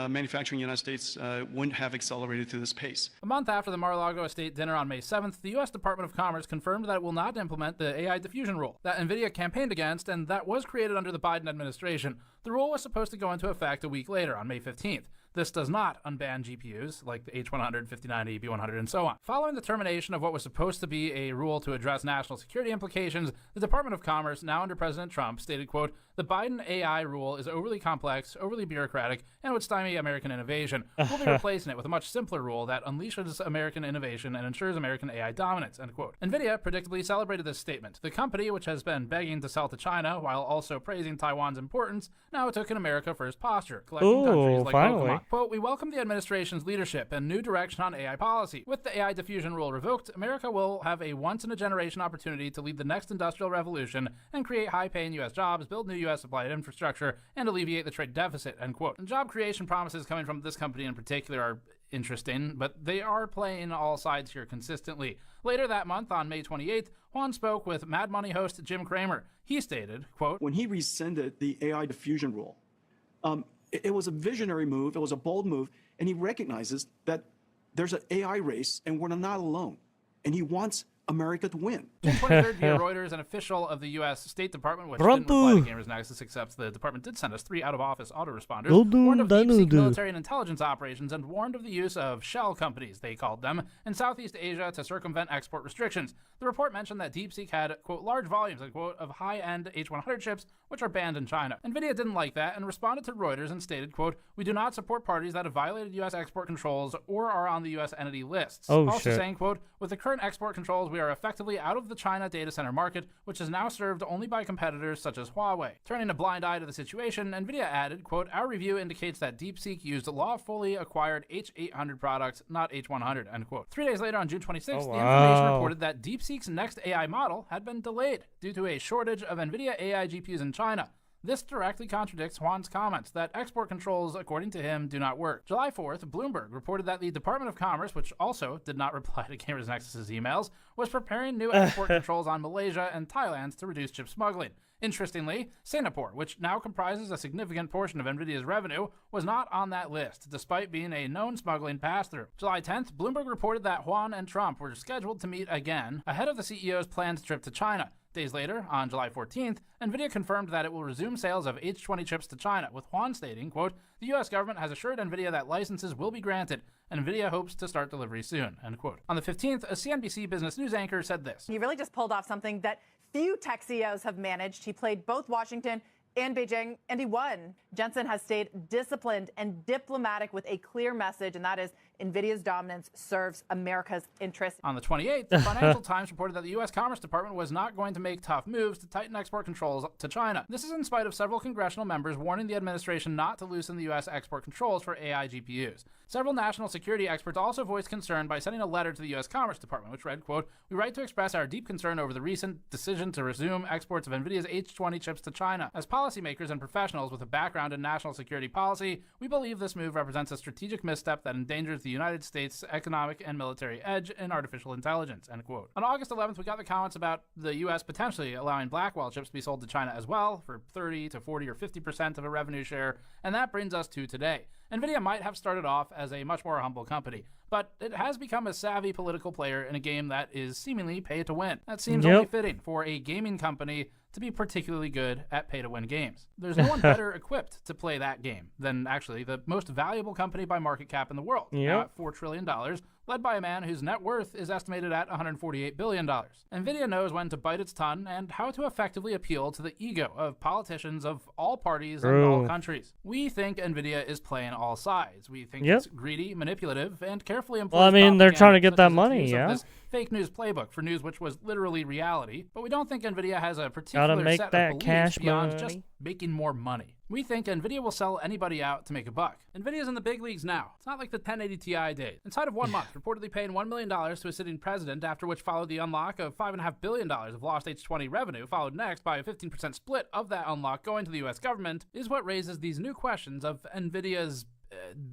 manufacturing in the United States wouldn't have accelerated to this pace. A month after the Mar-a-Lago estate dinner on May 7th, the U.S. Department of Commerce confirmed that it will not implement the AI diffusion rule that NVIDIA campaigned against and that was created under the Biden administration. The rule was supposed to go into effect a week later, on May 15th. This does not unban GPUs like the H100, 5090, B100, and so on. Following the termination of what was supposed to be a rule to address national security implications, the Department of Commerce, now under President Trump, stated, quote, the Biden AI rule is overly complex, overly bureaucratic, and would stymie American innovation. We'll be replacing it with a much simpler rule that unleashes American innovation and ensures American AI dominance, end quote. NVIDIA predictably celebrated this statement. The company, which has been begging to sell to China while also praising Taiwan's importance, now took an America First posture, collecting countries like Pokemon. Quote, we welcome the administration's leadership and new direction on AI policy. With the AI diffusion rule revoked, America will have a once-in-a-generation opportunity to lead the next industrial revolution and create high-paying U.S. jobs, build new U.S. supplied infrastructure, and alleviate the trade deficit, end quote. And job creation promises coming from this company in particular are interesting, but they are playing all sides here consistently. Later that month, on May 28th, Huang spoke with Mad Money host Jim Cramer. He stated, quote, when he rescinded the AI diffusion rule, it was a visionary move, it was a bold move, and he recognizes that there's an AI race and we're not alone. And he wants America to win. June 23rd, via Reuters, an official of the U.S. State Department, which didn't reply to GamersNexus, except the department did send us 3 out-of-office autoresponders, warned of deep-seek military and intelligence operations and warned of the use of shell companies, they called them, in Southeast Asia to circumvent export restrictions. The report mentioned that DeepSeek had, quote, large volumes, unquote, of high-end H100 chips, which are banned in China. NVIDIA didn't like that and responded to Reuters and stated, quote, we do not support parties that have violated U.S. export controls or are on the U.S. entity lists. Also saying, quote, with the current export controls, we are effectively out of the China data center market, which is now served only by competitors such as Huawei. Turning a blind eye to the situation, NVIDIA added, quote, our review indicates that DeepSeek used lawfully acquired H800 products, not H100, end quote. 3 days later, on June 26th, the information reported that DeepSeek's next AI model had been delayed due to a shortage of NVIDIA AI GPUs in China. This directly contradicts Huang's comments that export controls, according to him, do not work. July 4th, Bloomberg reported that the Department of Commerce, which also did not reply to GamersNexus' emails, was preparing new export controls on Malaysia and Thailand to reduce chip smuggling. Interestingly, Singapore, which now comprises a significant portion of NVIDIA's revenue, was not on that list, despite being a known smuggling pass-through. July 10th, Bloomberg reported that Huang and Trump were scheduled to meet again ahead of the CEO's planned trip to China. Days later, on July 14th, NVIDIA confirmed that it will resume sales of H20 chips to China, with Huan stating, quote, "The U.S. government has assured NVIDIA that licenses will be granted, and NVIDIA hopes to start delivery soon," end quote. On the 15th, a CNBC Business News anchor said this. He really just pulled off something that few tech CEOs have managed. He played both Washington and Beijing, and he won. Jensen has stayed disciplined and diplomatic with a clear message, and that is NVIDIA's dominance serves America's interests. On the 28th, the Financial Times reported that the U.S. Commerce Department was not going to make tough moves to tighten export controls to China. This is in spite of several congressional members warning the administration not to loosen the U.S. export controls for AI GPUs. Several national security experts also voiced concern by sending a letter to the U.S. Commerce Department, which read, quote, "We write to express our deep concern over the recent decision to resume exports of NVIDIA's H20 chips to China. As policymakers and professionals with a background in national security policy, we believe this move represents a strategic misstep that endangers the United States' economic and military edge in artificial intelligence," end quote. On August 11th, we got the comments about the U.S. potentially allowing Blackwell chips to be sold to China as well for 30 to 40 or 50% of a revenue share, and that brings us to today. NVIDIA might have started off as a much more humble company, but it has become a savvy political player in a game that is seemingly pay to win. That seems only fitting for a gaming company to be particularly good at pay-to-win games. There's no one better equipped to play that game than actually the most valuable company by market cap in the world, now at $4 trillion, led by a man whose net worth is estimated at $148 billion. NVIDIA knows when to bite its tongue and how to effectively appeal to the ego of politicians of all parties and all countries. We think NVIDIA is playing all sides. We think it's greedy, manipulative, and carefully employs they're trying to get that such as its money, use of yeah? this fake news playbook for news which was literally reality, but we don't think NVIDIA has a particular Gotta make set that of beliefs cash beyond money. just making more money. We think NVIDIA will sell anybody out to make a buck. NVIDIA's in the big leagues now. It's not like the 1080 Ti days. Inside of 1 month, reportedly paying $1 million to a sitting president, after which followed the unlock of $5.5 billion of lost H20 revenue, followed next by a 15% split of that unlock going to the US government, is what raises these new questions of NVIDIA's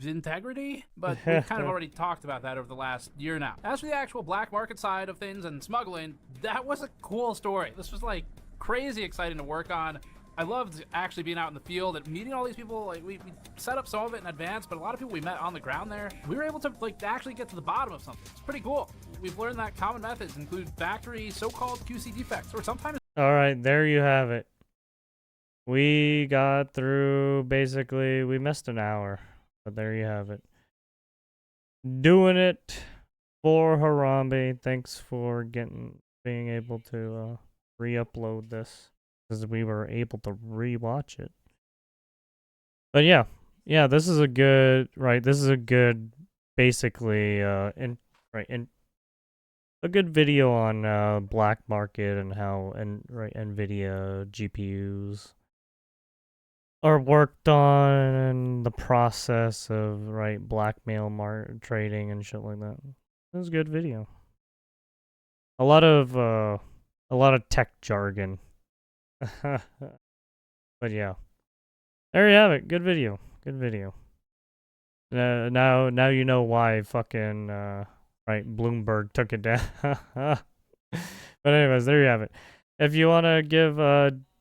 integrity, but we've kind of already talked about that over the last year now. As for the actual black market side of things and smuggling, that was a cool story. This was like crazy exciting to work on. I loved actually being out in the field and meeting all these people. Like we set up some of it in advance, but a lot of people we met on the ground there, we were able to actually get to the bottom of something. It's pretty cool. We've learned that common methods include factory so-called QC defects, or sometimes. All right, there you have it. We got through, basically, we missed an hour, but there you have it. Doing it for Harambe. Thanks for being able to re-upload this, because we were able to re-watch it. But yeah, this is a good, basically, a good video on black market and how NVIDIA GPUs are worked on, and the process of blackmail trading and shit like that. It was a good video. A lot of tech jargon. But yeah, there you have it. Good video. Now you know why fucking Bloomberg took it down. But anyways, there you have it. If you want to give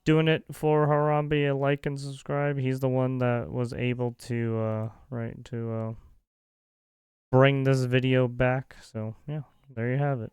Doing It for Harambe a like and subscribe, he's the one that was able to bring this video back. So yeah, there you have it.